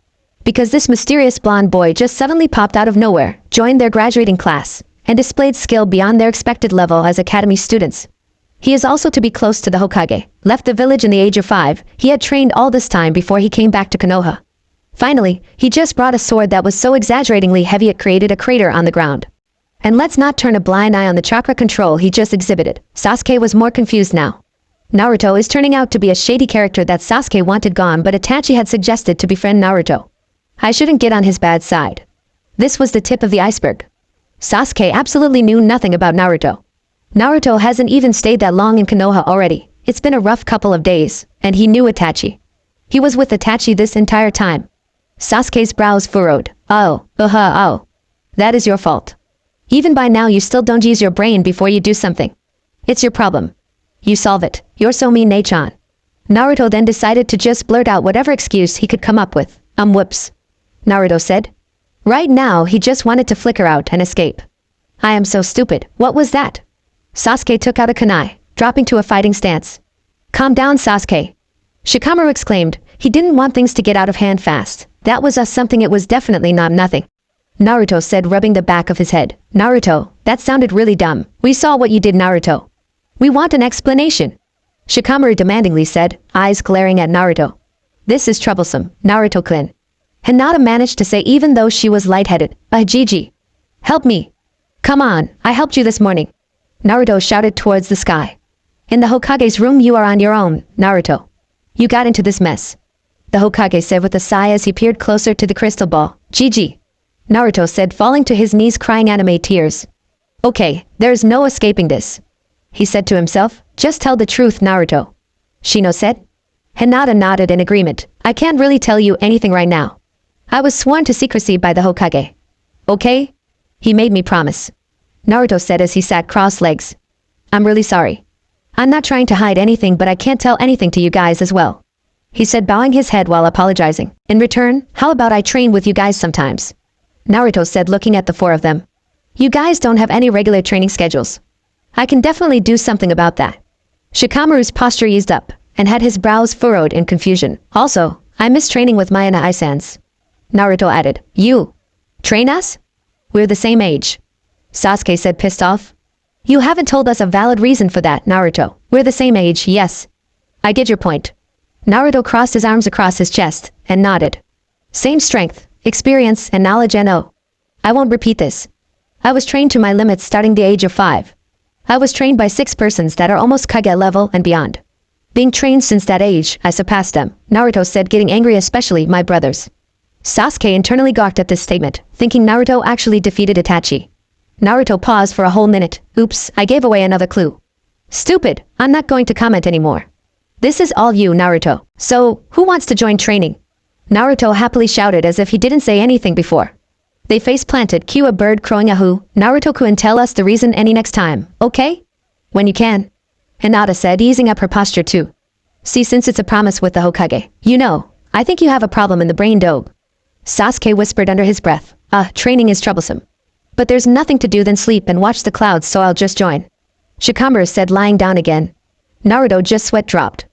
Because this mysterious blonde boy just suddenly popped out of nowhere, joined their graduating class, and displayed skill beyond their expected level as academy students. He is also to be close to the Hokage. Left the village in the age of 5, he had trained all this time before he came back to Konoha. Finally, he just brought a sword that was so exaggeratingly heavy it created a crater on the ground. And let's not turn a blind eye on the chakra control he just exhibited. Sasuke was more confused now. Naruto is turning out to be a shady character that Sasuke wanted gone, but Itachi had suggested to befriend Naruto. I shouldn't get on his bad side. This was the tip of the iceberg. Sasuke absolutely knew nothing about Naruto. Naruto hasn't even stayed that long in Konoha already. It's been a rough couple of days, and he knew Itachi. He was with Itachi this entire time. Sasuke's brows furrowed. Oh. That is your fault. Even by now you still don't use your brain before you do something. It's your problem. You solve it. You're so mean, Nei-chan. Naruto then decided to just blurt out whatever excuse he could come up with. Whoops. Naruto said. Right now he just wanted to flicker out and escape. I am so stupid. What was that? Sasuke took out a kunai, dropping to a fighting stance. Calm down, Sasuke. Shikamaru exclaimed. He didn't want things to get out of hand fast. That was something, it was definitely not nothing. Naruto said, rubbing the back of his head. Naruto, that sounded really dumb. We saw what you did, Naruto. We want an explanation. Shikamaru demandingly said, eyes glaring at Naruto. This is troublesome, Naruto-kun. Hinata managed to say, even though she was lightheaded. Gigi. Help me. Come on, I helped you this morning. Naruto shouted towards the sky. In the Hokage's room you are on your own, Naruto. You got into this mess. The Hokage said with a sigh as he peered closer to the crystal ball. Gigi. Naruto said, falling to his knees, crying anime tears. Okay, there's no escaping this. He said to himself, just tell the truth, Naruto. Shino said. Hinata nodded in agreement. I can't really tell you anything right now. I was sworn to secrecy by the Hokage. Okay? He made me promise. Naruto said as he sat cross-legs. I'm really sorry. I'm not trying to hide anything, but I can't tell anything to you guys as well. He said, bowing his head while apologizing. In return, how about I train with you guys sometimes? Naruto said, looking at the 4 of them. You guys don't have any regular training schedules. I can definitely do something about that. Shikamaru's posture eased up, and had his brows furrowed in confusion. Also, I miss training with Mayana Isans. Naruto added, you train us? We're the same age. Sasuke said, pissed off. You haven't told us a valid reason for that, Naruto. We're the same age, yes. I get your point. Naruto crossed his arms across his chest, and nodded. Same strength, experience, and knowledge, and I won't repeat this. I was trained to my limits starting the age of 5. I was trained by 6 persons that are almost Kage level and beyond. Being trained since that age, I surpassed them, Naruto said, getting angry, especially my brothers. Sasuke internally gawked at this statement, thinking Naruto actually defeated Itachi. Naruto paused for a whole minute. Oops, I gave away another clue. Stupid, I'm not going to comment anymore. This is all you, Naruto. So, who wants to join training? Naruto happily shouted as if he didn't say anything before. They face-planted. Cue a bird crowing a hoo. Naruto-kun, tell us the reason any next time, okay? When you can. Hinata said, easing up her posture too. See, since it's a promise with the Hokage, you know, I think you have a problem in the brain dobe. Sasuke whispered under his breath. Training is troublesome. But there's nothing to do than sleep and watch the clouds, so I'll just join. Shikamaru said, lying down again. Naruto just sweat dropped.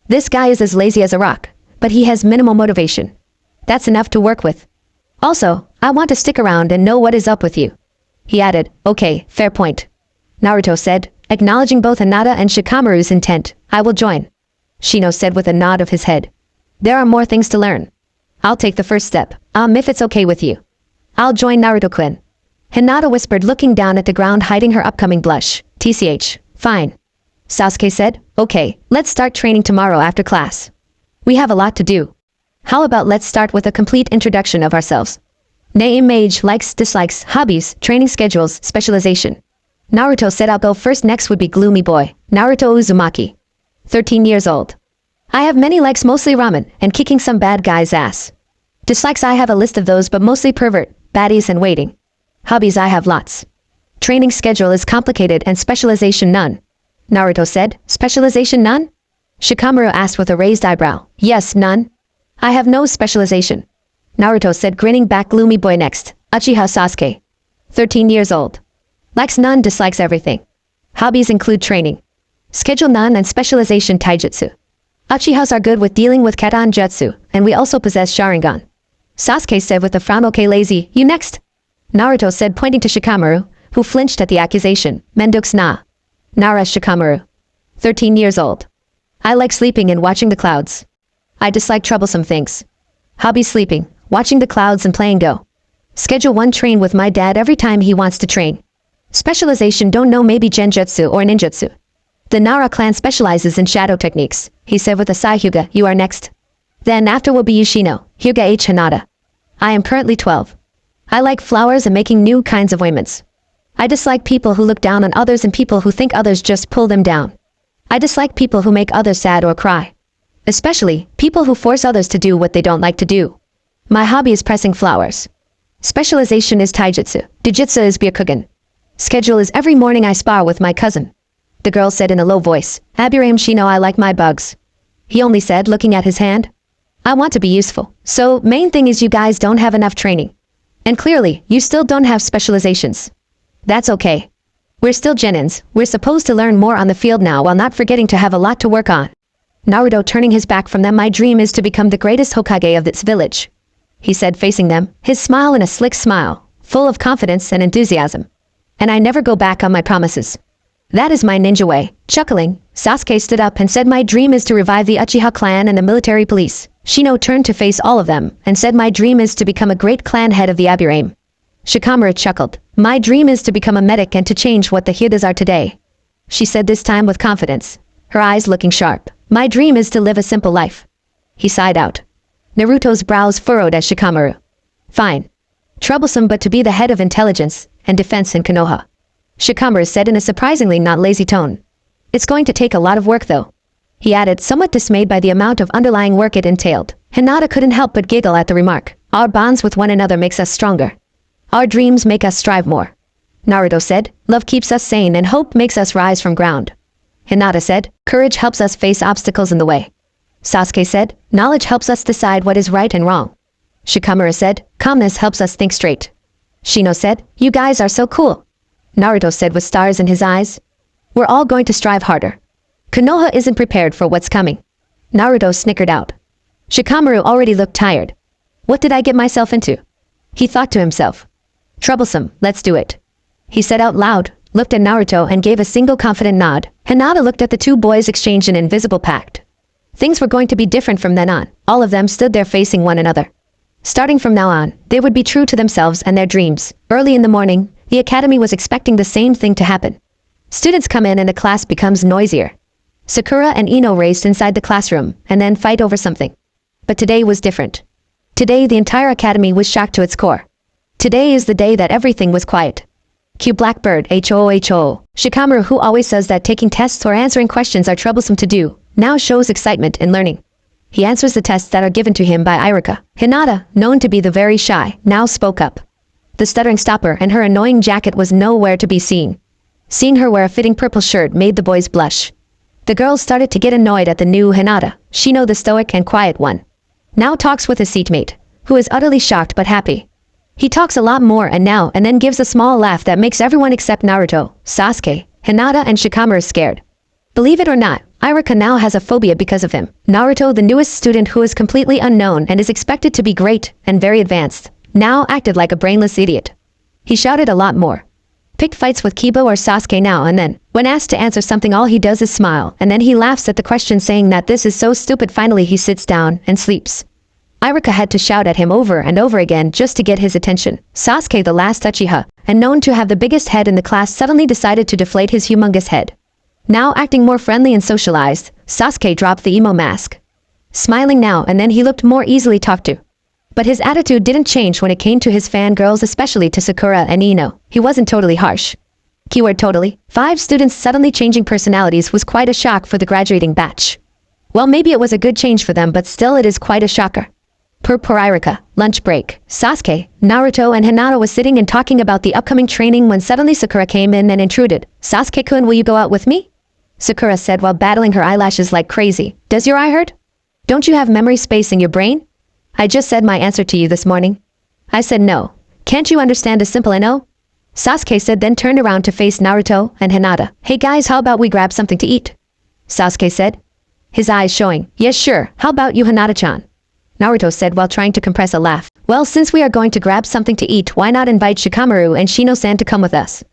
This guy is as lazy as a rock, but he has minimal motivation. That's enough to work with. Also, I want to stick around and know what is up with you. He added, okay, fair point. Naruto said, acknowledging both Hinata and Shikamaru's intent. I will join. Shino said with a nod of his head. There are more things to learn. I'll take the first step. If it's okay with you. I'll join, Naruto-kun. Hinata whispered, looking down at the ground, hiding her upcoming blush. TCH, fine. Sasuke said, okay, let's start training tomorrow after class. We have a lot to do. How about let's start with a complete introduction of ourselves. Name, age, likes, dislikes, hobbies, training schedules, specialization. Naruto said, I'll go first. Next would be Gloomy Boy, Naruto Uzumaki. 13 years old. I have many likes, mostly ramen, and kicking some bad guy's ass. Dislikes, I have a list of those, but mostly pervert, baddies, and waiting. Hobbies, I have lots. Training schedule is complicated and specialization none. Naruto said, specialization none? Shikamaru asked with a raised eyebrow. Yes, none. I have no specialization. Naruto said, grinning back. Gloomy boy next. Uchiha Sasuke. 13 years old. Likes none, dislikes everything. Hobbies include training. Schedule none and specialization taijutsu. Uchihas are good with dealing with katan jutsu, and we also possess Sharingan. Sasuke said with a frown. Okay, lazy, you next. Naruto said, pointing to Shikamaru, who flinched at the accusation. Mendux na. Nara Shikamaru. 13 years old. I like sleeping and watching the clouds. I dislike troublesome things. Hobby sleeping, watching the clouds and playing Go. Schedule 1 train with my dad every time he wants to train. Specialization don't know, maybe genjutsu or ninjutsu. The Nara clan specializes in shadow techniques, he said with a sigh. Hyuga, you are next. Then after will be Yoshino, Hyuga H. Hinata. I am currently 12. I like flowers and making new kinds of ornaments. I dislike people who look down on others and people who think others just pull them down. I dislike people who make others sad or cry. Especially, people who force others to do what they don't like to do. My hobby is pressing flowers. Specialization is taijutsu. Jujutsu is byakugan. Schedule is every morning I spar with my cousin. The girl said in a low voice. Aburame Shino, I like my bugs. He only said, looking at his hand. I want to be useful. So, main thing is you guys don't have enough training. And clearly, you still don't have specializations. That's okay. We're still genins, we're supposed to learn more on the field now while not forgetting to have a lot to work on. Naruto turning his back from them. My dream is to become the greatest Hokage of this village. He said facing them, his smile in a slick smile, full of confidence and enthusiasm. And I never go back on my promises. That is my ninja way. Chuckling, Sasuke stood up and said, my dream is to revive the Uchiha clan and the military police. Shino turned to face all of them and said, my dream is to become a great clan head of the Aburame. Shikamaru chuckled. My dream is to become a medic and to change what the Hyugas are today. She said this time with confidence, her eyes looking sharp. My dream is to live a simple life. He sighed out. Naruto's brows furrowed as Shikamaru. Fine. Troublesome, but to be the head of intelligence and defense in Konoha. Shikamaru said in a surprisingly not lazy tone. It's going to take a lot of work though. He added, somewhat dismayed by the amount of underlying work it entailed. Hinata couldn't help but giggle at the remark. Our bonds with one another makes us stronger. Our dreams make us strive more. Naruto said, love keeps us sane and hope makes us rise from ground. Hinata said, courage helps us face obstacles in the way. Sasuke said, knowledge helps us decide what is right and wrong. Shikamaru said, calmness helps us think straight. Shino said, you guys are so cool. Naruto said with stars in his eyes, we're all going to strive harder. Konoha isn't prepared for what's coming. Naruto snickered out. Shikamaru already looked tired. What did I get myself into? He thought to himself. Troublesome, let's do it. He said out loud, looked at Naruto and gave a single confident nod. Hinata looked at the two boys, exchanged an invisible pact. Things were going to be different from then on. All of them stood there facing one another. Starting from now on, they would be true to themselves and their dreams. Early in the morning, the academy was expecting the same thing to happen. Students come in and the class becomes noisier. Sakura and Ino raced inside the classroom and then fight over something. But today was different. Today the entire academy was shocked to its core. Today is the day that everything was quiet. Q Blackbird HOHO. Shikamaru, who always says that taking tests or answering questions are troublesome to do, now shows excitement in learning. He answers the tests that are given to him by Irika. Hinata, known to be the very shy, now spoke up. The stuttering stopper and her annoying jacket was nowhere to be seen. Seeing her wear a fitting purple shirt made the boys blush. The girls started to get annoyed at the new Hinata. Shino, the stoic and quiet one, now talks with his seatmate, who is utterly shocked but happy. He talks a lot more and now and then gives a small laugh that makes everyone except Naruto, Sasuke, Hinata and Shikamaru scared. Believe it or not, Irika now has a phobia because of him. Naruto, the newest student who is completely unknown and is expected to be great and very advanced, now acted like a brainless idiot. He shouted a lot more. Picked fights with Kiba or Sasuke now and then. When asked to answer something, all he does is smile, and then he laughs at the question, saying that this is so stupid. Finally he sits down and sleeps. Irika had to shout at him over and over again just to get his attention. Sasuke, the last Uchiha, and known to have the biggest head in the class, suddenly decided to deflate his humongous head. Now acting more friendly and socialized, Sasuke dropped the emo mask. Smiling now and then, he looked more easily talked to. But his attitude didn't change when it came to his fangirls, especially to Sakura and Ino. He wasn't totally harsh. Keyword totally. 5 students suddenly changing personalities was quite a shock for the graduating batch. Well, maybe it was a good change for them, but still it is quite a shocker. Purpurika, lunch break. Sasuke, Naruto and Hinata was sitting and talking about the upcoming training when suddenly Sakura came in and intruded. Sasuke-kun, will you go out with me? Sakura said while battling her eyelashes like crazy. Does your eye hurt? Don't you have memory space in your brain? I just said my answer to you this morning. I said no. Can't you understand a simple no? Sasuke said, then turned around to face Naruto and Hinata. Hey guys, how about we grab something to eat? Sasuke said, his eyes showing. Yes sure, how about you, Hinata-chan? Naruto said while trying to compress a laugh. Well, since we are going to grab something to eat, why not invite Shikamaru and Shino-san to come with us?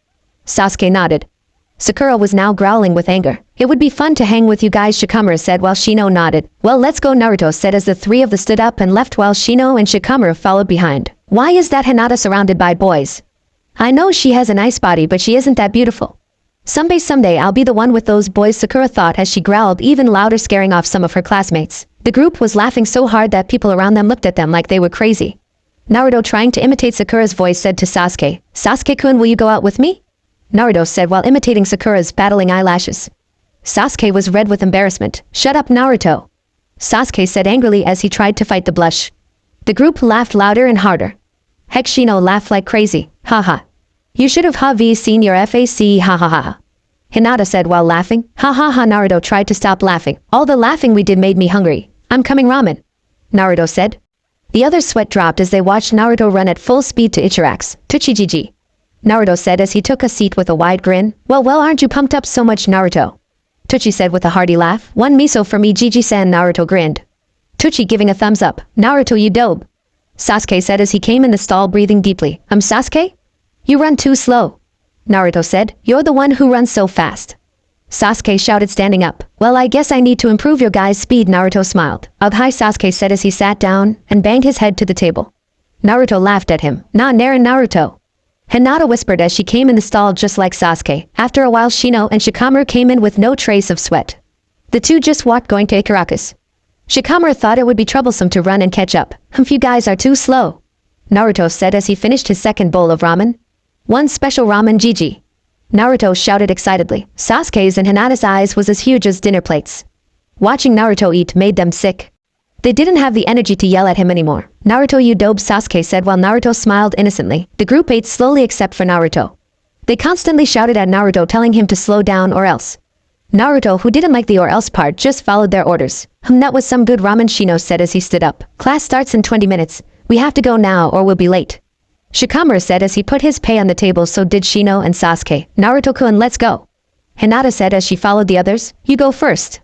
Sasuke nodded. Sakura was now growling with anger. It would be fun to hang with you guys, Shikamaru said while Shino nodded. Well, let's go, Naruto said as the three of them stood up and left while Shino and Shikamaru followed behind. Why is that Hinata surrounded by boys? I know she has a nice body, but she isn't that beautiful. Someday I'll be the one with those boys, Sakura thought as she growled even louder, scaring off some of her classmates. The group was laughing so hard that people around them looked at them like they were crazy. Naruto, trying to imitate Sakura's voice, said to Sasuke, Sasuke-kun, will you go out with me? Naruto said while imitating Sakura's battling eyelashes. Sasuke was red with embarrassment. Shut up, Naruto. Sasuke said angrily as he tried to fight the blush. The group laughed louder and harder. Heck, Shino laughed like crazy. Haha. You should have seen your face, ha ha ha. Hinata said while laughing. Ha ha ha. Naruto tried to stop laughing. All the laughing we did made me hungry. I'm coming ramen. Naruto said. The others' sweat dropped as they watched Naruto run at full speed to Ichiraku's. Tuchijiji. Naruto said as he took a seat with a wide grin. Well, aren't you pumped up so much, Naruto? Tuchi said with a hearty laugh. One miso for me, Gigi-san. Naruto grinned. Tuchi giving a thumbs up. Naruto, you dope. Sasuke said as he came in the stall breathing deeply. Sasuke? You run too slow. Naruto said. You're the one who runs so fast. Sasuke shouted, standing up. Well, I guess I need to improve your guys' speed. Naruto smiled. Hi, Sasuke said as he sat down and banged his head to the table. Naruto laughed at him. Nah, Naren, Naruto. Hinata whispered as she came in the stall just like Sasuke. After a while, Shino and Shikamaru came in with no trace of sweat. The two just walked going to Ichiraku's. Shikamaru thought it would be troublesome to run and catch up. You guys are too slow. Naruto said as he finished his second bowl of ramen. One special ramen, Gigi. Naruto shouted excitedly. Sasuke's and Hinata's eyes was as huge as dinner plates. Watching Naruto eat made them sick. They didn't have the energy to yell at him anymore. Naruto, you dope, Sasuke said while Naruto smiled innocently. The group ate slowly except for Naruto. They constantly shouted at Naruto, telling him to slow down or else. Naruto, who didn't like the or else part, just followed their orders. That was some good ramen, Shino said as he stood up. Class starts in 20 minutes. We have to go now or we'll be late. Shikamaru said as he put his pay on the table. So did Shino and Sasuke. Naruto-kun, let's go. Hinata said as she followed the others. You go first.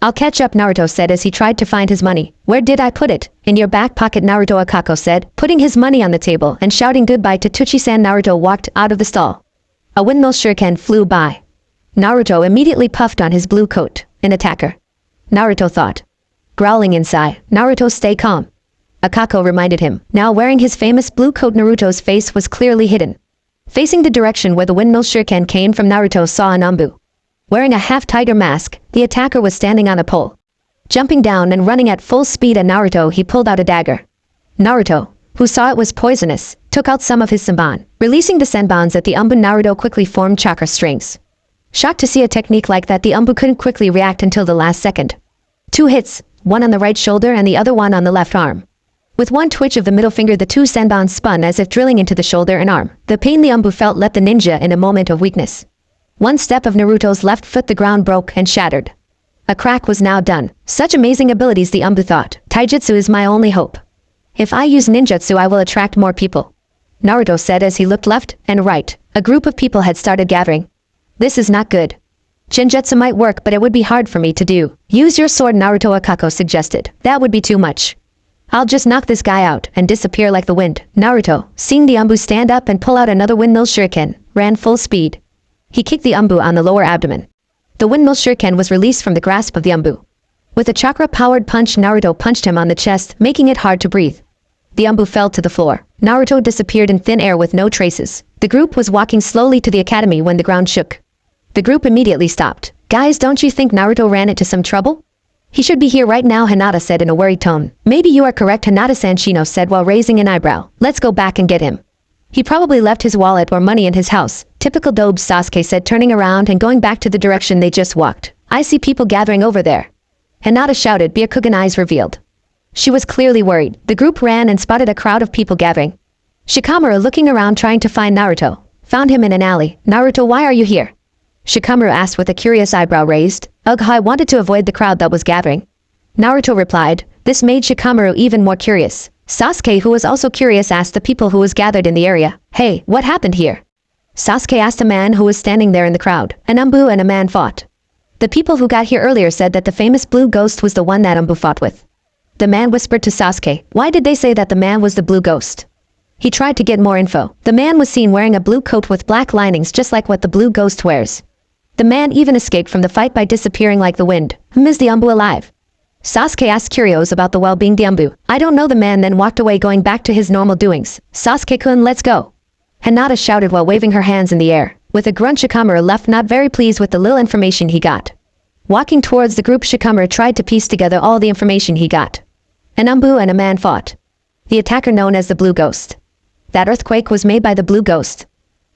I'll catch up, Naruto said as he tried to find his money. Where did I put it? In your back pocket, Naruto, Akako said, putting his money on the table and shouting goodbye to Tuchi-san. Naruto walked out of the stall. A windmill shuriken flew by. Naruto immediately puffed on his blue coat. An attacker. Naruto thought. Growling inside. Naruto, stay calm. Akako reminded him. Now wearing his famous blue coat, Naruto's face was clearly hidden. Facing the direction where the windmill shuriken came from, Naruto saw an Anbu. Wearing a half-tiger mask, the attacker was standing on a pole. Jumping down and running at full speed at Naruto, he pulled out a dagger. Naruto, who saw it was poisonous, took out some of his senbon. Releasing the senbons at the Anbu, Naruto quickly formed chakra strings. Shocked to see a technique like that, the Anbu couldn't quickly react until the last second. 2 hits, one on the right shoulder and the other one on the left arm. With one twitch of the middle finger, the 2 senbons spun as if drilling into the shoulder and arm. The pain the Anbu felt left the ninja in a moment of weakness. One step of Naruto's left foot, the ground broke and shattered. A crack was now done. Such amazing abilities, the Anbu thought. Taijutsu is my only hope. If I use ninjutsu, I will attract more people. Naruto said as he looked left and right. A group of people had started gathering. This is not good. Genjutsu might work, but it would be hard for me to do. Use your sword, Naruto, Akako suggested. That would be too much. I'll just knock this guy out and disappear like the wind. Naruto, seeing the Anbu stand up and pull out another windmill shuriken, ran full speed. He kicked the Anbu on the lower abdomen. The windmill shuriken was released from the grasp of the Anbu. With a chakra-powered punch, Naruto punched him on the chest, making it hard to breathe. The Anbu fell to the floor. Naruto disappeared in thin air with no traces. The group was walking slowly to the academy when the ground shook. The group immediately stopped. Guys, don't you think Naruto ran into some trouble? He should be here right now, Hinata said in a worried tone. Maybe you are correct, Hinata-san, Shino said while raising an eyebrow. Let's go back and get him. He probably left his wallet or money in his house. Typical dobe, Sasuke said, turning around and going back to the direction they just walked. I see people gathering over there. Hinata shouted, Byakugan eyes revealed. She was clearly worried. The group ran and spotted a crowd of people gathering. Shikamaru, looking around trying to find Naruto, found him in an alley. "Naruto, why are you here?" Shikamaru asked with a curious eyebrow raised. "Ugh, I wanted to avoid the crowd that was gathering." Naruto replied. This made Shikamaru even more curious. Sasuke, who was also curious, asked the people who was gathered in the area, "Hey, what happened here?" Sasuke asked a man who was standing there in the crowd. An Umbu and a man fought. The people who got here earlier said that the famous blue ghost was the one that Umbu fought with. The man whispered to Sasuke. Why did they say that the man was the blue ghost? He tried to get more info. The man was seen wearing a blue coat with black linings just like what the blue ghost wears. The man even escaped from the fight by disappearing like the wind. Is the Umbu alive? Sasuke asked curious about the well-being the Umbu. I don't know. The man then walked away going back to his normal doings. Sasuke-kun, let's go. Hinata shouted while waving her hands in the air. With a grunt, Shikamaru left, not very pleased with the little information he got. Walking towards the group, Shikamaru tried to piece together all the information he got. An Umbu and a man fought. The attacker known as the Blue Ghost. That earthquake was made by the Blue Ghost.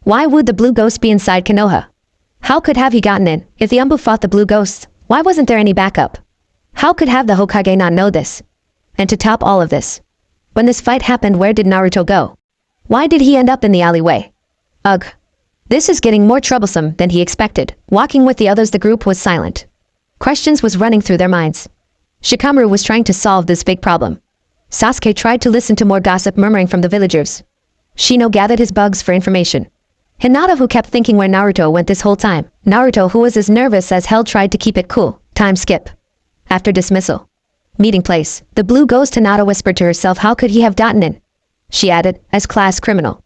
Why would the Blue Ghost be inside Konoha? How could have he gotten in? If the Umbu fought the Blue Ghost, why wasn't there any backup? How could have the Hokage not know this? And to top all of this, when this fight happened, where did Naruto go? Why did he end up in the alleyway? Ugh. This is getting more troublesome than he expected. Walking with the others, the group was silent. Questions was running through their minds. Shikamaru was trying to solve this big problem. Sasuke tried to listen to more gossip murmuring from the villagers. Shino gathered his bugs for information. Hinata, who kept thinking where Naruto went this whole time. Naruto, who was as nervous as hell, tried to keep it cool. Time skip. After dismissal. Meeting place. The blue ghost. Hinata whispered to herself, how could he have gotten in? She added, as class criminal.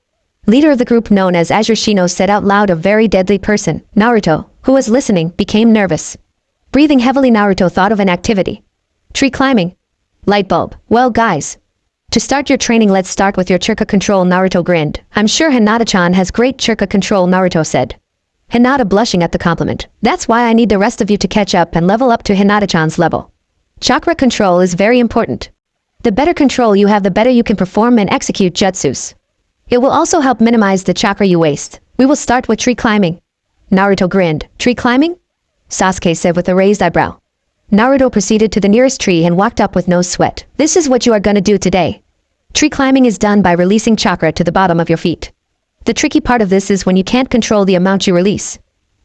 Leader of the group known as Azure, Shino said out loud, a very deadly person. Naruto, who was listening, became nervous. Breathing heavily, Naruto thought of an activity. Tree climbing. Light bulb. Well guys, to start your training, let's start with your chakra control. Naruto grinned. I'm sure Hinata-chan has great chakra control, Naruto said. Hinata blushing at the compliment. That's why I need the rest of you to catch up and level up to Hinata-chan's level. Chakra control is very important. The better control you have, the better you can perform and execute jutsus. It will also help minimize the chakra you waste. We will start with tree climbing. Naruto grinned. Tree climbing? Sasuke said with a raised eyebrow. Naruto proceeded to the nearest tree and walked up with no sweat. This is what you are gonna do today. Tree climbing is done by releasing chakra to the bottom of your feet. The tricky part of this is when you can't control the amount you release.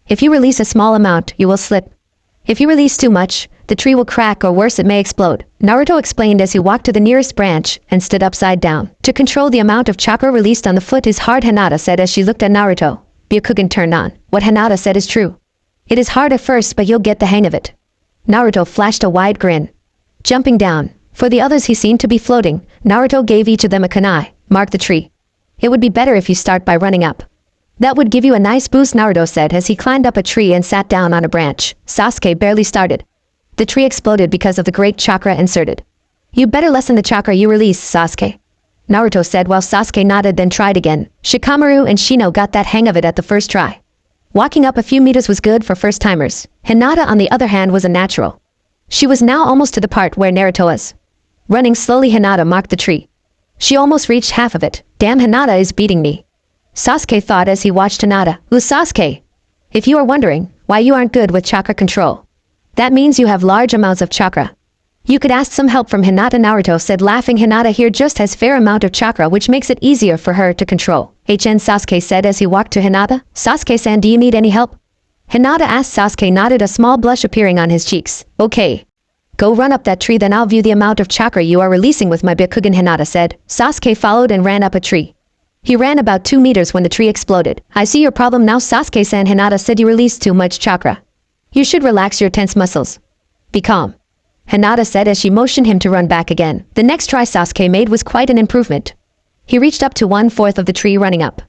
If you release a small amount, you will slip. If you release too much, the tree will crack, or worse, it may explode. Naruto explained as he walked to the nearest branch and stood upside down. To control the amount of chakra released on the foot is hard, Hinata said as she looked at Naruto. Byakugan turned on. What Hinata said is true. It is hard at first, but you'll get the hang of it. Naruto flashed a wide grin. Jumping down. For the others, he seemed to be floating. Naruto gave each of them a kunai. Mark the tree. It would be better if you start by running up. That would give you a nice boost, Naruto said as he climbed up a tree and sat down on a branch. Sasuke barely started. The tree exploded because of the great chakra inserted. You better lessen the chakra you release, Sasuke. Naruto said while Sasuke nodded, then tried again. Shikamaru and Shino got that hang of it at the first try. Walking up a few meters was good for first-timers. Hinata, on the other hand, was a natural. She was now almost to the part where Naruto was. Running slowly, Hinata marked the tree. She almost reached half of it. Damn, Hinata is beating me. Sasuke thought as he watched Hinata. Ooh, Sasuke. If you are wondering why you aren't good with chakra control, that means you have large amounts of chakra. You could ask some help from Hinata, Naruto said laughing. Hinata here just has fair amount of chakra, which makes it easier for her to control. Sasuke said as he walked to Hinata. Sasuke-san, do you need any help? Hinata asked. Sasuke nodded, a small blush appearing on his cheeks. Okay. Go run up that tree, then I'll view the amount of chakra you are releasing with my Byakugan, Hinata said. Sasuke followed and ran up a tree. He ran about 2 meters when the tree exploded. I see your problem now, Sasuke-san, Hinata said. You released too much chakra. You should relax your tense muscles. Be calm. Hinata said as she motioned him to run back again. The next try Sasuke made was quite an improvement. He reached up to 1/4 of the tree running up.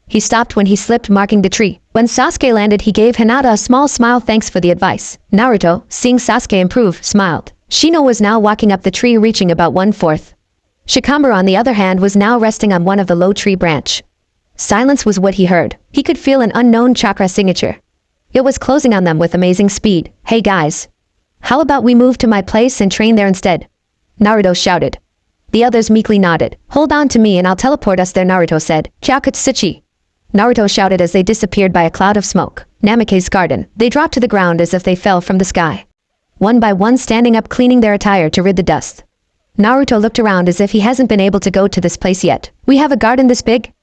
He stopped when he slipped, marking the tree. When Sasuke landed, he gave Hinata a small smile. Thanks for the advice. Naruto, seeing Sasuke improve, smiled. Shino was now walking up the tree, reaching about 1/4. Shikamaru, on the other hand, was now resting on one of the low tree branch. Silence was what he heard. He could feel an unknown chakra signature. It was closing on them with amazing speed. Hey guys. How about we move to my place and train there instead? Naruto shouted. The others meekly nodded. Hold on to me and I'll teleport us there, Naruto said. Kyakutsuchi. Naruto shouted as they disappeared by a cloud of smoke. Namake's garden. They dropped to the ground as if they fell from the sky. One by one, standing up, cleaning their attire to rid the dust. Naruto looked around as if he hasn't been able to go to this place yet. We have a garden this big?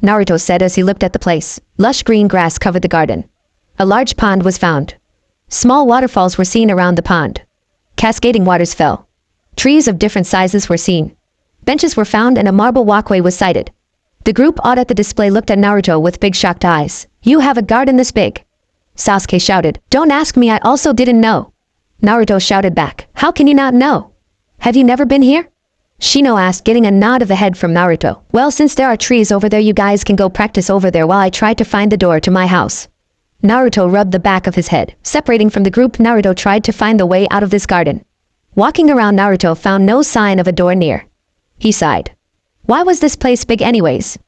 Naruto said as he looked at the place. Lush green grass covered the garden. A large pond was found. Small waterfalls were seen around the pond. Cascading waters fell. Trees of different sizes were seen. Benches were found and a marble walkway was sighted. The group awed at the display looked at Naruto with big shocked eyes. You have a garden this big? Sasuke shouted. Don't ask me, I also didn't know. Naruto shouted back. How can you not know? Have you never been here? Shino asked, getting a nod of the head from Naruto. Well, since there are trees over there, you guys can go practice over there while I try to find the door to my house. Naruto rubbed the back of his head. Separating from the group, Naruto tried to find the way out of this garden. Walking around, Naruto found no sign of a door near. He sighed. Why was this place big anyways?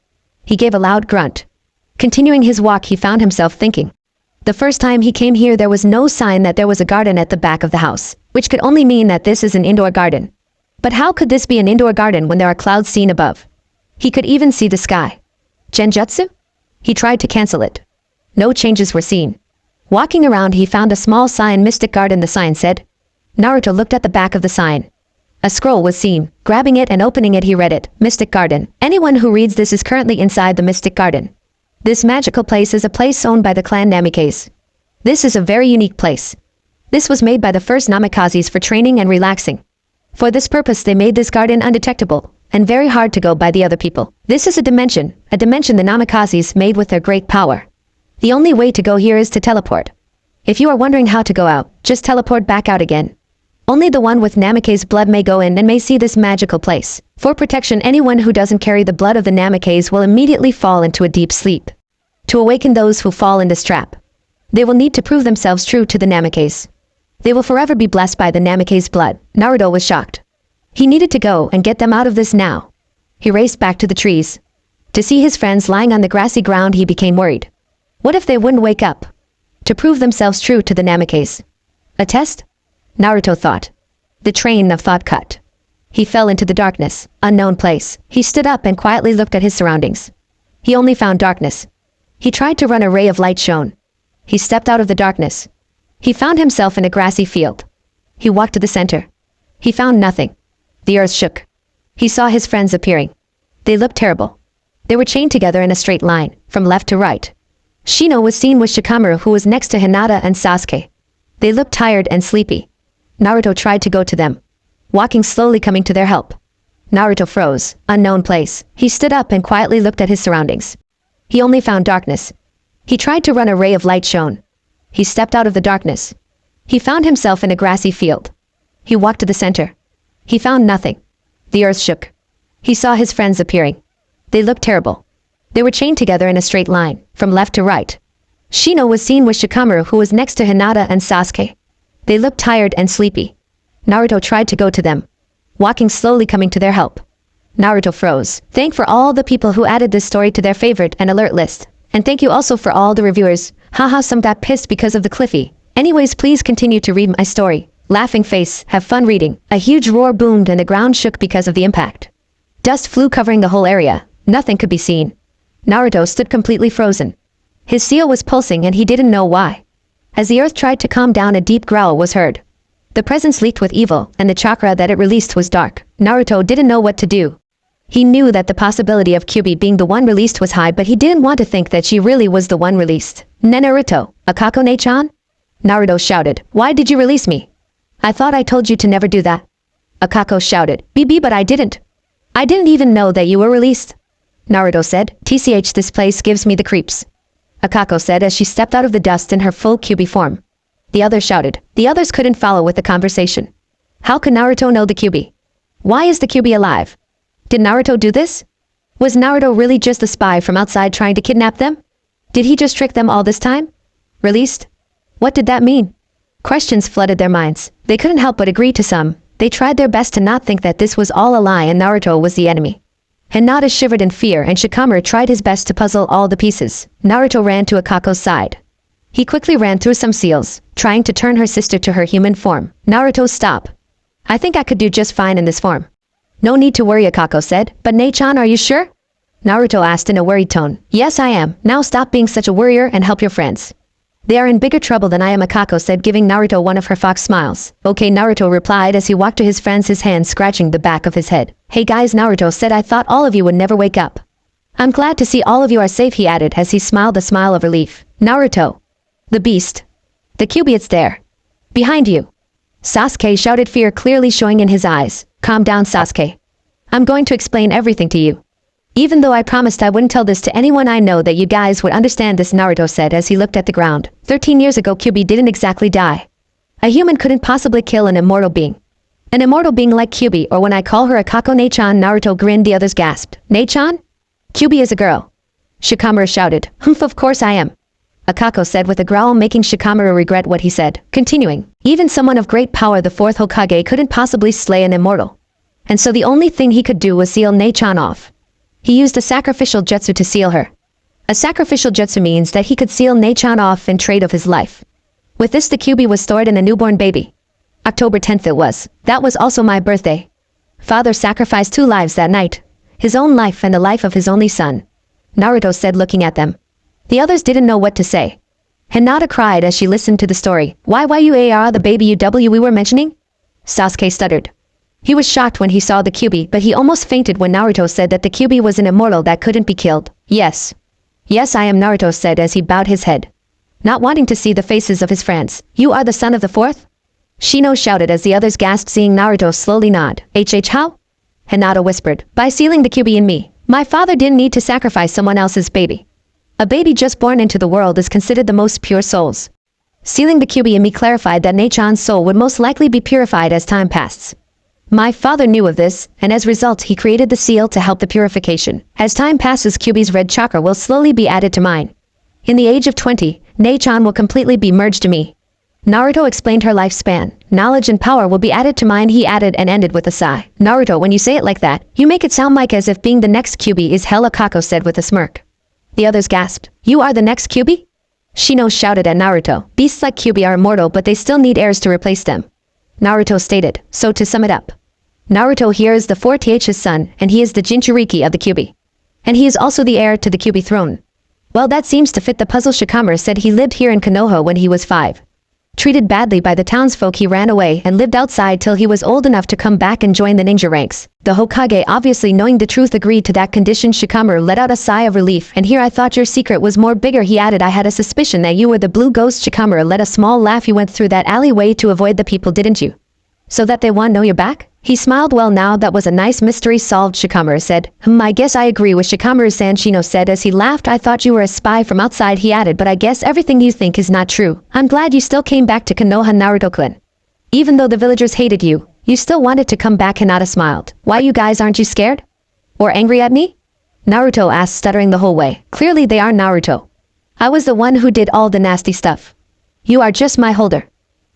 He gave a loud grunt. Continuing his walk, he found himself thinking. The first time he came here, there was no sign that there was a garden at the back of the house, which could only mean that this is an indoor garden. But how could this be an indoor garden when there are clouds seen above? He could even see the sky. Genjutsu? He tried to cancel it. No changes were seen. Walking around, he found a small sign, Mystic Garden, the sign said. Naruto looked at the back of the sign. A scroll was seen. Grabbing it and opening it, he read it. Mystic Garden. Anyone who reads this is currently inside the Mystic Garden. This magical place is a place owned by the clan Namikaze. This is a very unique place. This was made by the first Namikazes for training and relaxing. For this purpose, they made this garden undetectable and very hard to go by the other people. This is a dimension the Namikazes made with their great power. The only way to go here is to teleport. If you are wondering how to go out, just teleport back out again. Only the one with Namikaze blood may go in and may see this magical place. For protection, anyone who doesn't carry the blood of the Namikaze will immediately fall into a deep sleep. To awaken those who fall in this trap, they will need to prove themselves true to the Namikaze. They will forever be blessed by the Namikaze blood. Naruto was shocked. He needed to go and get them out of this now. He raced back to the trees. To see his friends lying on the grassy ground, he became worried. What if they wouldn't wake up? To prove themselves true to the Namikaze. A test? Naruto thought. The train of thought cut. He fell into the darkness, unknown place. He stood up and quietly looked at his surroundings. He only found darkness. He tried to run, a ray of light shone. He stepped out of the darkness. He found himself in a grassy field. He walked to the center. He found nothing. The earth shook. He saw his friends appearing. They looked terrible. They were chained together in a straight line, from left to right. Shino was seen with Shikamaru, who was next to Hinata and Sasuke. They looked tired and sleepy. Naruto tried to go to them, walking slowly, coming to their help. Naruto froze. Unknown place. He stood up and quietly looked at his surroundings. He only found darkness. He tried to run, a ray of light shone. He stepped out of the darkness. He found himself in a grassy field. He walked to the center. He found nothing. The earth shook. He saw his friends appearing. They looked terrible. They were chained together in a straight line, from left to right. Shino was seen with Shikamaru, who was next to Hinata and Sasuke. They looked tired and sleepy. Naruto tried to go to them, walking slowly, coming to their help. Naruto froze. Thank for all the people who added this story to their favorite and alert list. And thank you also for all the reviewers. Haha, some got pissed because of the Cliffy. Anyways, please continue to read my story. Laughing face, have fun reading. A huge roar boomed and the ground shook because of the impact. Dust flew covering the whole area. Nothing could be seen. Naruto stood completely frozen. His seal was pulsing and he didn't know why. As the earth tried to calm down, a deep growl was heard. The presence leaked with evil, and the chakra that it released was dark. Naruto didn't know what to do. He knew that the possibility of Kyuubi being the one released was high, but he didn't want to think that she really was the one released. Naruto, Akako-ne-chan? Naruto shouted. Why did you release me? I thought I told you to never do that. Akako shouted. BB, but I didn't. I didn't even know that you were released. Naruto said. TCH, this place gives me the creeps. Akako said as she stepped out of the dust in her full Kyuubi form. The others shouted. The others couldn't follow with the conversation. How could Naruto know the Kyuubi? Why is the Kyuubi alive? Did Naruto do this? Was Naruto really just a spy from outside trying to kidnap them? Did he just trick them all this time? Released? What did that mean? Questions flooded their minds. They couldn't help but agree to some. They tried their best to not think that this was all a lie and Naruto was the enemy. Hinata shivered in fear and Shikamaru tried his best to puzzle all the pieces. Naruto ran to Akako's side. He quickly ran through some seals, trying to turn her sister to her human form. Naruto, stop. I think I could do just fine in this form. No need to worry, Akako said. But Ne-chan, are you sure? Naruto asked in a worried tone. Yes, I am. Now stop being such a worrier and help your friends. They are in bigger trouble than I am, Akako said, giving Naruto one of her fox smiles. Okay, Naruto replied as he walked to his friends, his hand scratching the back of his head. Hey guys, Naruto said, I thought all of you would never wake up. I'm glad to see all of you are safe, he added as he smiled a smile of relief. Naruto. The beast. The Kyuubi, it's there. Behind you. Sasuke shouted, fear clearly showing in his eyes. Calm down, Sasuke. I'm going to explain everything to you. Even though I promised I wouldn't tell this to anyone, I know that you guys would understand this, Naruto said as he looked at the ground. 13 years ago, Kyuubi didn't exactly die. A human couldn't possibly kill an immortal being. An immortal being like Kyuubi, or when I call her Akako Ne-chan. Naruto grinned, the others gasped. Ne-chan? Kyuubi is a girl. Shikamaru shouted. Humph, of course I am. Akako said with a growl, making Shikamaru regret what he said. Continuing, even someone of great power, the fourth Hokage, couldn't possibly slay an immortal. And so the only thing he could do was seal Ne-chan off. He used a sacrificial jutsu to seal her. A sacrificial jutsu means that he could seal Ne-chan off in trade of his life. With this, the Kyuubi was stored in a newborn baby. October 10th it was. That was also my birthday. Father sacrificed 2 lives that night. His own life and the life of his only son. Naruto said, looking at them. The others didn't know what to say. Hinata cried as she listened to the story. Why you are the baby we were mentioning? Sasuke stuttered. He was shocked when he saw the Kyuubi, but he almost fainted when Naruto said that the Kyuubi was an immortal that couldn't be killed. Yes. Yes, I am, Naruto said as he bowed his head. Not wanting to see the faces of his friends. You are the son of the fourth? Shino shouted as the others gasped, seeing Naruto slowly nod. How? Hinata whispered. By sealing the Kyuubi in me. My father didn't need to sacrifice someone else's baby. A baby just born into the world is considered the most pure souls. Sealing the Kyuubi in me clarified that Ne-chan's soul would most likely be purified as time passed. My father knew of this, and as a result he created the seal to help the purification. As time passes, Kyuubi's red chakra will slowly be added to mine. In the age of 20, Ne-chan will completely be merged to me. Naruto explained her lifespan. Knowledge and power will be added to mine, he added, and ended with a sigh. Naruto, when you say it like that, you make it sound like as if being the next Kyuubi is hell, Akako said with a smirk. The others gasped. You are the next Kyuubi? Shino shouted at Naruto. Beasts like Kyuubi are immortal, but they still need heirs to replace them. Naruto stated. So to sum it up, Naruto here is the 4th's son, and he is the Jinchuriki of the Kyuubi. And he is also the heir to the Kyuubi throne. Well, that seems to fit the puzzle. Shikamaru said he lived here in Konoha when he was 5. Treated badly by the townsfolk, he ran away and lived outside till he was old enough to come back and join the ninja ranks. The Hokage, obviously knowing the truth, agreed to that condition. Shikamaru let out a sigh of relief. And here I thought your secret was more bigger, he added. I had a suspicion that you were the blue ghost. Shikamaru let a small laugh. You went through that alleyway to avoid the people, didn't you? So that they won't know you're back? He smiled. Well, now that was a nice mystery solved, Shikamaru said. I guess I agree with Shikamaru-san, Shino said as he laughed. I thought you were a spy from outside, he added, but I guess everything you think is not true. I'm glad you still came back to Konoha, Naruto-kun. Even though the villagers hated you, you still wanted to come back. Hinata smiled. Why, you guys, aren't you scared? Or angry at me? Naruto asked, stuttering the whole way. Clearly they are, Naruto. I was the one who did all the nasty stuff. You are just my holder.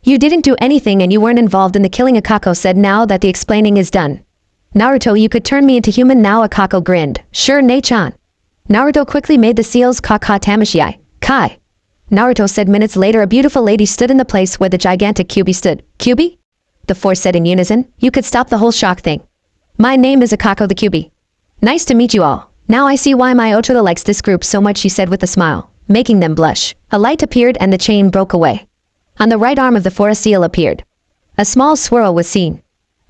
You didn't do anything and you weren't involved in the killing, Akako said. Now that the explaining is done, Naruto, you could turn me into human now. Akako grinned. Sure, Ne-chan. Naruto quickly made the seals. Kaka Tamashii. Kai. Naruto said. Minutes later, a beautiful lady stood in the place where the gigantic Kyuubi stood. Kyuubi? The four said in unison. You could stop the whole shock thing. My name is Akako the Kyuubi. Nice to meet you all. Now I see why my Ototo likes this group so much, she said with a smile, making them blush. A light appeared and the chain broke away. On the right arm of the four, a seal appeared. A small swirl was seen.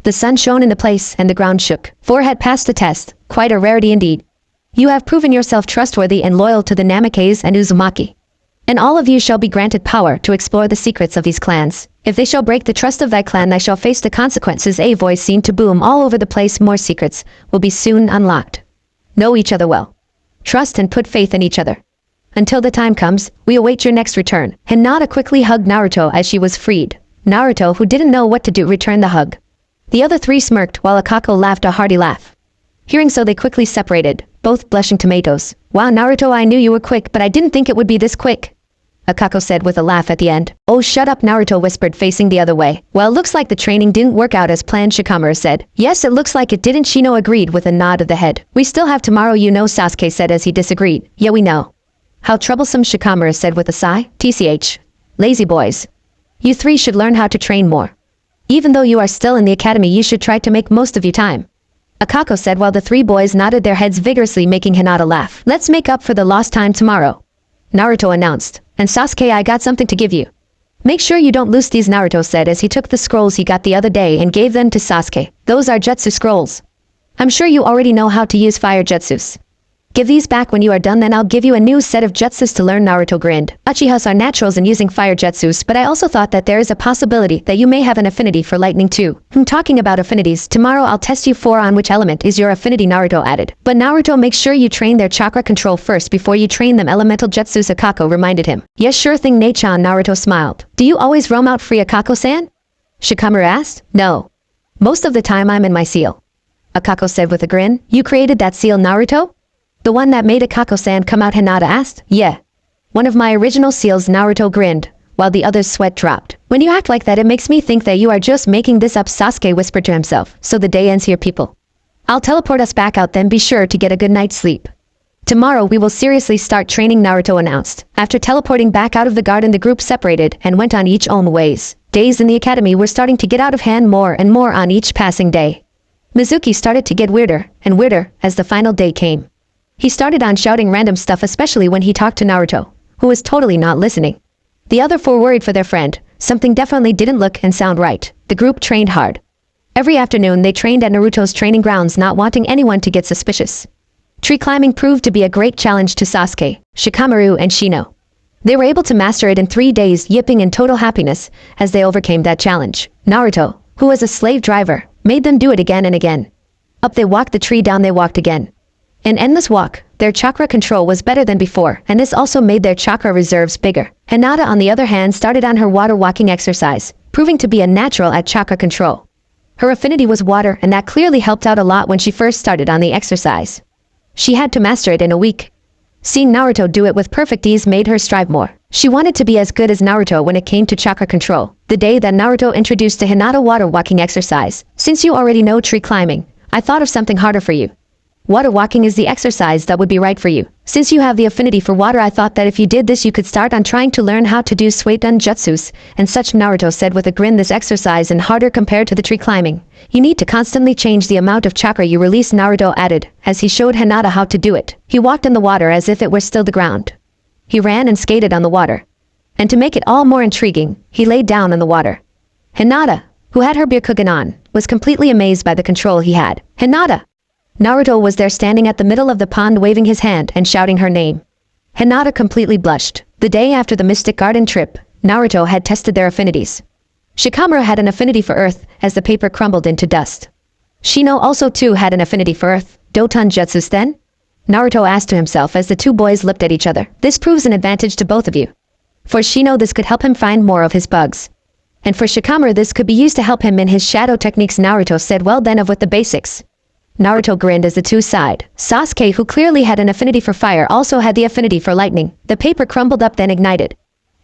The sun shone into place and the ground shook. Four had passed the test, quite a rarity indeed. You have proven yourself trustworthy and loyal to the Namakes and Uzumaki. And all of you shall be granted power to explore the secrets of these clans. If they shall break the trust of thy clan, they shall face the consequences. A voice seemed to boom all over the place. More secrets will be soon unlocked. Know each other well. Trust and put faith in each other. Until the time comes, we await your next return. Hinata quickly hugged Naruto as she was freed. Naruto, who didn't know what to do, returned the hug. The other three smirked while Akako laughed a hearty laugh. Hearing so, they quickly separated, both blushing tomatoes. Wow, Naruto, I knew you were quick, but I didn't think it would be this quick, Akako said with a laugh at the end. Oh, shut up, Naruto whispered, facing the other way. Well, looks like the training didn't work out as planned, Shikamaru said. Yes, it looks like it didn't, Shino agreed with a nod of the head. We still have tomorrow, you know, Sasuke said as he disagreed. Yeah, we know. How troublesome, Shikamaru said with a sigh. TCH. Lazy boys. You three should learn how to train more. Even though you are still in the academy, you should try to make most of your time, Akako said while the three boys nodded their heads vigorously, making Hinata laugh. Let's make up for the lost time tomorrow, Naruto announced. And Sasuke, I got something to give you. Make sure you don't lose these, Naruto said as he took the scrolls he got the other day and gave them to Sasuke. Those are jutsu scrolls. I'm sure you already know how to use fire jutsus. Give these back when you are done, then I'll give you a new set of jutsus to learn, Naruto grinned. Uchihas are naturals in using fire jutsus, but I also thought that there is a possibility that you may have an affinity for lightning too. Talking about affinities, tomorrow I'll test you for on which element is your affinity, Naruto added. But Naruto, make sure you train their chakra control first before you train them elemental jutsus, Akako reminded him. Yes, sure thing, Nae-chan, Naruto smiled. Do you always roam out free, Akako-san? Shikamaru asked. No. Most of the time I'm in my seal. Akako said with a grin. You created that seal, Naruto? The one that made Akako-san come out, Hinata asked. Yeah. One of my original seals, Naruto grinned, while the other's sweat dropped. When you act like that, it makes me think that you are just making this up, Sasuke whispered to himself. So the day ends here, people. I'll teleport us back out, then be sure to get a good night's sleep. Tomorrow we will seriously start training, Naruto announced. After teleporting back out of the garden, the group separated and went on each own ways. Days in the academy were starting to get out of hand more and more on each passing day. Mizuki started to get weirder and weirder as the final day came. He started on shouting random stuff, especially when he talked to Naruto, who was totally not listening. The other four worried for their friend. Something definitely didn't look and sound right. The group trained hard. Every afternoon they trained at Naruto's training grounds, not wanting anyone to get suspicious. Tree climbing proved to be a great challenge to Sasuke, Shikamaru, and Shino. They were able to master it in 3 days, yipping in total happiness as they overcame that challenge. Naruto, who was a slave driver, made them do it again and again. Up they walked, the tree down they walked again. An endless walk. Their chakra control was better than before, and this also made their chakra reserves bigger. Hinata, on the other hand, started on her water walking exercise, proving to be a natural at chakra control. Her affinity was water, and that clearly helped out a lot when she first started on the exercise. She had to master it in a week. Seeing Naruto do it with perfect ease made her strive more. She wanted to be as good as Naruto when it came to chakra control. The day that Naruto introduced to Hinata water walking exercise. Since you already know tree climbing, I thought of something harder for you. Water walking is the exercise that would be right for you. Since you have the affinity for water, I thought that if you did this you could start on trying to learn how to do Suiton jutsus and such, Naruto said with a grin. This exercise is harder compared to the tree climbing. You need to constantly change the amount of chakra you release, Naruto added, as he showed Hinata how to do it. He walked in the water as if it were still the ground. He ran and skated on the water. And to make it all more intriguing, he laid down in the water. Hinata, who had her Byakugan on, was completely amazed by the control he had. Hinata! Naruto was there standing at the middle of the pond waving his hand and shouting her name. Hinata completely blushed. The day after the Mystic Garden trip, Naruto had tested their affinities. Shikamaru had an affinity for earth as the paper crumbled into dust. Shino also too had an affinity for earth. Doton jutsus then? Naruto asked to himself as the two boys looked at each other. This proves an advantage to both of you. For Shino, this could help him find more of his bugs. And for Shikamaru, this could be used to help him in his shadow techniques, Naruto said. Well then, of with the basics. Naruto grinned as the two sighed. Sasuke, who clearly had an affinity for fire, also had the affinity for lightning. The paper crumbled up then ignited.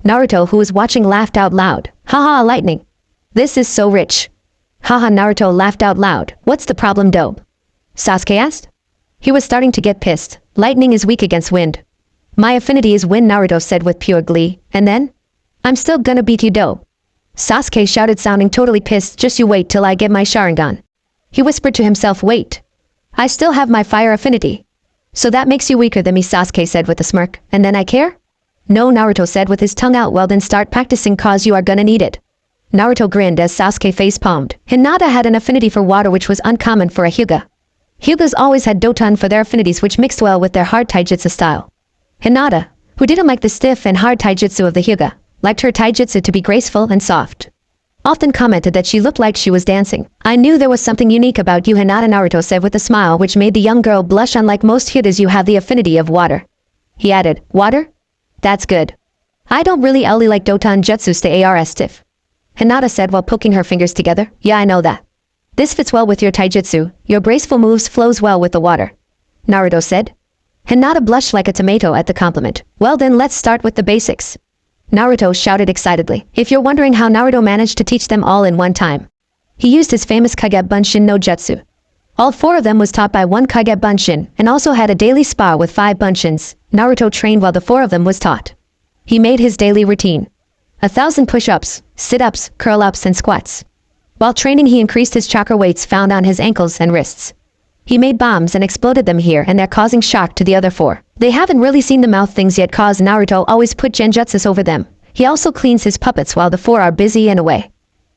Naruto, who was watching, laughed out loud. Haha, lightning. This is so rich. Haha, Naruto laughed out loud. What's the problem, dope? Sasuke asked. He was starting to get pissed. Lightning is weak against wind. My affinity is wind, Naruto said with pure glee. And then? I'm still gonna beat you, dope. Sasuke shouted, sounding totally pissed. Just you wait till I get my Sharingan. He whispered to himself, wait. I still have my fire affinity. So that makes you weaker than me, Sasuke said with a smirk. And then I care? No, Naruto said with his tongue out. Well then start practicing, cause you are gonna need it. Naruto grinned as Sasuke face-palmed. Hinata had an affinity for water, which was uncommon for a Hyuga. Hyugas always had Doton for their affinities, which mixed well with their hard taijutsu style. Hinata, who didn't like the stiff and hard taijutsu of the Hyuga, liked her taijutsu to be graceful and soft. Often commented that she looked like she was dancing. I knew there was something unique about you, Hinata, Naruto said with a smile which made the young girl blush. Unlike most Hyugas, you have the affinity of water. He added, water? That's good. I don't really like Doton jutsus to AR stiff. Hinata said while poking her fingers together. Yeah, I know that. This fits well with your taijutsu. Your graceful moves flows well with the water. Naruto said. Hinata blushed like a tomato at the compliment. Well then, let's start with the basics. Naruto shouted excitedly. If you're wondering how Naruto managed to teach them all in one time, he used his famous Kage Bunshin no Jutsu. All 4 of them was taught by one Kage Bunshin, and also had a daily spar with 5 Bunshins. Naruto trained while the 4 of them was taught. He made his daily routine. 1,000 push-ups, sit-ups, curl-ups, and squats. While training, he increased his chakra weights found on his ankles and wrists. He made bombs and exploded them here and there, causing shock to the other four. They haven't really seen the mouth things yet, cause Naruto always put genjutsus over them. He also cleans his puppets while the four are busy and away,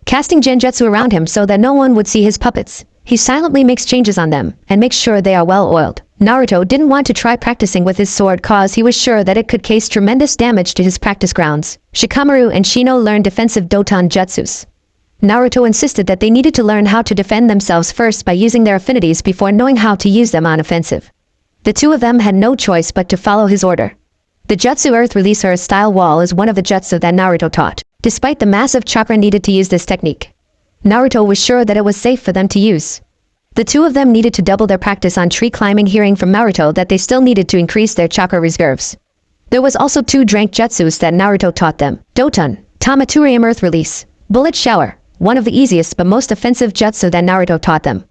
casting genjutsu around him so that no one would see his puppets. He silently makes changes on them and makes sure they are well oiled. Naruto didn't want to try practicing with his sword cause he was sure that it could cause tremendous damage to his practice grounds. Shikamaru and Shino learned defensive Doton jutsus. Naruto insisted that they needed to learn how to defend themselves first by using their affinities before knowing how to use them on offensive. The two of them had no choice but to follow his order. The Jutsu Earth Releaser style wall is one of the jutsu that Naruto taught. Despite the massive chakra needed to use this technique, Naruto was sure that it was safe for them to use. The two of them needed to double their practice on tree climbing, hearing from Naruto that they still needed to increase their chakra reserves. There was also two drank jutsus that Naruto taught them. Doton, Tamaturium Earth Release, Bullet Shower, one of the easiest but most offensive jutsu that Naruto taught them.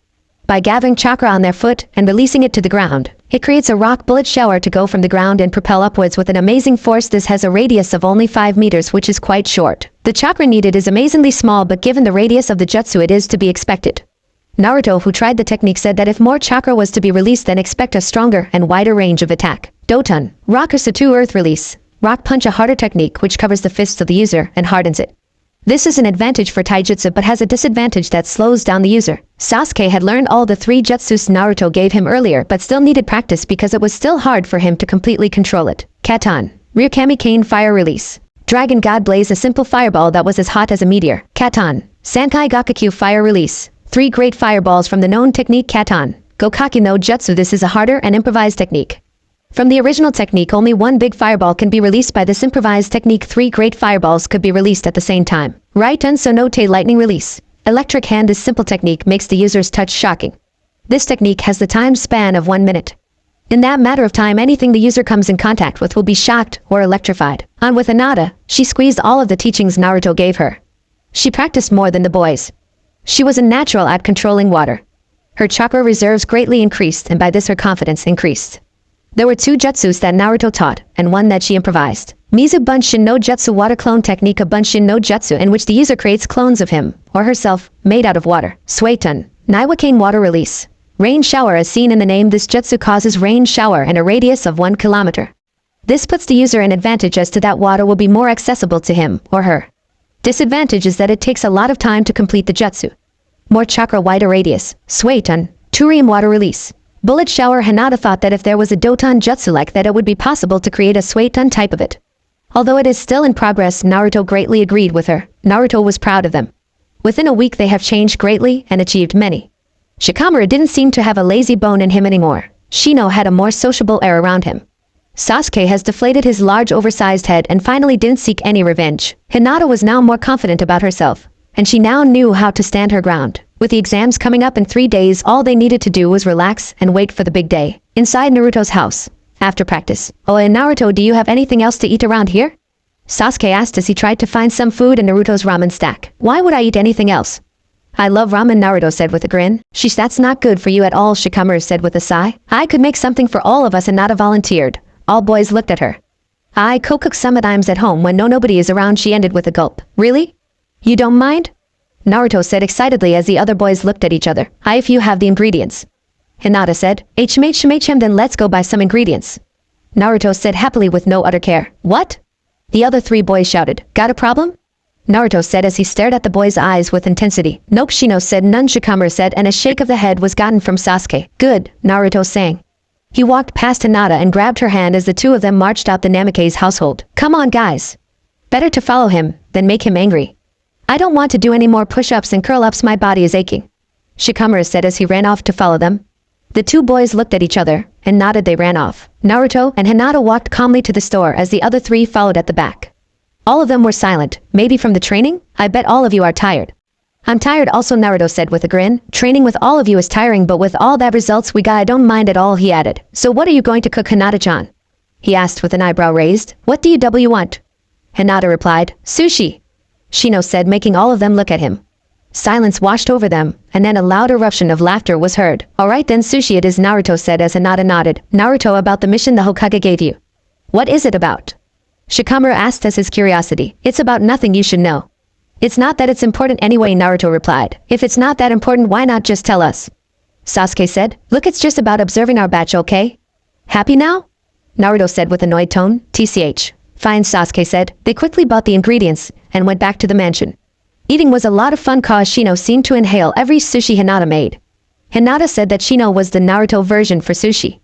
By gathering chakra on their foot and releasing it to the ground, it creates a rock bullet shower to go from the ground and propel upwards with an amazing force. This has a radius of only 5 meters, which is quite short. The chakra needed is amazingly small, but given the radius of the jutsu it is to be expected. Naruto, who tried the technique, said that if more chakra was to be released, then expect a stronger and wider range of attack. Doton, Rock Satu Earth Release, Rock Punch, a harder technique which covers the fists of the user and hardens it. This is an advantage for taijutsu but has a disadvantage that slows down the user. Sasuke had learned all the 3 jutsus Naruto gave him earlier but still needed practice because it was still hard for him to completely control it. Katon, Rear Kamikaze Fire Release, Dragon God Blaze, a simple fireball that was as hot as a meteor. Katon, Sankai Gakakyu Fire Release, 3 great fireballs from the known technique Katon, Gokaki no Jutsu. This is a harder and improvised technique. From the original technique, only 1 big fireball can be released. By this improvised technique, 3 great fireballs could be released at the same time. Raiten Sonote Lightning Release, Electric Hand. This simple technique makes the user's touch shocking. This technique has the time span of 1 minute. In that matter of time, anything the user comes in contact with will be shocked or electrified. On with Hinata, she squeezed all of the teachings Naruto gave her. She practiced more than the boys. She was a natural at controlling water. Her chakra reserves greatly increased, and by this her confidence increased. There were 2 jutsus that Naruto taught, and 1 that she improvised. Mizu Bunshin no Jutsu, Water Clone Technique, a Bunshin no Jutsu in which the user creates clones of him, or herself, made out of water. Suetun, Naiwakane Water Release, Rain Shower. As seen in the name, this jutsu causes rain shower in a radius of 1 kilometer. This puts the user in advantage as to that water will be more accessible to him, or her. Disadvantage is that it takes a lot of time to complete the jutsu. More chakra, wider radius. Suetun, Turium Water Release, Bullet Shower. Hinata thought that if there was a Doton jutsu like that, it would be possible to create a Suetun type of it. Although it is still in progress, Naruto greatly agreed with her. Naruto was proud of them. Within a week they have changed greatly and achieved many. Shikamaru didn't seem to have a lazy bone in him anymore. Shino had a more sociable air around him. Sasuke has deflated his large oversized head and finally didn't seek any revenge. Hinata was now more confident about herself, and she now knew how to stand her ground. With the exams coming up in 3 days, all they needed to do was relax and wait for the big day. Inside Naruto's house, after practice. "Oh, and Naruto, do you have anything else to eat around here?" Sasuke asked as he tried to find some food in Naruto's ramen stack. "Why would I eat anything else? I love ramen," Naruto said with a grin. "Sheesh, that's not good for you at all," Shikamaru said with a sigh. "I could make something for all of us," and Hinata volunteered. All boys looked at her. "I cook sometimes at home when nobody is around," she ended with a gulp. "Really? You don't mind?" Naruto said excitedly as the other boys looked at each other. "I if you have the ingredients." Hinata said, HMHM, "Then let's go buy some ingredients." Naruto said happily with no utter care. "What?" The other 3 boys shouted. "Got a problem?" Naruto said as he stared at the boy's eyes with intensity. "Nope," Shino said. "None," Shikamaru said, and a shake of the head was gotten from Sasuke. "Good," Naruto sang. He walked past Hinata and grabbed her hand as the 2 of them marched out the Namikaze household. "Come on, guys. Better to follow him than make him angry. I don't want to do any more push-ups and curl-ups, my body is aching," Shikamaru said as he ran off to follow them. The 2 boys looked at each other and nodded. They ran off. Naruto and Hinata walked calmly to the store as the other 3 followed at the back. All of them were silent. "Maybe from the training? I bet all of you are tired." "I'm tired also," Naruto said with a grin. "Training with all of you is tiring, but with all that results we got, I don't mind at all," he added. "So what are you going to cook, Hinata-chan?" he asked with an eyebrow raised. "What do you want?" Hinata replied. "Sushi," Shino said, making all of them look at him. Silence washed over them, and then a loud eruption of laughter was heard. "Alright then, sushi it is," Naruto said as Hinata nodded. "Naruto, about the mission the Hokage gave you. What is it about?" Shikamaru asked as his curiosity. "It's about nothing you should know. It's not that it's important anyway," Naruto replied. "If it's not that important, why not just tell us?" Sasuke said. Look, it's just about observing our batch, okay? Happy now? Naruto said with annoyed tone. TCH. Fine, Sasuke said. They quickly bought the ingredients and went back to the mansion. Eating was a lot of fun cause Shino seemed to inhale every sushi Hinata made. Hinata said that Shino was the Naruto version for sushi.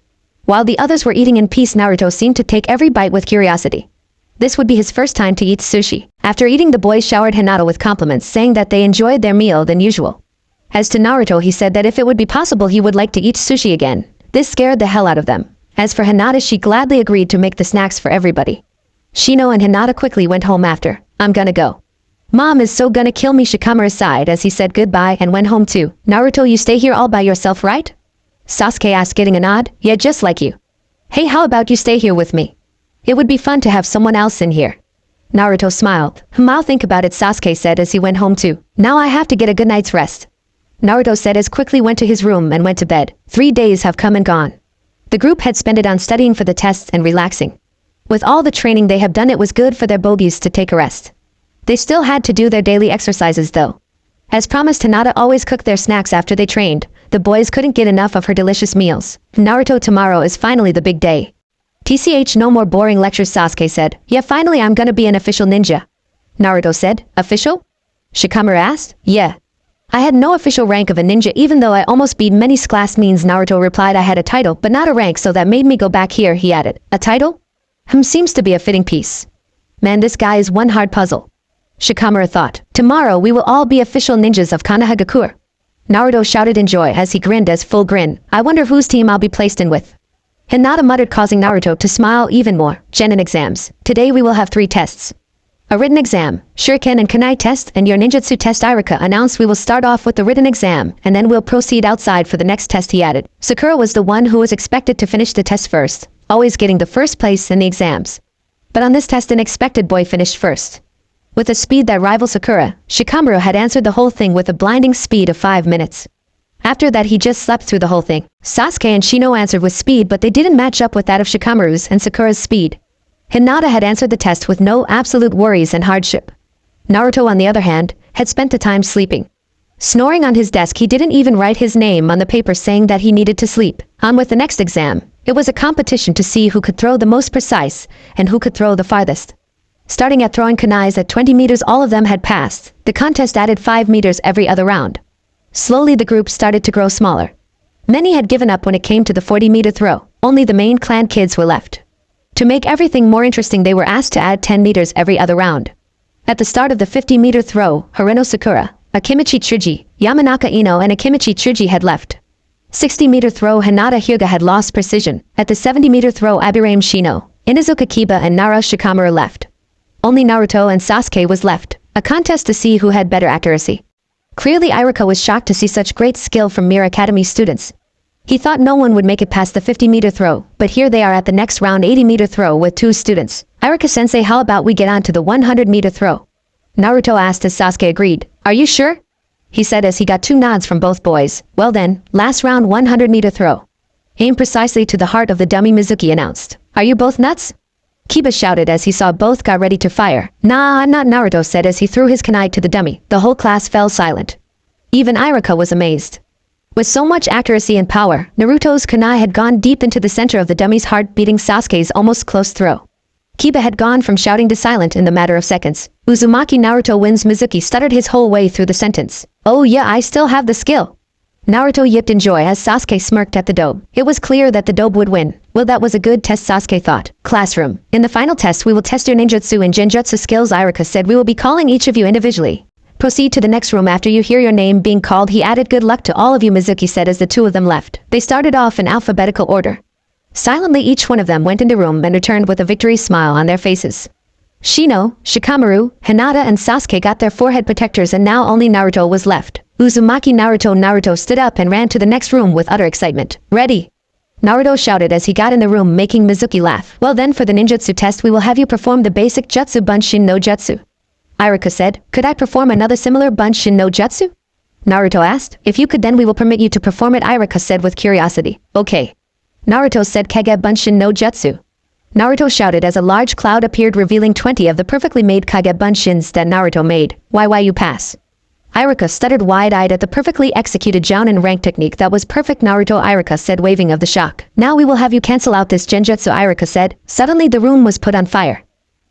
While the others were eating in peace, Naruto seemed to take every bite with curiosity. This would be his first time to eat sushi. After eating, the boys showered Hinata with compliments, saying that they enjoyed their meal than usual. As to Naruto, he said that if it would be possible he would like to eat sushi again. This scared the hell out of them. As for Hinata, she gladly agreed to make the snacks for everybody. Shino and Hinata quickly went home after. I'm gonna go. Mom is so gonna kill me, Shikamaru sighed as he said goodbye and went home too. Naruto, you stay here all by yourself, right? Sasuke asked, getting a nod. Yeah, just like you. Hey, how about you stay here with me? It would be fun to have someone else in here. Naruto smiled. I'll think about it, Sasuke said as he went home too. Now I have to get a good night's rest. Naruto said as quickly went to his room and went to bed. 3 days have come and gone. The group had spent it on studying for the tests and relaxing. With all the training they have done, it was good for their bogies to take a rest. They still had to do their daily exercises though. As promised, Hinata always cooked their snacks after they trained. The boys couldn't get enough of her delicious meals. Naruto, tomorrow is finally the big day. TCH, no more boring lectures, Sasuke said. Yeah, finally I'm gonna be an official ninja. Naruto said. Official? Shikamaru asked. Yeah. I had no official rank of a ninja, even though I almost beat many class means. Naruto replied. I had a title, but not a rank, so that made me go back here, he added. A title? Seems to be a fitting piece. Man, this guy is one hard puzzle. Shikamaru thought. Tomorrow we will all be official ninjas of Konohagakure. Naruto shouted in joy as he grinned as full grin. I wonder whose team I'll be placed in with. Hinata muttered, causing Naruto to smile even more. Genin exams. Today we will have 3 tests. A written exam, Shuriken and Kunai test, and your ninjutsu test. Iruka announced. We will start off with the written exam, and then we'll proceed outside for the next test, he added. Sakura was the one who was expected to finish the test first, always getting the first place in the exams. But on this test, an unexpected boy finished first. With a speed that rivaled Sakura, Shikamaru had answered the whole thing with a blinding speed of 5 minutes. After that, he just slept through the whole thing. Sasuke and Shino answered with speed, but they didn't match up with that of Shikamaru's and Sakura's speed. Hinata had answered the test with no absolute worries and hardship. Naruto, on the other hand, had spent the time sleeping. Snoring on his desk, he didn't even write his name on the paper, saying that he needed to sleep. On with the next exam. It was a competition to see who could throw the most precise and who could throw the farthest. Starting at throwing kunais at 20 meters, all of them had passed. The contest added 5 meters every other round. Slowly the group started to grow smaller. Many had given up when it came to the 40-meter throw. Only the main clan kids were left. To make everything more interesting, they were asked to add 10 meters every other round. At the start of the 50-meter throw, Hareno Sakura, Akimichi Tsuji, Yamanaka Ino and Akimichi Tsuji had left. 60-meter throw, Hinata Hyuga had lost precision. At the 70-meter throw, Abirame Shino, Inuzuka Kiba and Nara Shikamaru left. Only Naruto and Sasuke was left, a contest to see who had better accuracy. Clearly Iruka was shocked to see such great skill from Mir Academy students. He thought no one would make it past the 50-meter throw, but here they are at the next round, 80-meter throw with 2 students. Iruka-sensei, how about we get on to the 100-meter throw? Naruto asked as Sasuke agreed. Are you sure? He said as he got 2 nods from both boys. Well then, last round, 100-meter throw. Aim precisely to the heart of the dummy, Mizuki announced. Are you both nuts? Kiba shouted as he saw both got ready to fire. Nah, I'm not, Naruto said as he threw his kunai to the dummy. The whole class fell silent. Even Iruka was amazed. With so much accuracy and power, Naruto's kunai had gone deep into the center of the dummy's heart, beating Sasuke's almost close throw. Kiba had gone from shouting to silent in the matter of seconds. Uzumaki, Naruto wins, Mizuki stuttered his whole way through the sentence. Oh yeah, I still have the skill. Naruto yipped in joy as Sasuke smirked at the dobe. It was clear that the dobe would win. Well, that was a good test, Sasuke thought. Classroom. In the final test, we will test your ninjutsu and genjutsu skills. Iruka said. We will be calling each of you individually. Proceed to the next room after you hear your name being called, he added. Good luck to all of you, Mizuki said as the 2 of them left. They started off in alphabetical order. Silently each one of them went into room and returned with a victory smile on their faces. Shino, Shikamaru, Hinata and Sasuke got their forehead protectors, and now only Naruto was left. Uzumaki, Naruto stood up and ran to the next room with utter excitement. Ready! Naruto shouted as he got in the room, making Mizuki laugh. Well then, for the ninjutsu test we will have you perform the basic jutsu Bunshin no Jutsu. Iruka said. Could I perform another similar Bunshin no Jutsu? Naruto asked. If you could, then we will permit you to perform it, Iruka said with curiosity. Okay. Naruto said. Kage Bunshin no Jutsu. Naruto shouted as a large cloud appeared, revealing 20 of the perfectly made Kage Bunshins that Naruto made. Why you pass? Iruka stuttered wide-eyed at the perfectly executed Jounin rank technique that was perfect. Naruto, Iruka said, waving of the shock. Now we will have you cancel out this genjutsu, Iruka said. Suddenly the room was put on fire.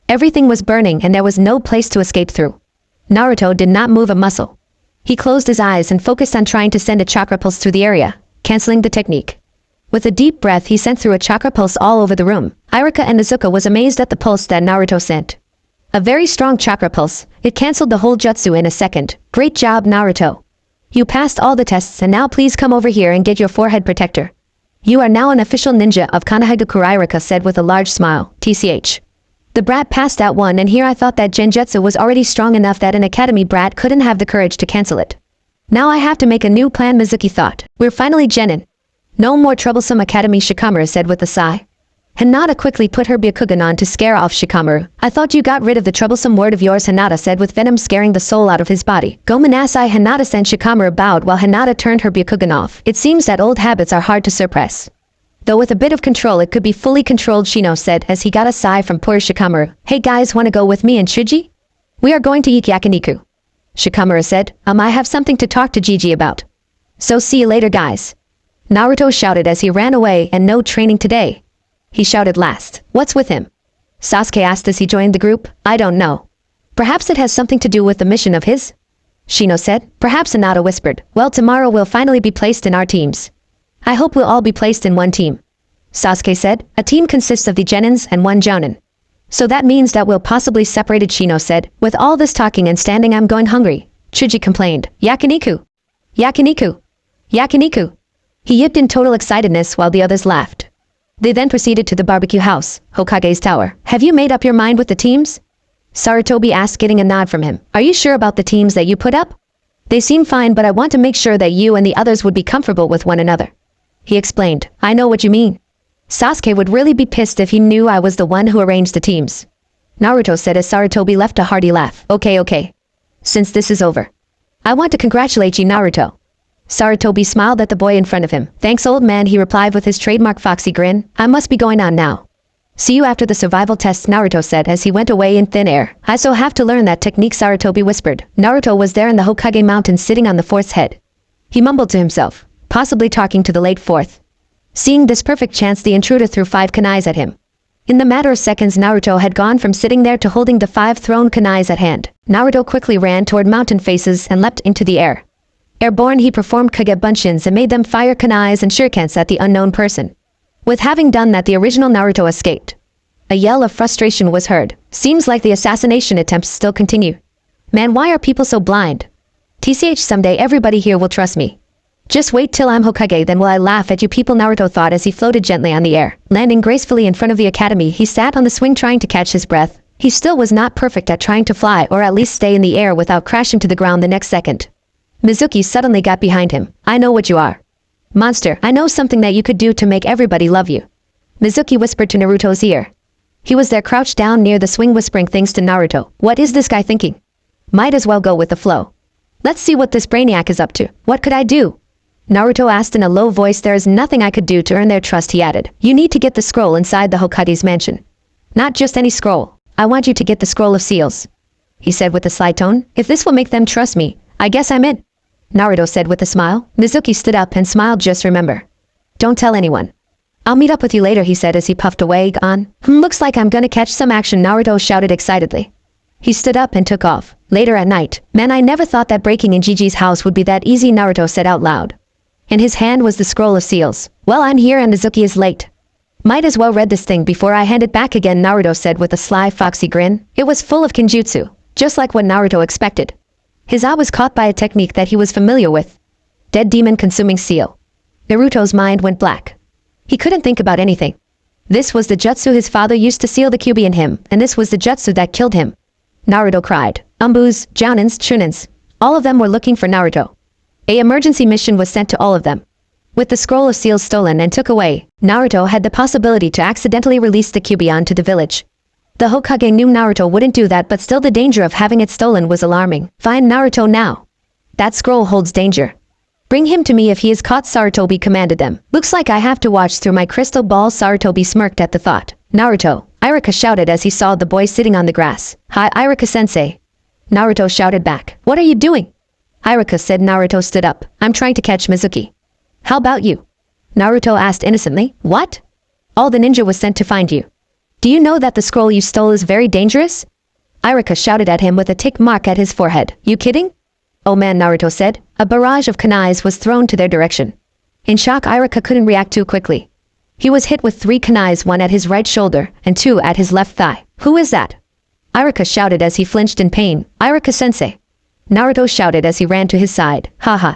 Everything was burning and there was no place to escape through. Naruto did not move a muscle. He closed his eyes and focused on trying to send a chakra pulse through the area, canceling the technique. With a deep breath he sent through a chakra pulse all over the room. Iruka and Izuka was amazed at the pulse that Naruto sent. A very strong chakra pulse. It cancelled the whole jutsu in a second. Great job, Naruto. You passed all the tests and now please come over here and get your forehead protector. You are now an official ninja of Konohagakure, Iruka said with a large smile. TCH. The brat passed that one, and here I thought that genjutsu was already strong enough that an academy brat couldn't have the courage to cancel it. Now I have to make a new plan, Mizuki thought. We're finally genin. No more troublesome academy, Shikamaru said with a sigh. Hinata quickly put her Byakugan on to scare off Shikamaru. I thought you got rid of the troublesome word of yours, Hinata said with venom scaring the soul out of his body. Gomenasai, Hinata said. Shikamaru bowed while Hinata turned her Byakugan off. It seems that old habits are hard to suppress. Though with a bit of control it could be fully controlled, Shino said as he got a sigh from poor Shikamaru. Hey guys, wanna go with me and Shuji? We are going to eat yakiniku. Shikamaru said, I have something to talk to Gigi about. So see you later guys. Naruto shouted as he ran away. And no training today. He shouted last. What's with him? Sasuke asked as he joined the group. I don't know. Perhaps it has something to do with the mission of his? Shino said. Perhaps, Hinata whispered. Well, tomorrow we'll finally be placed in our teams. I hope we'll all be placed in one team. Sasuke said. A team consists of the genins and one jounin. So that means that we'll possibly separated, Shino said. With all this talking and standing I'm going hungry. Chuji complained. Yakiniku. Yakiniku. Yakiniku. He yipped in total excitedness while the others laughed. They then proceeded to the barbecue house, Hokage's tower. Have you made up your mind with the teams? Sarutobi asked, getting a nod from him. Are you sure about the teams that you put up? They seem fine, but I want to make sure that you and the others would be comfortable with one another. He explained. I know what you mean. Sasuke would really be pissed if he knew I was the one who arranged the teams. Naruto said as Sarutobi left a hearty laugh. Okay. Since this is over, I want to congratulate you, Naruto. Sarutobi smiled at the boy in front of him. Thanks, old man, he replied with his trademark foxy grin. I must be going on now. See you after the survival tests, Naruto said as he went away in thin air. I so have to learn that technique, Sarutobi whispered. Naruto was there in the Hokage mountain sitting on the fourth's head. He mumbled to himself, possibly talking to the late fourth. Seeing this perfect chance, the intruder threw 5 kunais at him. In the matter of seconds, Naruto had gone from sitting there to holding the 5 thrown kunais at hand. Naruto quickly ran toward mountain faces and leapt into the air. Airborne, he performed Kage Bunshins and made them fire kunais and shurikens at the unknown person. With having done that, the original Naruto escaped. A yell of frustration was heard. Seems like the assassination attempts still continue. Man, why are people so blind? TCH, someday everybody here will trust me. Just wait till I'm Hokage, then will I laugh at you people, Naruto thought as he floated gently on the air. Landing gracefully in front of the academy, he sat on the swing trying to catch his breath. He still was not perfect at trying to fly or at least stay in the air without crashing to the ground the next second. Mizuki suddenly got behind him. I know what you are. Monster, I know something that you could do to make everybody love you. Mizuki whispered to Naruto's ear. He was there crouched down near the swing whispering things to Naruto. What is this guy thinking? Might as well go with the flow. Let's see what this brainiac is up to. What could I do? Naruto asked in a low voice. There is nothing I could do to earn their trust, he added. You need to get the scroll inside the Hokage's mansion. Not just any scroll. I want you to get the scroll of seals. He said with a sly tone. If this will make them trust me, I guess I'm in. Naruto said with a smile. Mizuki stood up and smiled. Just remember. Don't tell anyone. I'll meet up with you later, he said as he puffed away. Looks like I'm gonna catch some action, Naruto shouted excitedly. He stood up and took off. Later at night. Man, I never thought that breaking in Gigi's house would be that easy, Naruto said out loud. In his hand was the scroll of seals. Well, I'm here and Mizuki is late. Might as well read this thing before I hand it back again, Naruto said with a sly foxy grin. It was full of kenjutsu, just like what Naruto expected. His eye was caught by a technique that he was familiar with. Dead demon consuming seal. Naruto's mind went black. He couldn't think about anything. This was the jutsu his father used to seal the kyubi in him, and this was the jutsu that killed him. Naruto cried. Umbus, jounins, chunins. All of them were looking for Naruto. An emergency mission was sent to all of them. With the scroll of seals stolen and took away, Naruto had the possibility to accidentally release the kyubi onto the village. The Hokage knew Naruto wouldn't do that, but still the danger of having it stolen was alarming. Find Naruto now. That scroll holds danger. Bring him to me if he is caught, Sarutobi commanded them. Looks like I have to watch through my crystal ball, Sarutobi smirked at the thought. Naruto, Iruka shouted as he saw the boy sitting on the grass. Hi, Iruka-sensei. Naruto shouted back. What are you doing? Iruka said. Naruto stood up. I'm trying to catch Mizuki. How about you? Naruto asked innocently. What? All the ninja was sent to find you. Do you know that the scroll you stole is very dangerous? Iruka shouted at him with a tick mark at his forehead. You kidding? Oh man, Naruto said. A barrage of kunais was thrown to their direction. In shock, Iruka couldn't react too quickly. He was hit with 3 kunais, 1 at his right shoulder and 2 at his left thigh. Who is that? Iruka shouted as he flinched in pain. Iruka-sensei. Naruto shouted as he ran to his side. Haha.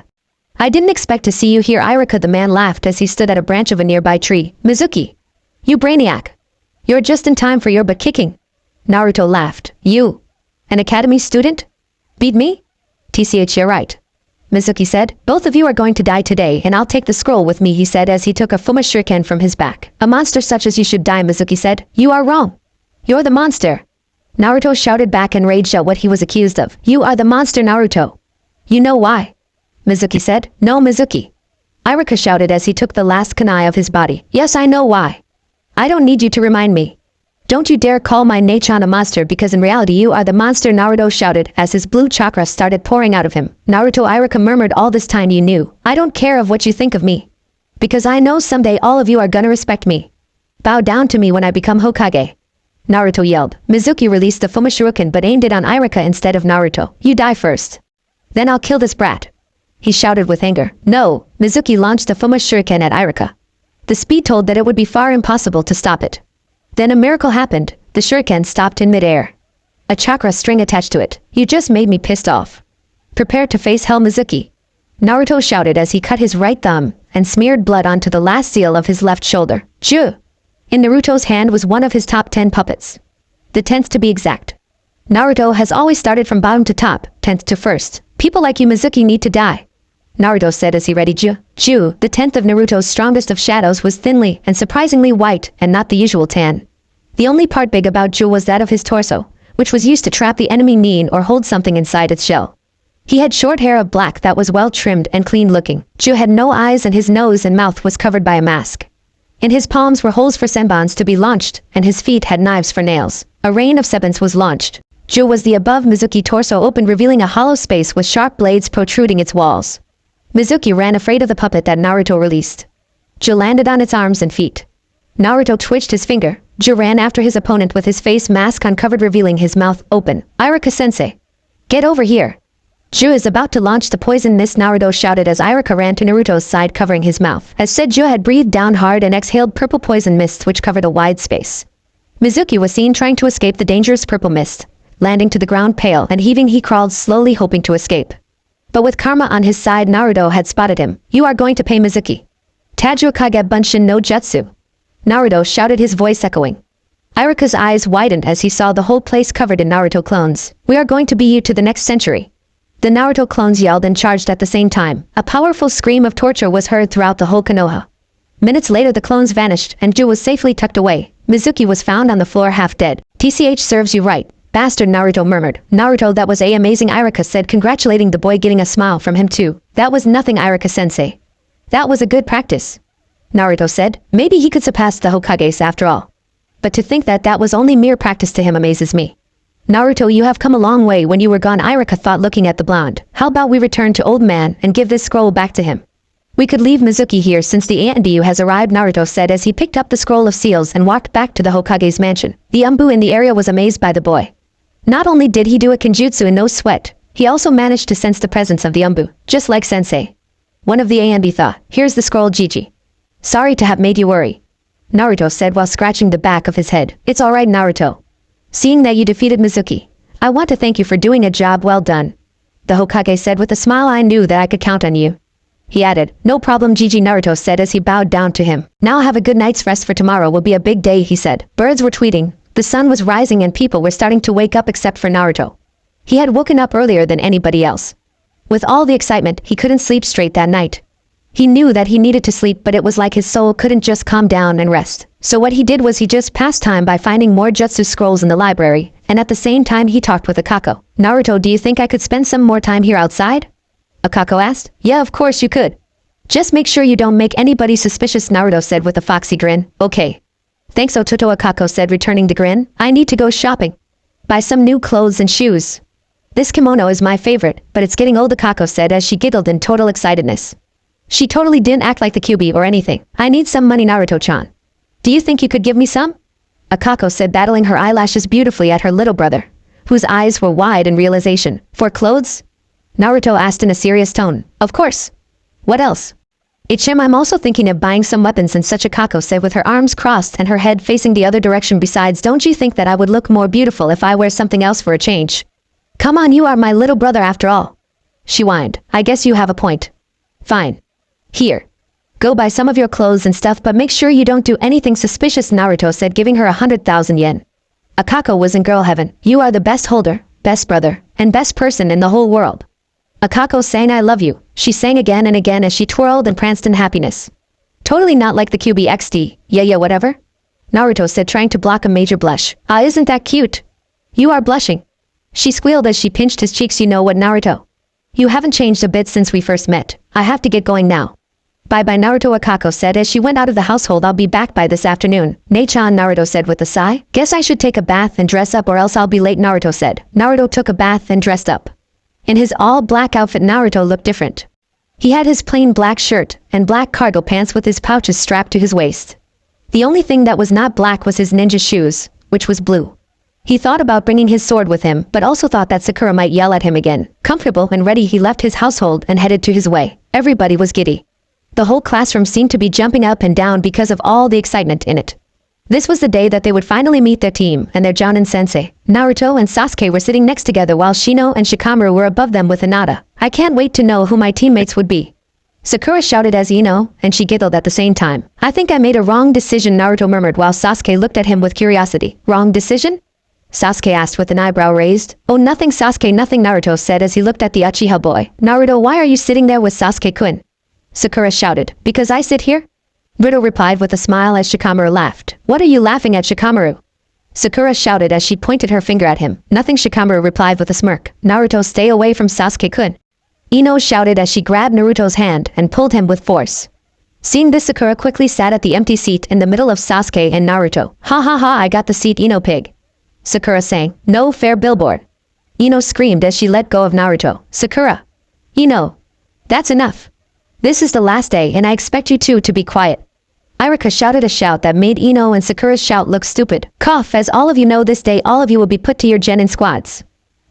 I didn't expect to see you here. Iruka the man laughed as he stood at a branch of a nearby tree. Mizuki. You brainiac. You're just in time for your butt kicking. Naruto laughed. You. An academy student? Beat me? TCH, you're right. Mizuki said. Both of you are going to die today and I'll take the scroll with me, he said as he took a Fuma shuriken from his back. A monster such as you should die, Mizuki said. You are wrong. You're the monster. Naruto shouted back and raged at what he was accused of. You are the monster, Naruto. You know why? Mizuki said. No, Mizuki. Iruka shouted as he took the last kunai of his body. Yes, I know why. I don't need you to remind me. Don't you dare call my Nachan a monster, because in reality you are the monster, Naruto shouted as his blue chakra started pouring out of him. Naruto, Iruka murmured, all this time you knew. I don't care of what you think of me. Because I know someday all of you are gonna respect me. Bow down to me when I become Hokage. Naruto yelled. Mizuki released the Fuma shuriken but aimed it on Iruka instead of Naruto. You die first. Then I'll kill this brat. He shouted with anger. No, Mizuki launched the Fuma shuriken at Iruka. The speed told that it would be far impossible to stop it. Then a miracle happened. The shuriken stopped in midair. A chakra string attached to it. You just made me pissed off. Prepare to face hell, Mizuki. Naruto shouted as he cut his right thumb and smeared blood onto the last seal of his left shoulder. Ju! In Naruto's hand was one of his top 10 puppets. The 10th to be exact. Naruto has always started from bottom to top, 10th to first. People like you, Mizuki, need to die. Naruto said as he readied Ju, the 10th of Naruto's strongest of shadows, was thinly and surprisingly white and not the usual tan. The only part big about Ju was that of his torso, which was used to trap the enemy knee or hold something inside its shell. He had short hair of black that was well trimmed and clean looking. Ju had no eyes and his nose and mouth was covered by a mask. In his palms were holes for senbons to be launched, and his feet had knives for nails. A rain of sebons was launched. Ju was the above Mizuki torso opened, revealing a hollow space with sharp blades protruding its walls. Mizuki ran afraid of the puppet that Naruto released. Ju landed on its arms and feet. Naruto twitched his finger. Ju ran after his opponent with his face mask uncovered, revealing his mouth open. Iruka-sensei. Get over here. Ju is about to launch the poison mist, Naruto shouted as Iruka ran to Naruto's side, covering his mouth. As said, Ju had breathed down hard and exhaled purple poison mist which covered a wide space. Mizuki was seen trying to escape the dangerous purple mist. Landing to the ground pale and heaving, he crawled slowly, hoping to escape. But with karma on his side, Naruto had spotted him. You are going to pay, Mizuki. Taju Kage Bunshin no Jutsu. Naruto shouted, his voice echoing. Iruka's eyes widened as he saw the whole place covered in Naruto clones. We are going to be you to the next century. The Naruto clones yelled and charged at the same time. A powerful scream of torture was heard throughout the whole Konoha. Minutes later the clones vanished and Ju was safely tucked away. Mizuki was found on the floor half dead. TCH serves you right, bastard, Naruto murmured. Naruto, that was amazing, Iruka said, congratulating the boy, getting a smile from him too. That was nothing, Iruka-sensei. That was a good practice. Naruto said, maybe he could surpass the Hokages after all. But to think that that was only mere practice to him amazes me. Naruto, you have come a long way. When you were gone, Iruka thought, looking at the blonde. How about we return to old man and give this scroll back to him? We could leave Mizuki here since the Andiyu has arrived, Naruto said as he picked up the scroll of seals and walked back to the Hokage's mansion. The Umbu in the area was amazed by the boy. Not only did he do a kenjutsu in no sweat, he also managed to sense the presence of the Umbu, just like sensei. One of the Andi thought, here's the scroll, Gigi. Sorry to have made you worry. Naruto said while scratching the back of his head. It's alright, Naruto. Seeing that you defeated Mizuki, I want to thank you for doing a job well done. The Hokage said with a smile. I knew that I could count on you. He added, no problem, Gigi, Naruto said as he bowed down to him. Now have a good night's rest, for tomorrow will be a big day, he said. Birds were tweeting, the sun was rising and people were starting to wake up except for Naruto. He had woken up earlier than anybody else. With all the excitement, he couldn't sleep straight that night. He knew that he needed to sleep, but it was like his soul couldn't just calm down and rest. So what he did was he just passed time by finding more jutsu scrolls in the library, and at the same time he talked with Akako. Naruto, do you think I could spend some more time here outside? Akako asked. Yeah, of course you could. Just make sure you don't make anybody suspicious, Naruto said with a foxy grin. Okay. Thanks, Ototo, Akako said, returning the grin. I need to go shopping. Buy some new clothes and shoes. This kimono is my favorite, but it's getting old, Akako said as she giggled in total excitedness. She totally didn't act like the QB or anything. I need some money, Naruto-chan. Do you think you could give me some? Akako said, battling her eyelashes beautifully at her little brother, whose eyes were wide in realization. For clothes? Naruto asked in a serious tone. Of course. What else? I'm also thinking of buying some weapons, and such, Akako said with her arms crossed and her head facing the other direction. Besides, don't you think that I would look more beautiful if I wear something else for a change? Come on, you are my little brother after all. She whined. I guess you have a point. Fine. Here. Go buy some of your clothes and stuff, but make sure you don't do anything suspicious, Naruto said, giving her 100,000 yen. Akako was in girl heaven. You are the best holder, best brother, and best person in the whole world. Akako sang I love you. She sang again and again as she twirled and pranced in happiness. Totally not like the QBXD. Yeah, whatever. Naruto said, trying to block a major blush. Ah, isn't that cute? You are blushing. She squealed as she pinched his cheeks. You know what, Naruto? You haven't changed a bit since we first met. I have to get going now. Bye-bye, Naruto, Akako said as she went out of the household. I'll be back by this afternoon. Nei-chan, Naruto said with a sigh. Guess I should take a bath and dress up or else I'll be late, Naruto said. Naruto took a bath and dressed up. In his all-black outfit, Naruto looked different. He had his plain black shirt and black cargo pants with his pouches strapped to his waist. The only thing that was not black was his ninja shoes, which was blue. He thought about bringing his sword with him, but also thought that Sakura might yell at him again. Comfortable and ready, he left his household and headed to his way. Everybody was giddy. The whole classroom seemed to be jumping up and down because of all the excitement in it. This was the day that they would finally meet their team and their Jounin sensei. Naruto and Sasuke were sitting next together while Shino and Shikamaru were above them with Hinata. I can't wait to know who my teammates would be. Sakura shouted as Ino, and she giggled at the same time. I think I made a wrong decision, Naruto murmured while Sasuke looked at him with curiosity. Wrong decision? Sasuke asked with an eyebrow raised. Oh, nothing, Sasuke, nothing, Naruto said as he looked at the Uchiha boy. Naruto, why are you sitting there with Sasuke-kun? Sakura shouted. Because I sit here? Naruto replied with a smile as Shikamaru laughed. What are you laughing at, Shikamaru? Sakura shouted as she pointed her finger at him. Nothing, Shikamaru replied with a smirk. Naruto, stay away from Sasuke-kun. Ino shouted as she grabbed Naruto's hand and pulled him with force. Seeing this, Sakura quickly sat at the empty seat in the middle of Sasuke and Naruto. Ha ha ha, I got the seat, Ino pig. Sakura sang. No fair billboard. Ino screamed as she let go of Naruto. Sakura. Ino. That's enough. This is the last day and I expect you two to be quiet. Irika shouted a shout that made Ino and Sakura's shout look stupid. Cough, as all of you know, this day all of you will be put to your genin squads.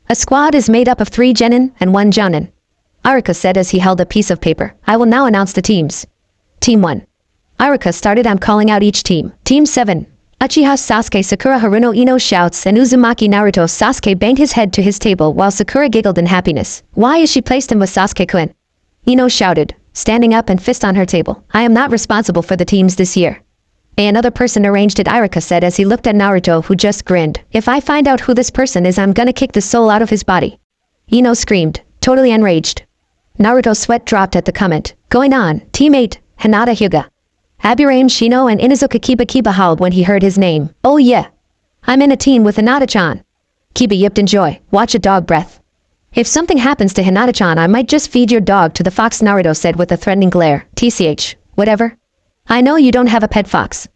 A squad is made up of 3 genin and 1 jounin. Irika said as he held a piece of paper. I will now announce the teams. Team 1. Irika started. I'm calling out each team. Team 7. Uchiha Sasuke Sakura Haruno Ino shouts and Uzumaki Naruto. Sasuke banged his head to his table while Sakura giggled in happiness. Why is she placed him with Sasuke-kun? Ino shouted, standing up and fist on her table. I am not responsible for the teams this year. Another person arranged it, Irika said as he looked at Naruto, who just grinned. If I find out who this person is, I'm gonna kick the soul out of his body. Ino screamed, totally enraged. Naruto's sweat dropped at the comment. Going on, Team 8, Hinata Hyuga. Aburaim Shino and Inuzuka Kiba howled when he heard his name. Oh yeah. I'm in a team with Hinata-chan. Kiba yipped in joy. Watch a dog breath. If something happens to Hinata-chan, I might just feed your dog to the fox, Naruto said with a threatening glare. TCH, whatever. I know you don't have a pet fox.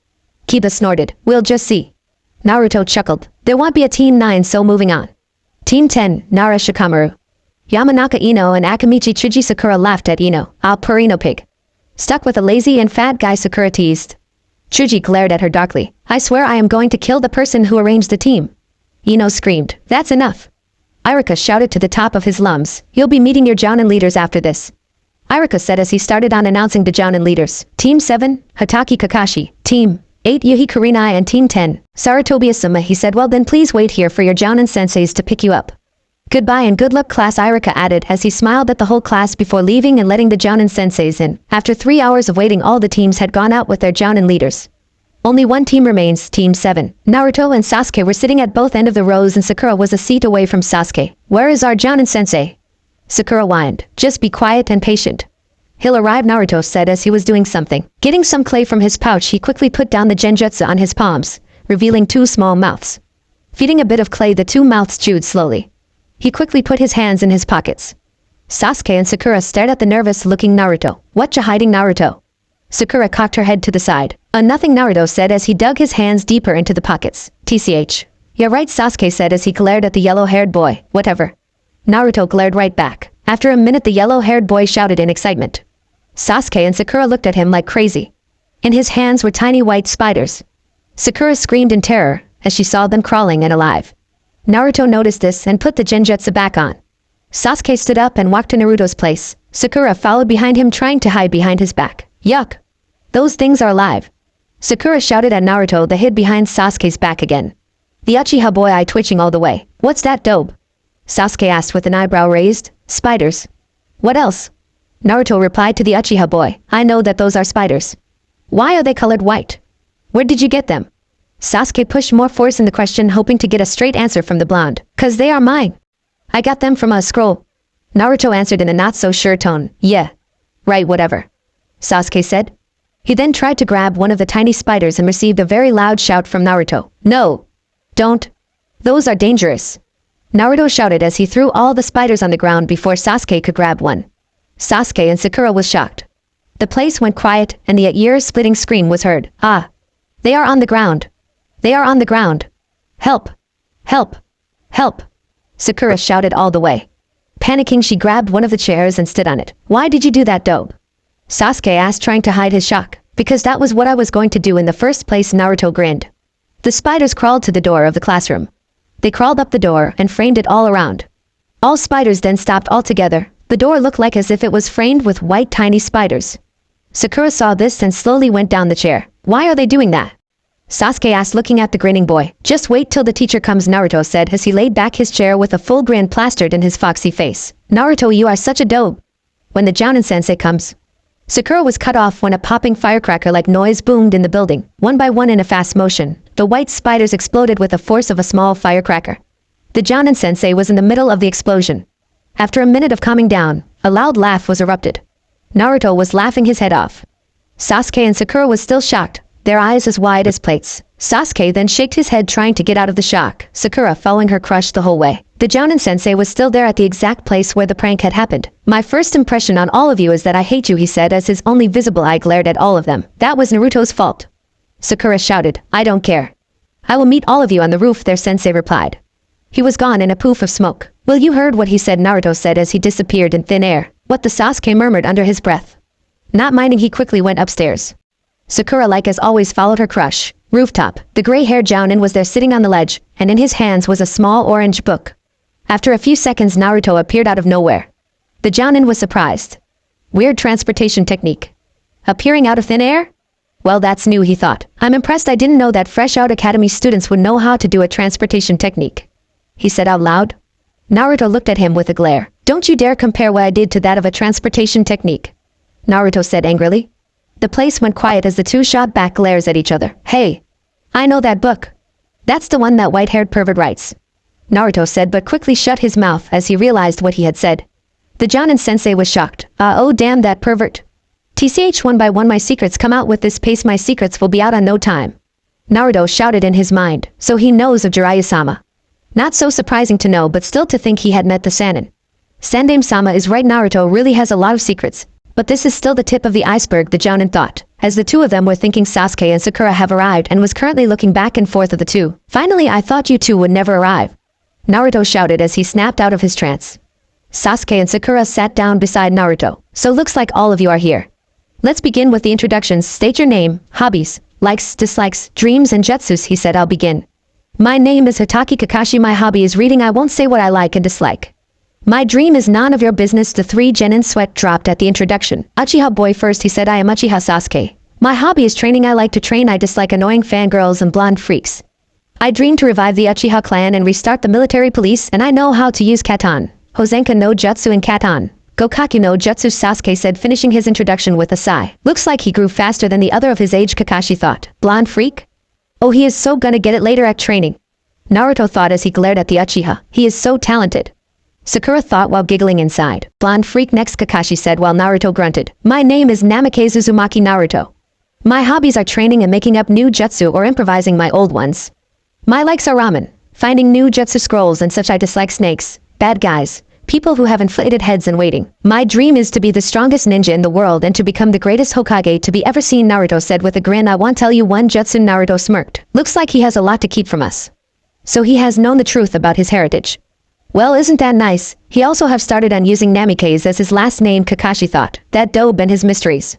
Kiba snorted. We'll just see. Naruto chuckled. There won't be a Team 9, so moving on. Team 10, Nara Shikamaru. Yamanaka Ino and Akamichi Chiji. Sakura laughed at Ino. I'll purr, Ino pig. Stuck with a lazy and fat guy, Sakura teased. Chuji glared at her darkly. I swear I am going to kill the person who arranged the team. Ino screamed. That's enough. Irika shouted to the top of his lungs. You'll be meeting your jounin leaders after this. Irika said as he started on announcing the jounin leaders. Team 7, Hataki Kakashi. Team 8, Yuhi Kurinai and Team 10, Sarutobi Asuma. He said, well then please wait here for your jounin senseis to pick you up. Goodbye and good luck, class, Irika added as he smiled at the whole class before leaving and letting the jounin senseis in. After 3 hours of waiting, all the teams had gone out with their jounin leaders. Only one team remains, Team 7. Naruto and Sasuke were sitting at both ends of the rows and Sakura was a seat away from Sasuke. Where is our jounin sensei? Sakura whined. Just be quiet and patient. He'll arrive, Naruto said as he was doing something. Getting some clay from his pouch, he quickly put down the genjutsu on his palms, revealing 2 small mouths. Feeding a bit of clay, the 2 mouths chewed slowly. He quickly put his hands in his pockets. Sasuke and Sakura stared at the nervous-looking Naruto. What you hiding, Naruto? Sakura cocked her head to the side. Nothing, Naruto said as he dug his hands deeper into the pockets. TCH. You're right, Sasuke said as he glared at the yellow-haired boy. Whatever. Naruto glared right back. After a minute the yellow-haired boy shouted in excitement. Sasuke and Sakura looked at him like crazy. In his hands were tiny white spiders. Sakura screamed in terror as she saw them crawling and alive. Naruto noticed this and put the genjutsu back on. Sasuke stood up and walked to Naruto's place. Sakura followed behind him trying to hide behind his back. Yuck! Those things are alive. Sakura shouted at Naruto that hid behind Sasuke's back again. The Uchiha boy eye twitching all the way. What's that dope? Sasuke asked with an eyebrow raised. Spiders. What else? Naruto replied to the Uchiha boy. I know that those are spiders. Why are they colored white? Where did you get them? Sasuke pushed more force in the question hoping to get a straight answer from the blonde. Cause they are mine. I got them from a scroll. Naruto answered in a not-so-sure tone. Yeah. Right, whatever. Sasuke said. He then tried to grab one of the tiny spiders and received a very loud shout from Naruto. No. Don't. Those are dangerous. Naruto shouted as he threw all the spiders on the ground before Sasuke could grab one. Sasuke and Sakura was shocked. The place went quiet and the ear-splitting scream was heard. Ah. They are on the ground. They are on the ground. Help! Help! Help! Sakura shouted all the way. Panicking, she grabbed one of the chairs and stood on it. Why did you do that, dope? Sasuke asked, trying to hide his shock. Because that was what I was going to do in the first place, Naruto grinned. The spiders crawled to the door of the classroom. They crawled up the door and framed it all around. All spiders then stopped altogether. The door looked like as if it was framed with white tiny spiders. Sakura saw this and slowly went down the chair. Why are they doing that? Sasuke asked, looking at the grinning boy. Just wait till the teacher comes, Naruto said as he laid back his chair with a full grin plastered in his foxy face. Naruto, you are such a dope. When the Jounin-sensei comes. Sakura was cut off when a popping firecracker-like noise boomed in the building. One by one in a fast motion, the white spiders exploded with the force of a small firecracker. The Jounin-sensei was in the middle of the explosion. After a minute of calming down, a loud laugh was erupted. Naruto was laughing his head off. Sasuke and Sakura was still shocked, their eyes as wide as plates. Sasuke then shook his head trying to get out of the shock, Sakura following her crush the whole way. The Jounin-sensei was still there at the exact place where the prank had happened. My first impression on all of you is that I hate you, he said as his only visible eye glared at all of them. That was Naruto's fault. Sakura shouted, I don't care. I will meet all of you on the roof, their sensei replied. He was gone in a poof of smoke. Well, you heard what he said, Naruto said as he disappeared in thin air. What the Sasuke murmured under his breath. Not minding, he quickly went upstairs. Sakura, like as always, followed her crush. Rooftop. The gray-haired Jounin was there sitting on the ledge, and in his hands was a small orange book. After a few seconds, Naruto appeared out of nowhere. The Jounin was surprised. Weird transportation technique. Appearing out of thin air? Well, that's new, he thought. I'm impressed. I didn't know that fresh-out academy students would know how to do a transportation technique. He said out loud. Naruto looked at him with a glare. Don't you dare compare what I did to that of a transportation technique. Naruto said angrily. The place went quiet as the two shot back glares at each other. Hey! I know that book. That's the one that white-haired pervert writes. Naruto said, but quickly shut his mouth as he realized what he had said. The Jounin-sensei was shocked. Oh damn that pervert. TCH, one by one my secrets come out with this pace, my secrets will be out on no time. Naruto shouted in his mind. So he knows of Jiraiya-sama. Not so surprising to know, but still to think he had met the Sannin. Sandaime-sama is right, Naruto really has a lot of secrets. But this is still the tip of the iceberg, the Jounin thought, as the two of them were thinking Sasuke and Sakura have arrived and was currently looking back and forth at the two. Finally, I thought you two would never arrive. Naruto shouted as he snapped out of his trance. Sasuke and Sakura sat down beside Naruto. So looks like all of you are here. Let's begin with the introductions. State your name, hobbies, likes, dislikes, dreams and jutsus, he said. I'll begin. My name is Hitaki Kakashi. My hobby is reading. I won't say what I like and dislike. My dream is none of your business. The three genin sweat dropped at the introduction. Uchiha boy first, he said. I am Uchiha Sasuke. My hobby is training. I like to train. I dislike annoying fangirls and blonde freaks. I dream to revive the Uchiha clan and restart the military police, and I know how to use Katan. Hosenka no Jutsu in Katan. Gokaku no Jutsu, Sasuke said, finishing his introduction with a sigh. Looks like he grew faster than the other of his age, Kakashi thought. Blonde freak? Oh, he is so gonna get it later at training. Naruto thought as he glared at the Uchiha. He is so talented. Sakura thought while giggling inside. Blonde freak next, Kakashi said while Naruto grunted. My name is Namikaze Uzumaki Naruto. My hobbies are training and making up new jutsu or improvising my old ones. My likes are ramen, finding new jutsu scrolls and such. I dislike snakes, bad guys, people who have inflated heads and waiting. My dream is to be the strongest ninja in the world and to become the greatest Hokage to be ever seen, Naruto said with a grin. I won't tell you one jutsu, Naruto smirked. Looks like he has a lot to keep from us. So he has known the truth about his heritage. Well, isn't that nice? He also have started on using Namikaze as his last name, Kakashi thought. That dope and his mysteries.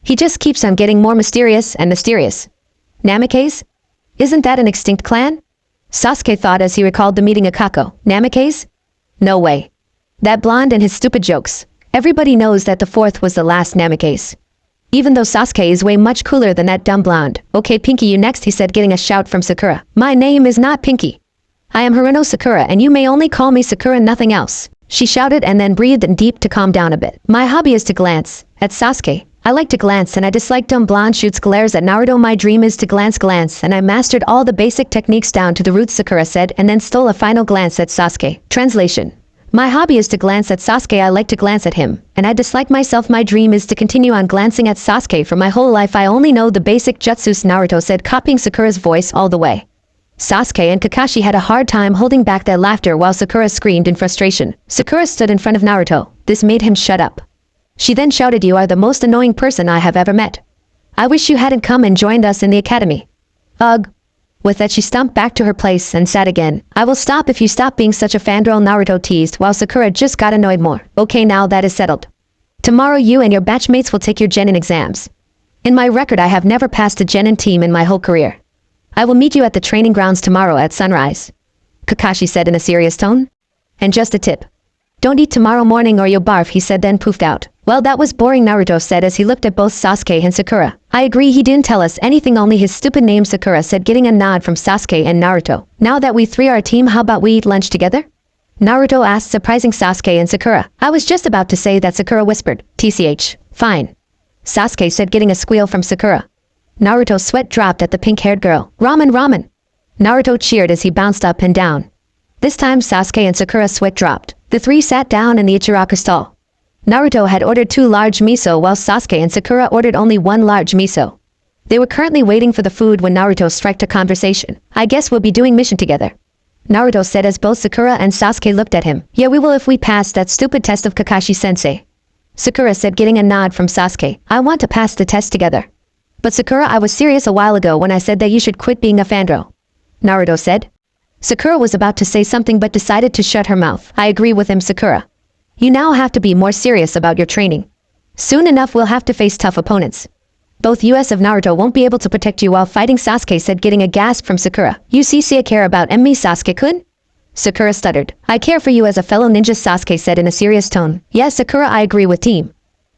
He just keeps on getting more mysterious and mysterious. Namikaze? Isn't that an extinct clan? Sasuke thought as he recalled the meeting Akako. Namikaze? No way. That blonde and his stupid jokes. Everybody knows that the fourth was the last Namikaze. Even though Sasuke is way much cooler than that dumb blonde. Okay, Pinky, you next, he said, getting a shout from Sakura. My name is not Pinky. I am Haruno Sakura, and you may only call me Sakura, nothing else. She shouted and then breathed in deep to calm down a bit. My hobby is to glance at Sasuke. I like to glance and I dislike dumb blonde shoots glares at Naruto. My dream is to glance and I mastered all the basic techniques down to the roots, Sakura said, and then stole a final glance at Sasuke. Translation. My hobby is to glance at Sasuke. I like to glance at him, and I dislike myself. My dream is to continue on glancing at Sasuke for my whole life. I only know the basic jutsus, Naruto said, copying Sakura's voice all the way. Sasuke and Kakashi had a hard time holding back their laughter while Sakura screamed in frustration. Sakura stood in front of Naruto. This made him shut up. She then shouted, "You are the most annoying person I have ever met. I wish you hadn't come and joined us in the academy." Ugh. With that, she stomped back to her place and sat again. I will stop if you stop being such a fangirl, Naruto teased, while Sakura just got annoyed more. Okay, now that is settled. Tomorrow you and your batchmates will take your genin exams. In my record, I have never passed a genin team in my whole career. I will meet you at the training grounds tomorrow at sunrise, Kakashi said in a serious tone. And just a tip. Don't eat tomorrow morning or you'll barf, he said, then poofed out. Well, that was boring, Naruto said as he looked at both Sasuke and Sakura. I agree, he didn't tell us anything, only his stupid name, Sakura said, getting a nod from Sasuke and Naruto. Now that we three are a team, how about we eat lunch together? Naruto asked, surprising Sasuke and Sakura. I was just about to say that, Sakura whispered. TCH. Fine. Sasuke said, getting a squeal from Sakura. Naruto's sweat dropped at the pink-haired girl. Ramen. Naruto cheered as he bounced up and down. This time Sasuke and Sakura's sweat dropped. The three sat down in the Ichiraku stall. Naruto had ordered 2 large miso while Sasuke and Sakura ordered only 1 large miso. They were currently waiting for the food when Naruto struck a conversation. I guess we'll be doing mission together, Naruto said as both Sakura and Sasuke looked at him. Yeah, we will if we pass that stupid test of Kakashi-sensei, Sakura said, getting a nod from Sasuke. I want to pass the test together. But Sakura, I was serious a while ago when I said that you should quit being a fangirl, Naruto said. Sakura was about to say something but decided to shut her mouth. I agree with him, Sakura. You now have to be more serious about your training. Soon enough we'll have to face tough opponents. Both US of Naruto won't be able to protect you while fighting, Sasuke said, getting a gasp from Sakura. You see, care about me, Sasuke-kun? Sakura stuttered. I care for you as a fellow ninja, Sasuke said in a serious tone. Yes, Sakura, I agree with team.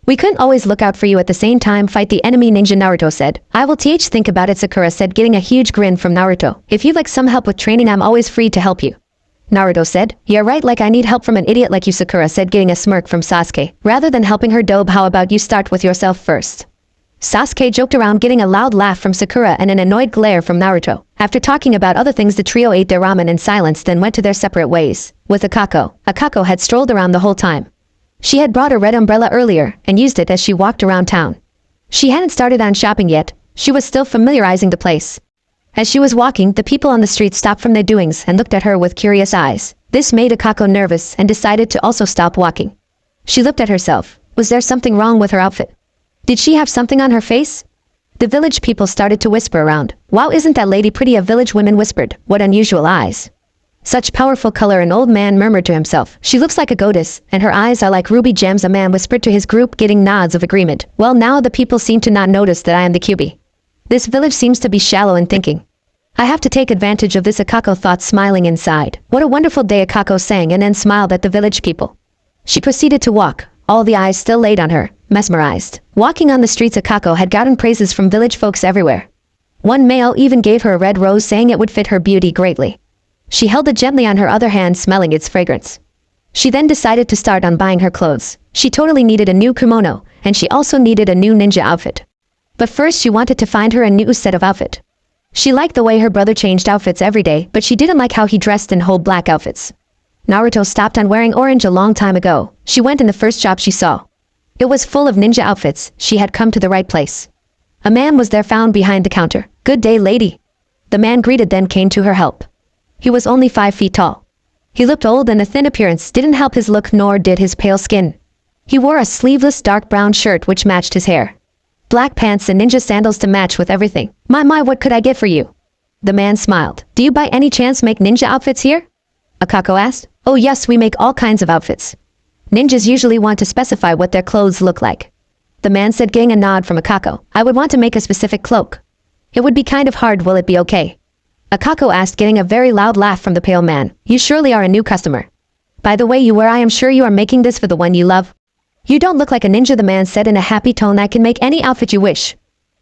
We couldn't always look out for you at the same time fight the enemy ninja, Naruto said. I will think about it, Sakura said, getting a huge grin from Naruto. If you'd like some help with training, I'm always free to help you, Naruto said. You're right, like I need help from an idiot like you, Sakura said, getting a smirk from Sasuke. Rather than helping her dope, how about you start with yourself first? Sasuke joked around, getting a loud laugh from Sakura and an annoyed glare from Naruto. After talking about other things, the trio ate their ramen in silence, then went to their separate ways. With Akako had strolled around the whole time. She had brought a red umbrella earlier and used it as she walked around town. She hadn't started on shopping yet. She was still familiarizing the place. As she was walking, the people on the street stopped from their doings and looked at her with curious eyes. This made Akako nervous and decided to also stop walking. She looked at herself. Was there something wrong with her outfit? Did she have something on her face? The village people started to whisper around. Wow, isn't that lady pretty? A village woman whispered. What unusual eyes. Such powerful color, an old man murmured to himself. She looks like a goddess, and her eyes are like ruby gems, a man whispered to his group, getting nods of agreement. Well, now the people seem to not notice that I am the QB. This village seems to be shallow in thinking. I have to take advantage of this, Akako thought, smiling inside. What a wonderful day, Akako sang and then smiled at the village people. She proceeded to walk, all the eyes still laid on her, mesmerized. Walking on the streets, Akako had gotten praises from village folks everywhere. One male even gave her a red rose, saying it would fit her beauty greatly. She held it gently on her other hand, smelling its fragrance. She then decided to start on buying her clothes. She totally needed a new kimono, and she also needed a new ninja outfit. But first she wanted to find her a new set of outfit. She liked the way her brother changed outfits every day, but she didn't like how he dressed in whole black outfits. Naruto stopped on wearing orange a long time ago. She went in the first shop she saw. It was full of ninja outfits. She had come to the right place. A man was there found behind the counter. Good day, lady. The man greeted, then came to her help. He was only 5 feet tall. He looked old, and a thin appearance didn't help his look, nor did his pale skin. He wore a sleeveless dark brown shirt which matched his hair. Black pants and ninja sandals to match with everything. My, what could I get for you? The man smiled. Do you by any chance make ninja outfits here? Akako asked. Oh yes, we make all kinds of outfits. Ninjas usually want to specify what their clothes look like. The man said, getting a nod from Akako. I would want to make a specific cloak. It would be kind of hard, will it be okay? Akako asked, getting a very loud laugh from the pale man. You surely are a new customer. By the way, I am sure you are making this for the one you love. You don't look like a ninja, the man said in a happy tone. I can make any outfit you wish.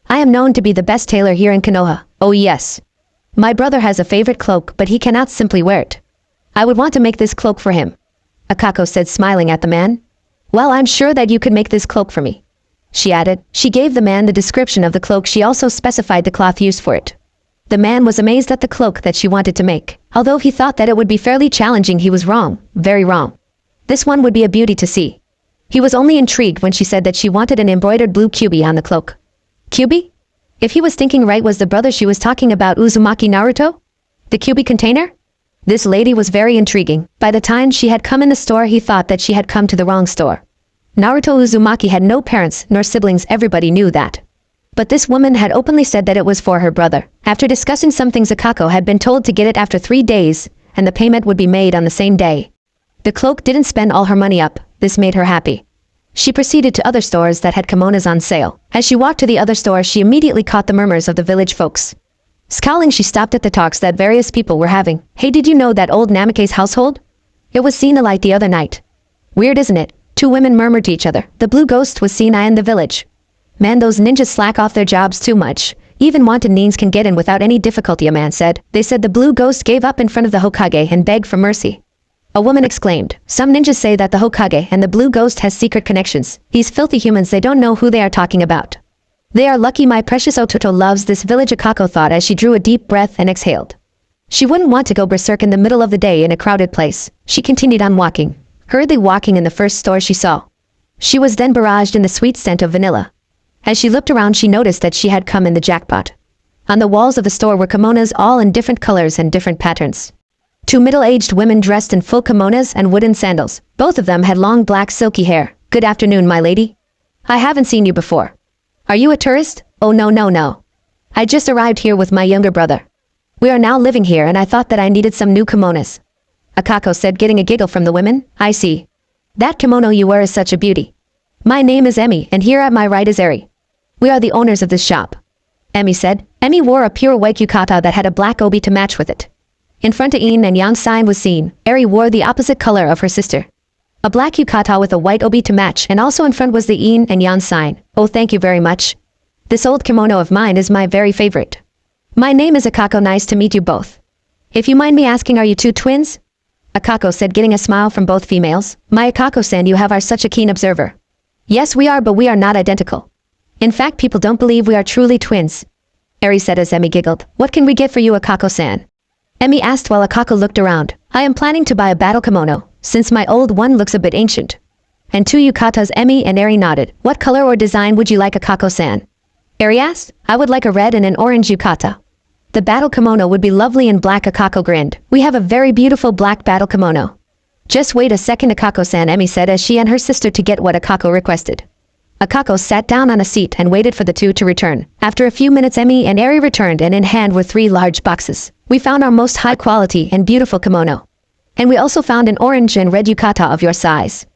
I am known to be the best tailor here in Konoha. Oh yes. My brother has a favorite cloak, but he cannot simply wear it. I would want to make this cloak for him. Akako said, smiling at the man. Well, I'm sure that you could make this cloak for me. She added. She gave the man the description of the cloak. She also specified the cloth used for it. The man was amazed at the cloak that she wanted to make. Although he thought that it would be fairly challenging, he was wrong, very wrong. This one would be a beauty to see. He was only intrigued when she said that she wanted an embroidered blue kyubi on the cloak. Kyubi? If he was thinking right, was the brother she was talking about Uzumaki Naruto? The kyubi container? This lady was very intriguing. By the time she had come in the store, he thought that she had come to the wrong store. Naruto Uzumaki had no parents nor siblings, everybody knew that. But this woman had openly said that it was for her brother. After discussing some things, Akako had been told to get it after 3 days, and the payment would be made on the same day. The cloak didn't spend all her money up. This made her happy. She proceeded to other stores that had kimonos on sale. As she walked to the other store, she immediately caught the murmurs of the village folks. Scowling, she stopped at the talks that various people were having. Hey, did you know that old Namake's household? It was seen alight the other night. Weird, isn't it? 2 women murmured to each other. The blue ghost was seen in the village. Man, those ninjas slack off their jobs too much. Even wanted neens can get in without any difficulty, a man said. They said the blue ghost gave up in front of the Hokage and begged for mercy. A woman exclaimed. Some ninjas say that the Hokage and the blue ghost has secret connections. These filthy humans, they don't know who they are talking about. They are lucky my precious Ototo loves this village, Akako thought as she drew a deep breath and exhaled. She wouldn't want to go berserk in the middle of the day in a crowded place. She continued on walking, hurriedly walking in the first store she saw. She was then barraged in the sweet scent of vanilla. As she looked around, she noticed that she had come in the jackpot. On the walls of the store were kimonos, all in different colors and different patterns. 2 middle-aged women dressed in full kimonos and wooden sandals. Both of them had long black silky hair. Good afternoon, my lady. I haven't seen you before. Are you a tourist? Oh no. I just arrived here with my younger brother. We are now living here and I thought that I needed some new kimonos. Akako said, getting a giggle from the women. I see. That kimono you wear is such a beauty. My name is Emi, and here at my right is Eri. We are the owners of this shop. Emi said. Emi wore a pure white yukata that had a black obi to match with it. In front of Yin and Yang sign was seen. Eri wore the opposite color of her sister. A black yukata with a white obi to match, and also in front was the Yin and Yang sign. Oh, thank you very much. This old kimono of mine is my very favorite. My name is Akako, nice to meet you both. If you mind me asking, are you 2 twins? Akako said, getting a smile from both females. My Akako-san, you are such a keen observer. Yes, we are, but we are not identical. In fact, people don't believe we are truly twins. Eri said as Emi giggled. What can we get for you, Akako-san? Emi asked while Akako looked around. I am planning to buy a battle kimono, since my old one looks a bit ancient. And 2 yukatas. Emi and Eri nodded. What color or design would you like, Akako-san? Eri asked. I would like a red and an orange yukata. The battle kimono would be lovely in black, Akako grinned. We have a very beautiful black battle kimono. Just wait a second, Akako-san, Emi said as she and her sister to get what Akako requested. Akako sat down on a seat and waited for the 2 to return. After a few minutes, Emi and Eri returned, and in hand were 3 large boxes. We found our most high quality and beautiful kimono. And we also found an orange and red yukata of your size.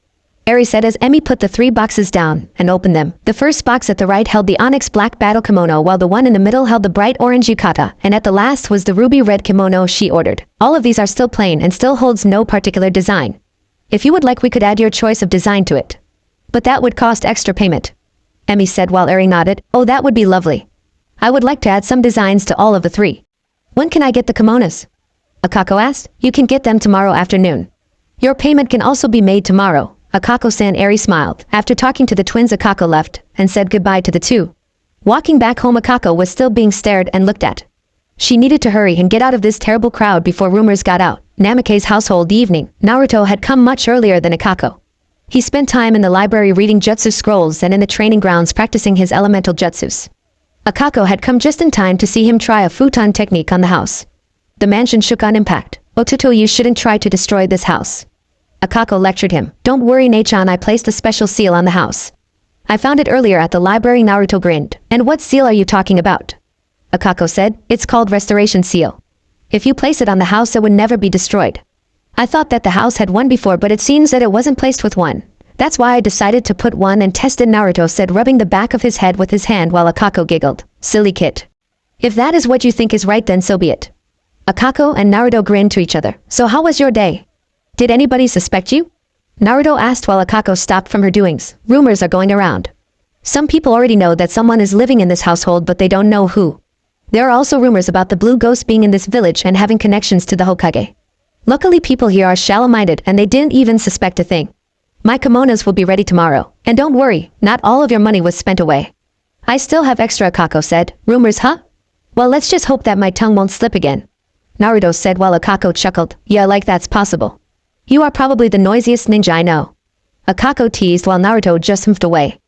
Eri said as Emi put the 3 boxes down and opened them. The first box at the right held the onyx black battle kimono, while the one in the middle held the bright orange yukata, and at the last was the ruby red kimono she ordered. All of these are still plain and still holds no particular design. If you would like, we could add your choice of design to it. But that would cost extra payment. Emi said while Eri nodded. Oh, that would be lovely. I would like to add some designs to all of the 3. When can I get the kimonos? Akako asked. You can get them tomorrow afternoon. Your payment can also be made tomorrow. Akako-san, Eri smiled. After talking to the twins, Akako left and said goodbye to the 2. Walking back home, Akako was still being stared and looked at. She needed to hurry and get out of this terrible crowd before rumors got out. Namake's household evening. Naruto had come much earlier than Akako. He spent time in the library reading jutsu scrolls and in the training grounds practicing his elemental jutsus. Akako had come just in time to see him try a futon technique on the house. The mansion shook on impact. Ototo, you shouldn't try to destroy this house. Akako lectured him. Don't worry, Nei-chan, I placed a special seal on the house. I found it earlier at the library. Naruto grinned. And what seal are you talking about? Akako said. It's called restoration seal. If you place it on the house, it would never be destroyed. I thought that the house had one before, but it seems that it wasn't placed with one. That's why I decided to put one and test it, Naruto said, rubbing the back of his head with his hand while Akako giggled. Silly kid. If that is what you think is right, then so be it. Akako and Naruto grinned to each other. So how was your day? Did anybody suspect you? Naruto asked while Akako stopped from her doings. Rumors are going around. Some people already know that someone is living in this household, but they don't know who. There are also rumors about the blue ghost being in this village and having connections to the Hokage. Luckily, people here are shallow-minded and they didn't even suspect a thing. My kimonos will be ready tomorrow. And don't worry, not all of your money was spent away. I still have extra, Akako said. Rumors, huh? Well, let's just hope that my tongue won't slip again. Naruto said while Akako chuckled. Yeah, like that's possible. You are probably the noisiest ninja I know. Akako teased while Naruto just moved away.